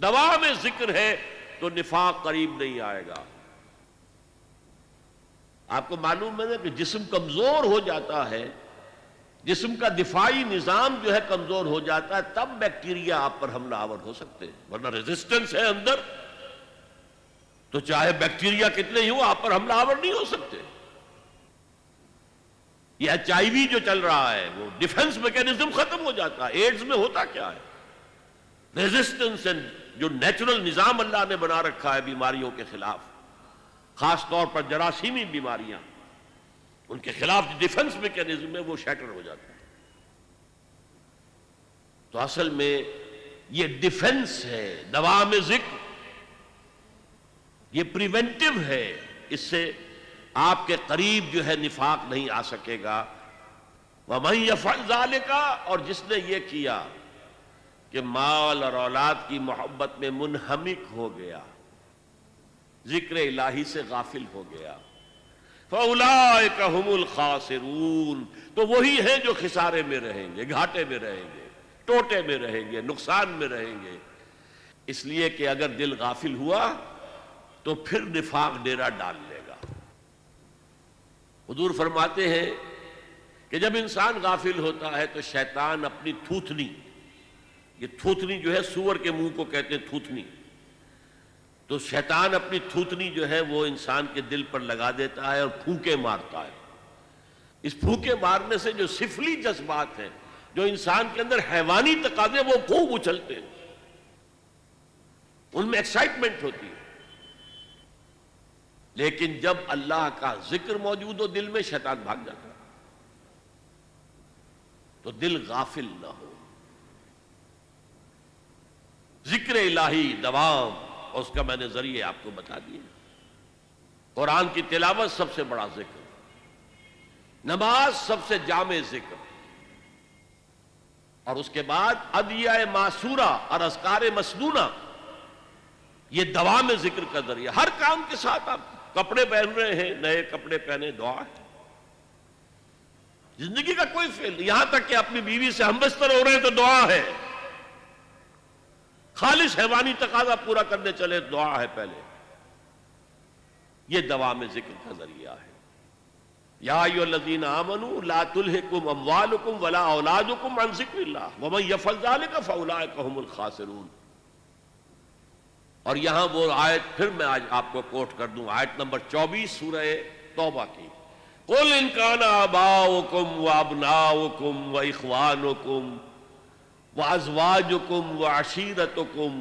دوا میں ذکر ہے تو نفاق قریب نہیں آئے گا۔ آپ کو معلوم ہے کہ جسم کمزور ہو جاتا ہے، جسم کا دفاعی نظام جو ہے کمزور ہو جاتا ہے، تب بیکٹیریا آپ پر حملہ آور ہو سکتے ہیں، ورنہ ریزسٹنس ہے اندر تو چاہے بیکٹیریا کتنے ہی ہو آپ پر حملہ آور نہیں ہو سکتے۔ یہ ایچ آئی وی جو چل رہا ہے وہ ڈیفنس میکینزم ختم ہو جاتا ہے۔ ایڈز میں ہوتا کیا ہے؟ ریزسٹنس جو نیچرل نظام اللہ نے بنا رکھا ہے بیماریوں کے خلاف، خاص طور پر جراثیمی بیماریاں، ان کے خلاف ڈیفنس میکینزم میں وہ شیٹر ہو جاتا ہے۔ تو اصل میں یہ ڈیفنس ہے، دوا میں ذکر، یہ پریونٹیو ہے، اس سے آپ کے قریب جو ہے نفاق نہیں آ سکے گا۔ وَمَن يَفْعَلْ ذَلِكَ، اور جس نے یہ کیا کہ مال اور اولاد کی محبت میں منہمک ہو گیا، ذکر الہی سے غافل ہو گیا، فَأُولَٰئِكَ هُمُ الْخَاسِرُونَ، تو وہی ہیں جو خسارے میں رہیں گے، گھاٹے میں رہیں گے، ٹوٹے میں رہیں گے، نقصان میں رہیں گے۔ اس لیے کہ اگر دل غافل ہوا تو پھر نفاق ڈیرا ڈال لے گا۔ حضور فرماتے ہیں کہ جب انسان غافل ہوتا ہے تو شیطان اپنی تھوتنی، یہ تھوتنی جو ہے سور کے منہ کو کہتے ہیں تھوتنی، تو شیطان اپنی تھوتنی جو ہے وہ انسان کے دل پر لگا دیتا ہے اور پھونکے مارتا ہے۔ اس پھونکے مارنے سے جو سفلی جذبات ہیں، جو انسان کے اندر حیوانی تقاضے، وہ خوب اچھلتے ہیں، ان میں ایکسائٹمنٹ ہوتی ہے۔ لیکن جب اللہ کا ذکر موجود ہو دل میں، شیطان بھاگ جاتا ہے۔ تو دل غافل نہ ہو، ذکر الہی دوام، اور اس کا میں نے ذریعے آپ کو بتا دیا۔ قرآن کی تلاوت سب سے بڑا ذکر، نماز سب سے جامع ذکر، اور اس کے بعد ادعیہ معصورہ اور اذکار مسنونہ، یہ دوام ذکر کا ذریعہ۔ ہر کام کے ساتھ آپ کپڑے پہن رہے ہیں، نئے کپڑے پہنے، دعا ہے۔ زندگی کا کوئی فیل، یہاں تک کہ اپنی بیوی سے ہم بستر ہو رہے ہیں تو دعا ہے۔ خالص حیوانی تقاضا پورا کرنے چلے، دعا ہے پہلے۔ یہ دوام ذکر کا ذریعہ ہے۔ یا ایھا الذین آمنوا لا تلہکم اموالکم ولا اولادکم عن ذکر اللہ ومن یفعل ذلک فاولئک هم الخاسرون۔ اور یہاں وہ آیت پھر میں آج آپ کو کوٹ کر دوں، آیت نمبر 24 سورہ توبہ کی۔ قُلْ إِنْ كَانَ آبَاؤُكُمْ وَأَبْنَاؤُكُمْ وَإِخْوَانُكُمْ وَأَزْوَاجُكُمْ وَعَشِيرَتُكُمْ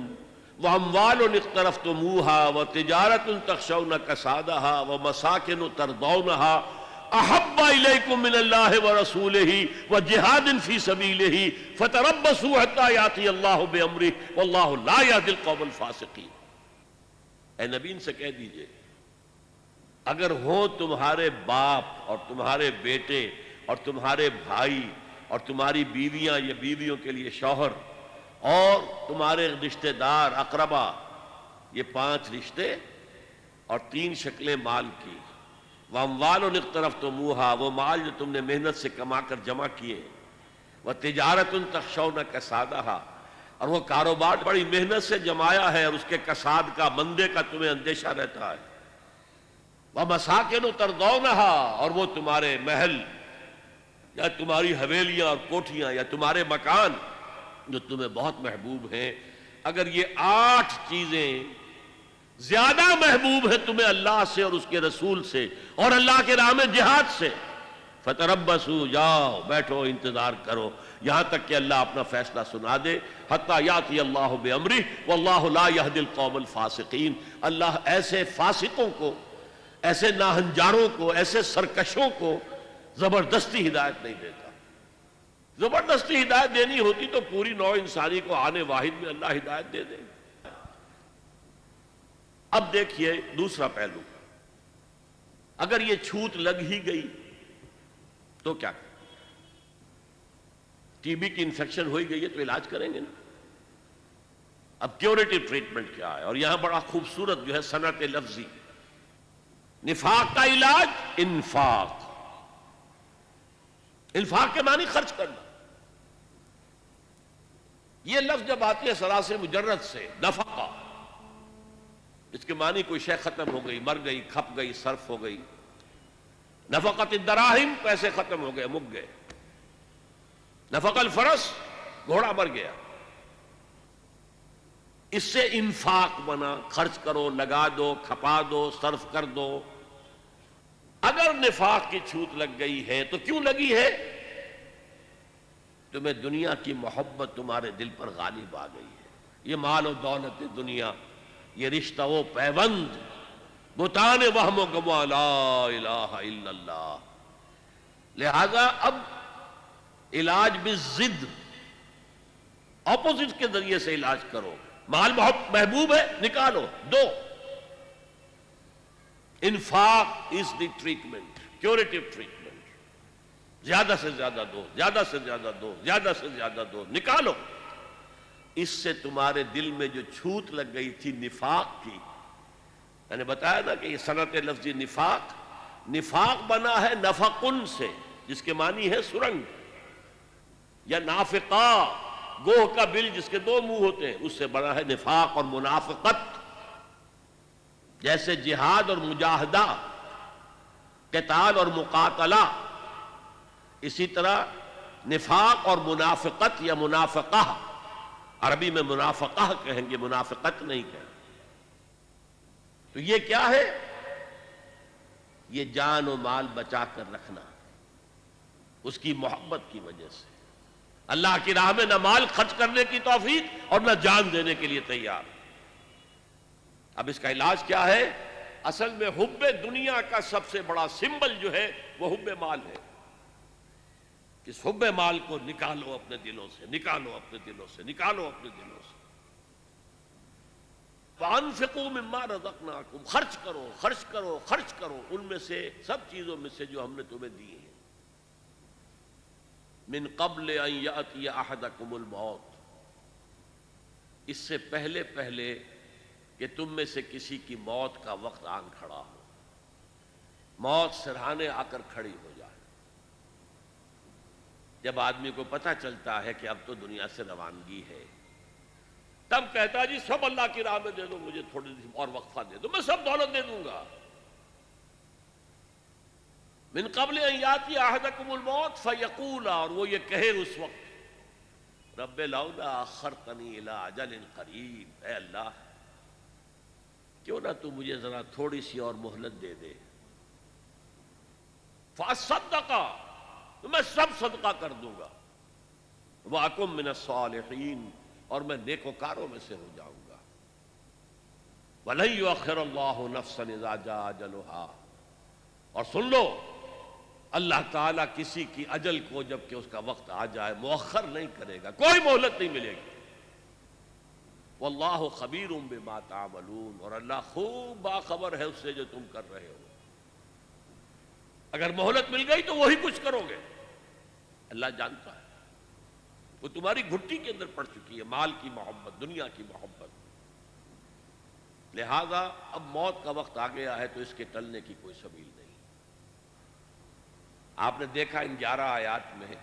وَأَمْوَالٌ اقْتَرَفْتُمُوهَا وَتِجَارَةٌ تَخْشَوْنَ كَسَادَهَا وَمَسَاكِنُ تَرْضَوْنَهَا أَحَبَّ إِلَيْكُم مِّنَ اللَّهِ وَرَسُولِهِ وَجِهَادٍ فِي سَبِيلِهِ فَتَرَبَّصُوا حَتَّىٰ يَأْتِيَ اللَّهُ بِأَمْرِهِ وَاللَّهُ لَا يَهْدِي الْقَوْمَ الْفَاسِقِينَ۔ اے نبی ان سے کہہ دیجئے، اگر ہو تمہارے باپ اور تمہارے بیٹے اور تمہارے بھائی اور تمہاری بیویاں یا بیویوں کے لیے شوہر، اور تمہارے رشتہ دار اقربا، یہ 5 رشتے اور 3 شکلیں مال کی۔ وَأَمْوَالٌ اقْتَرَفْتُمُوهَا، وہ مال جو تم نے محنت سے کما کر جمع کیے، وَتِجَارَةٌ تَخْشَوْنَ كَسَادَهَا، اور وہ کاروبار بڑی محنت سے جمایا ہے اور اس کے کساد کا، مندے کا تمہیں اندیشہ رہتا ہے، وَمَسَاكِنُ تَرْضَوْنَهَا، اور وہ تمہارے محل یا تمہاری حویلیاں اور کوٹھیاں یا تمہارے مکان جو تمہیں بہت محبوب ہیں۔ اگر یہ 8 چیزیں زیادہ محبوب ہیں تمہیں اللہ سے اور اس کے رسول سے اور اللہ کے راہ میں جہاد سے، فتربصوا، جاؤ بیٹھو انتظار کرو یہاں تک کہ اللہ اپنا فیصلہ سنا دے، حتی یاتی اللہ بامرہ واللہ لا یہدی القوم الفاسقین، اللہ ایسے فاسقوں کو، ایسے ناہنجاروں کو، ایسے سرکشوں کو زبردستی ہدایت نہیں دیتا۔ زبردستی ہدایت دینی ہوتی تو پوری نوع انسانی کو آنے واحد میں اللہ ہدایت دے دے۔ اب دیکھیے دوسرا پہلو، اگر یہ چھوت لگ ہی گئی تو کیا؟ ٹی بی کی انفیکشن ہوئی گئی ہے تو علاج کریں گے نا۔ اب کیوریٹو ٹریٹمنٹ کیا ہے؟ اور یہاں بڑا خوبصورت جو ہے صنعت لفظی، نفاق کا علاج انفاق۔ انفاق کے معنی خرچ کرنا۔ یہ لفظ جب آتی ہے سراس مجرد سے، نفقہ، اس کے معنی کوئی شے ختم ہو گئی، مر گئی، کھپ گئی، صرف ہو گئی۔ نفقت الدراہم، پیسے ختم ہو گئے، مک گئے۔ نفق الفرس، گھوڑا مر گیا۔ اس سے انفاق بنا، خرچ کرو، لگا دو، کھپا دو، صرف کر دو۔ اگر نفاق کی چھوت لگ گئی ہے تو کیوں لگی ہے؟ تمہیں دنیا کی محبت تمہارے دل پر غالب آ گئی ہے۔ یہ مال و دولت دنیا، یہ رشتہ و پیوند، بتان وہم و گواہ، لا الہ الا اللہ۔ لہذا اب علاج بالضد، اپوزٹ کے ذریعے سے علاج کرو۔ مال محبوب ہے، نکالو، دو۔ انفاق از دی ٹریٹمنٹ، کیوریٹو ٹریٹمنٹ۔ زیادہ سے زیادہ دو، زیادہ سے زیادہ دو، زیادہ سے زیادہ دو، نکالو۔ اس سے تمہارے دل میں جو چھوت لگ گئی تھی نفاق کی، میں نے بتایا نا کہ یہ صنعت لفظی نفاق، نفاق بنا ہے نفقن سے، جس کے معنی ہے سرنگ، یا نافقہ، گوہ کا بل جس کے 2 منہ ہوتے ہیں، اس سے بنا ہے نفاق اور منافقت۔ جیسے جہاد اور مجاہدہ، قتال اور مقاتلہ، اسی طرح نفاق اور منافقت یا منافقہ، عربی میں منافقہ کہیں گے، منافقت نہیں کہیں۔ تو یہ کیا ہے؟ یہ جان و مال بچا کر رکھنا، اس کی محبت کی وجہ سے۔ اللہ کی راہ میں نہ مال خرچ کرنے کی توفیق اور نہ جان دینے کے لیے تیار۔ اب اس کا علاج کیا ہے؟ اصل میں حب دنیا کا سب سے بڑا سمبل جو ہے وہ حب مال ہے۔ اس حب مال کو نکالو اپنے دلوں سے، نکالو اپنے دلوں سے، نکالو اپنے دلوں سے۔ وَأَنفِقُوا مِمَّا رَزَقْنَاكُمْ، خرچ کرو، خرچ کرو، خرچ کرو ان میں سے، سب چیزوں میں سے جو ہم نے تمہیں دی ہیں۔ من قبل ان یأتی احدکم الموت، اس سے پہلے کہ تم میں سے کسی کی موت کا وقت آن کھڑا ہو، موت سرہانے آ کر کھڑی ہو جائے۔ جب آدمی کو پتہ چلتا ہے کہ اب تو دنیا سے روانگی ہے، تب کہتا ہے جی سب اللہ کی راہ میں دے دو، مجھے تھوڑی سی اور وقفہ دے دو، میں سب دولت دے دوں گا۔ من قبل ان یاتی احدکم الموت فیقول، اور وہ یہ کہے اس وقت، رب لولا اخرتنی الی اجل قریب، اے اللہ کیوں نہ تو مجھے ذرا تھوڑی سی اور مہلت دے دے، فاصدق، تو میں سب صدقہ کر دوں گا، واکن من الصالحین، اور میں نیکوکاروں میں سے ہو جاؤں گا۔ وَلَن يُؤَخِّرَ اللَّهُ نَفْسًا إِذَا جَاءَ أَجَلُهَا، اور سن لو اللہ تعالیٰ کسی کی اجل کو جب کہ اس کا وقت آ جائے مؤخر نہیں کرے گا، کوئی مہلت نہیں ملے گی۔ وَاللَّهُ خَبِيرٌ بِمَا تَعْمَلُونَ، اور اللہ خوب باخبر ہے اس سے جو تم کر رہے ہو۔ اگر مہلت مل گئی تو وہی کچھ کرو گے، اللہ جانتا ہے، وہ تمہاری گھٹی کے اندر پڑ چکی ہے، مال کی محبت، دنیا کی محبت۔ لہذا اب موت کا وقت آ گیا ہے تو اس کے ٹلنے کی کوئی سبیل نہیں۔ آپ نے دیکھا ان 11 آیات میں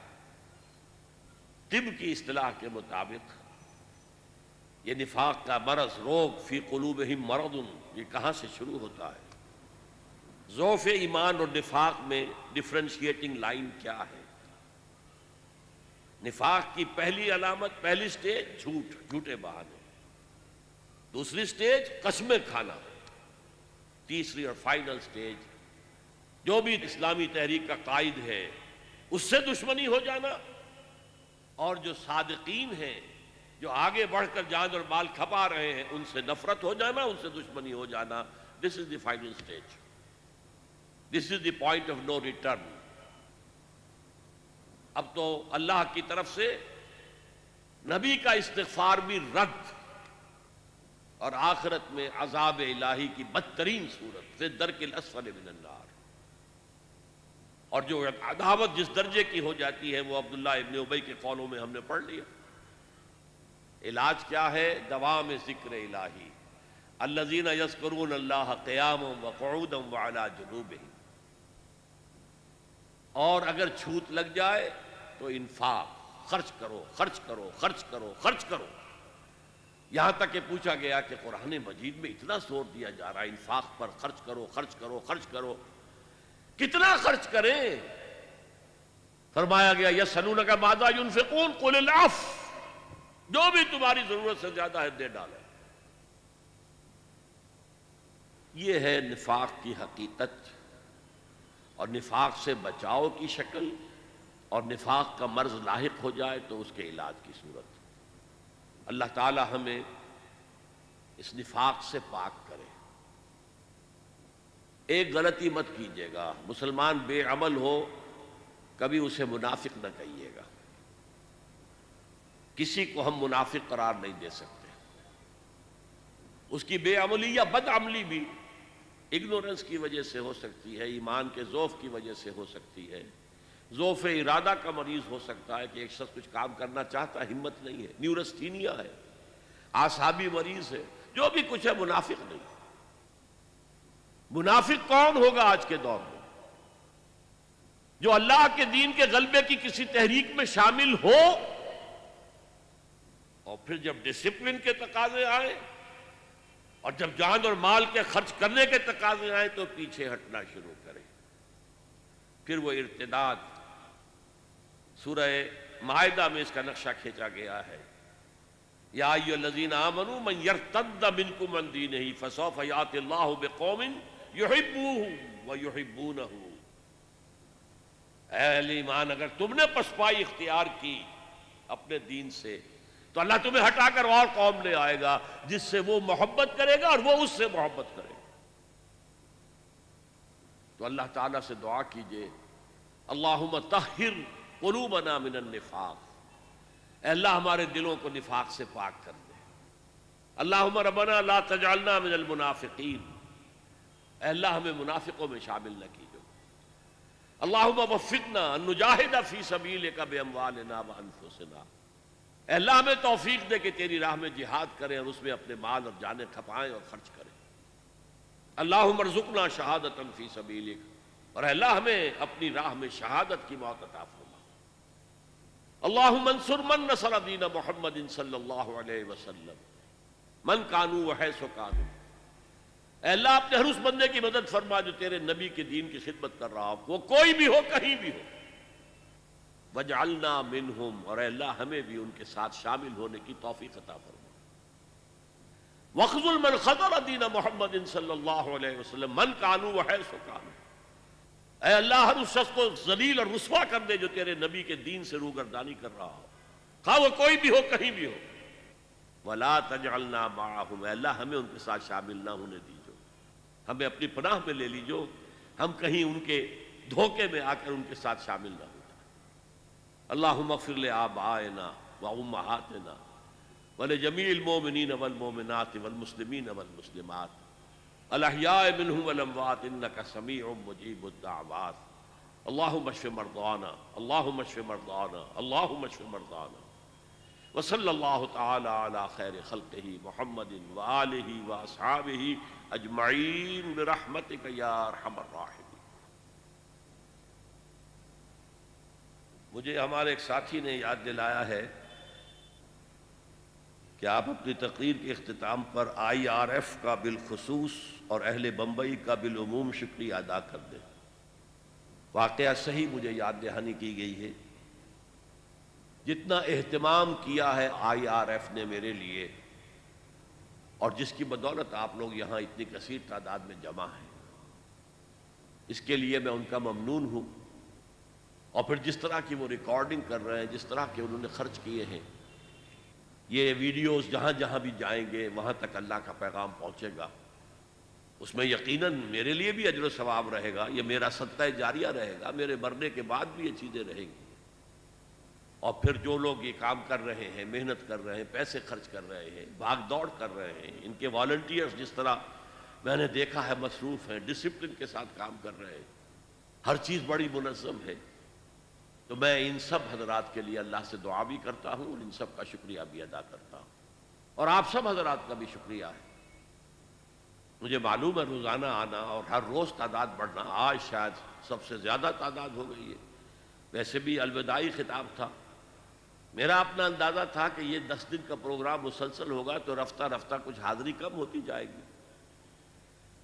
طب کی اصطلاح کے مطابق یہ نفاق کا مرض، روگ، فی قلوبہم مرض، یہ کہاں سے شروع ہوتا ہے؟ ضعف ایمان اور نفاق میں ڈفرینشیٹنگ لائن کیا ہے؟ نفاق کی پہلی علامت، پہلی سٹیج جھوٹ، جھوٹے بہانے۔ دوسری سٹیج قسمیں کھانا۔ تیسری اور فائنل سٹیج جو بھی اسلامی تحریک کا قائد ہے اس سے دشمنی ہو جانا، اور جو صادقین ہیں جو آگے بڑھ کر جان اور مال کھپا رہے ہیں ان سے نفرت ہو جانا، ان سے دشمنی ہو جانا۔ This is the final stage, this is the point of no return. اب تو اللہ کی طرف سے نبی کا استغفار بھی رد، اور آخرت میں عذاب الہی کی بدترین صورت، فی الدرک الاسفل من النار۔ اور جو عداوت جس درجے کی ہو جاتی ہے وہ عبداللہ ابن ابی کے قولوں میں ہم نے پڑھ لیا۔ علاج کیا ہے؟ دوام ذکر الہی، الذین یذکرون اللہ قیاما وقعودا وعلی جنوبہم۔ اور اگر چھوت لگ جائے تو انفاق، خرچ کرو، خرچ کرو، خرچ کرو، خرچ کرو۔ یہاں تک کہ پوچھا گیا کہ قرآن مجید میں اتنا زور دیا جا رہا ہے انفاق پر، خرچ کرو، خرچ کرو، خرچ کرو، کتنا خرچ کریں؟ فرمایا گیا یسألونک ماذا ينفقون قل العفو، جو بھی تمہاری ضرورت سے زیادہ ہے دے ڈالو۔ یہ ہے نفاق کی حقیقت، اور نفاق سے بچاؤ کی شکل، اور نفاق کا مرض لاحق ہو جائے تو اس کے علاج کی صورت۔ اللہ تعالی ہمیں اس نفاق سے پاک کرے۔ ایک غلطی مت کیجیے گا، مسلمان بے عمل ہو کبھی اسے منافق نہ کہیے گا۔ کسی کو ہم منافق قرار نہیں دے سکتے۔ اس کی بے عملی یا بد عملی بھی اگنورنس کی وجہ سے ہو سکتی ہے، ایمان کے ضعف کی وجہ سے ہو سکتی ہے، ضعف ارادہ کا مریض ہو سکتا ہے کہ ایک شخص کچھ کام کرنا چاہتا ہے، ہمت نہیں ہے، نیورستینیا ہے، اعصابی مریض ہے، جو بھی کچھ ہے منافق نہیں۔ منافق کون ہوگا آج کے دور میں؟ جو اللہ کے دین کے غلبے کی کسی تحریک میں شامل ہو، اور پھر جب ڈسپلن کے تقاضے آئے اور جب جان اور مال کے خرچ کرنے کے تقاضے آئے تو پیچھے ہٹنا شروع کرے۔ پھر وہ ارتداد، سورہ مائدہ میں اس کا نقشہ کھینچا گیا ہے، یا ایھا الذین آمنوا من یرتد منکم عن دینہ فسوف یأتی اللہ بقوم یحبونہ ویحبونہ۔ اے اہل ایمان، اگر تم نے پسپائی اختیار کی اپنے دین سے تو اللہ تمہیں ہٹا کر اور قوم لے آئے گا جس سے وہ محبت کرے گا اور وہ اس سے محبت کرے گا۔ تو اللہ تعالیٰ سے دعا کیجئے، اللہم طہر قلوبنا من النفاق، اے اللہ ہمارے دلوں کو نفاق سے پاک کر دے۔ اللہم ربنا لا تجعلنا من المنافقین، اے اللہ ہمیں منافقوں میں شامل نہ کیجو۔ اللہم وفقنا ان نجاہد فی سبیلک باموالنا وانفسنا، اے اللہ ہمیں توفیق دے کہ تیری راہ میں جہاد کریں اور اس میں اپنے مال اور جانیں کھپائیں اور خرچ کریں۔ اللہم ارزقنا شہادتا فی سبیلک، اور اے اللہ ہمیں اپنی راہ میں شہادت کی موت عطا فرما۔ اللہم انصر من نصر دین محمد صلی اللہ علیہ وسلم من کانوا وحیث کانوا، اے اللہ اپنے ہر اس بندے کی مدد فرما جو تیرے نبی کے دین کی خدمت کر رہا ہو، وہ کوئی بھی ہو، کہیں بھی ہو۔ وَاجْعَلْنَا مِنْهُمْ، اور اے اللہ ہمیں بھی ان کے ساتھ شامل ہونے کی توفیق عطا فرما۔ وَاخْذُلْ مَنْ خَذَلَ دِينَ مُحَمَّدٍ صلی اللہ علیہ وسلم مَنْ كَانُوا وَحَيْثُ كَانُوا، اے اللہ ہر اس شخص کو ذلیل اور رسوا کر دے جو تیرے نبی کے دین سے روگردانی کر رہا ہو، خواہ وہ کوئی بھی ہو، کہیں بھی ہو۔ وَلَا تَجْعَلْنَا مَعَهُمْ، اے اللہ ہمیں ان کے ساتھ شامل نہ ہونے دیجو، ہمیں اپنی پناہ میں لے لیجو، ہم کہیں ان کے دھوکے میں آ کر ان کے ساتھ شامل نہ ہو۔ اللہم اغفر لآبائنا وامہاتنا ولجمیع المؤمنین والمؤمنات والمسلمین والمسلمات الاحیاء منہم والاموات انک سمیع مجیب الدعوات۔ اللہم اشف مرضانا، اللہم اشف مرضانا، اللہم اشف مرضانا، وصلی اللہ تعالی علی خیر خلقہ محمد وآلہ واصحابہ اجمعین برحمتک یا ارحم الراحمین۔ مجھے ہمارے ایک ساتھی نے یاد دلایا ہے کہ آپ اپنی تقریر کے اختتام پر IRF کا بالخصوص اور اہل بمبئی کا بالعموم شکریہ ادا کر دیں۔ واقعہ صحیح مجھے یاد دہانی کی گئی ہے، جتنا اہتمام کیا ہے IRF نے میرے لیے، اور جس کی بدولت آپ لوگ یہاں اتنی کثیر تعداد میں جمع ہیں، اس کے لیے میں ان کا ممنون ہوں۔ اور پھر جس طرح کی وہ ریکارڈنگ کر رہے ہیں، جس طرح کے انہوں نے خرچ کیے ہیں، یہ ویڈیوز جہاں جہاں بھی جائیں گے وہاں تک اللہ کا پیغام پہنچے گا، اس میں یقیناً میرے لیے بھی اجر و ثواب رہے گا، یہ میرا صدقہ جاریہ رہے گا، میرے مرنے کے بعد بھی یہ چیزیں رہیں گی۔ اور پھر جو لوگ یہ کام کر رہے ہیں، محنت کر رہے ہیں، پیسے خرچ کر رہے ہیں، بھاگ دوڑ کر رہے ہیں، ان کے والنٹیئرز جس طرح میں نے دیکھا ہے مصروف ہیں، ڈسپلن کے ساتھ کام کر رہے ہیں، ہر چیز بڑی منظم ہے، تو میں ان سب حضرات کے لیے اللہ سے دعا بھی کرتا ہوں اور ان سب کا شکریہ بھی ادا کرتا ہوں، اور آپ سب حضرات کا بھی شکریہ ہے۔ مجھے معلوم ہے روزانہ آنا اور ہر روز تعداد بڑھنا، آج شاید سب سے زیادہ تعداد ہو گئی ہے، ویسے بھی الوداعی خطاب تھا، میرا اپنا اندازہ تھا کہ یہ 10 دن کا پروگرام مسلسل ہوگا تو رفتہ رفتہ کچھ حاضری کم ہوتی جائے گی۔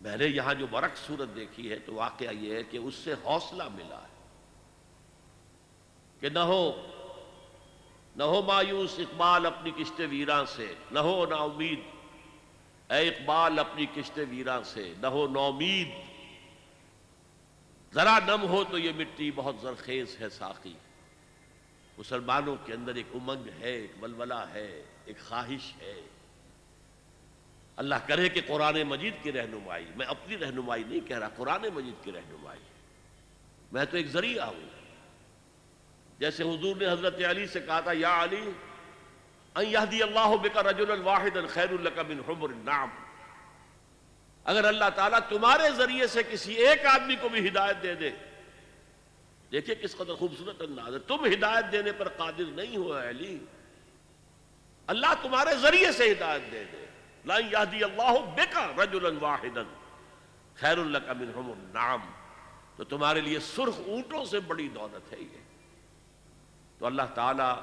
میں نے یہاں جو برعکس صورت دیکھی ہے تو واقعہ یہ ہے کہ اس سے حوصلہ ملا ہے کہ نہ ہو مایوس اقبال اپنی کشت ویراں سے، نہ ہو نا امید اے اقبال اپنی کشت ویراں سے، نہ ہو نومید، ذرا نم ہو تو یہ مٹی بہت زرخیز ہے ساقی۔ مسلمانوں کے اندر ایک امنگ ہے، ایک ولولہ ہے، ایک خواہش ہے۔ اللہ کرے کہ قرآن مجید کی رہنمائی، میں اپنی رہنمائی نہیں کہہ رہا، قرآن مجید کی رہنمائی، میں تو ایک ذریعہ ہوں۔ جیسے حضور نے حضرت علی سے کہا تھا، یا علی ان یہدی اللہ بک رجلا واحدا خیر لک من حمر النعم، اگر اللہ تعالیٰ تمہارے ذریعے سے کسی ایک آدمی کو بھی ہدایت دے دے، دیکھیں کس قدر خوبصورت انداز ہے، تم ہدایت دینے پر قادر نہیں ہو اے علی، اللہ تمہارے ذریعے سے ہدایت دے دے، لن یہدی اللہ بک رجلا واحدا خیر لک من حمر النعم، تو تمہارے لیے سرخ اونٹوں سے بڑی دولت ہے یہ۔ تو اللہ تعالیٰ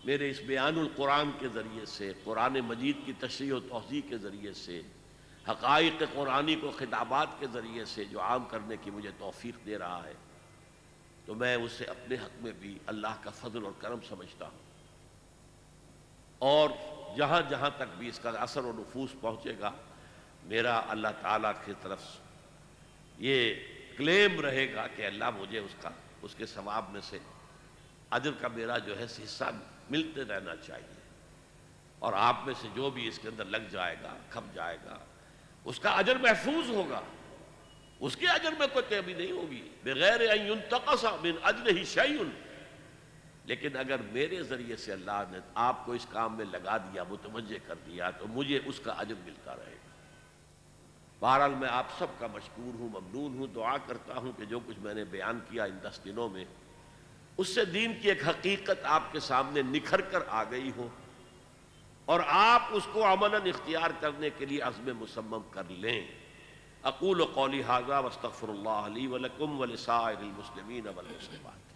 میرے اس بیان القرآن کے ذریعے سے، قرآن مجید کی تشریح و توضیح کے ذریعے سے، حقائق قرآنی کو خطابات کے ذریعے سے جو عام کرنے کی مجھے توفیق دے رہا ہے، تو میں اسے اپنے حق میں بھی اللہ کا فضل اور کرم سمجھتا ہوں، اور جہاں جہاں تک بھی اس کا اثر و نفوذ پہنچے گا، میرا اللہ تعالیٰ کی طرف یہ کلیم رہے گا کہ اللہ مجھے اس کے ثواب میں سے اجر کا میرا جو ہے حصہ ملتے رہنا چاہیے، اور آپ میں سے جو بھی اس کے اندر لگ جائے گا، کھپ جائے گا، اس کا اجر محفوظ ہوگا، اس کے اجر میں کوئی کمی نہیں ہوگی، بغیر ان ينتقص من اجرہ شیء۔ لیکن اگر میرے ذریعے سے اللہ نے آپ کو اس کام میں لگا دیا، متوجہ کر دیا، تو مجھے اس کا اجر ملتا رہے گا۔ بہرحال میں آپ سب کا مشکور ہوں، ممنون ہوں، دعا کرتا ہوں کہ جو کچھ میں نے بیان کیا ان 10 دنوں میں، اس سے دین کی ایک حقیقت آپ کے سامنے نکھر کر آ گئی ہو، اور آپ اس کو عملاً اختیار کرنے کے لیے عزم مصمم کر لیں۔ اقول قولی ھذا واستغفر اللہ لی ولکم ولسائر المسلمین والمسلمات۔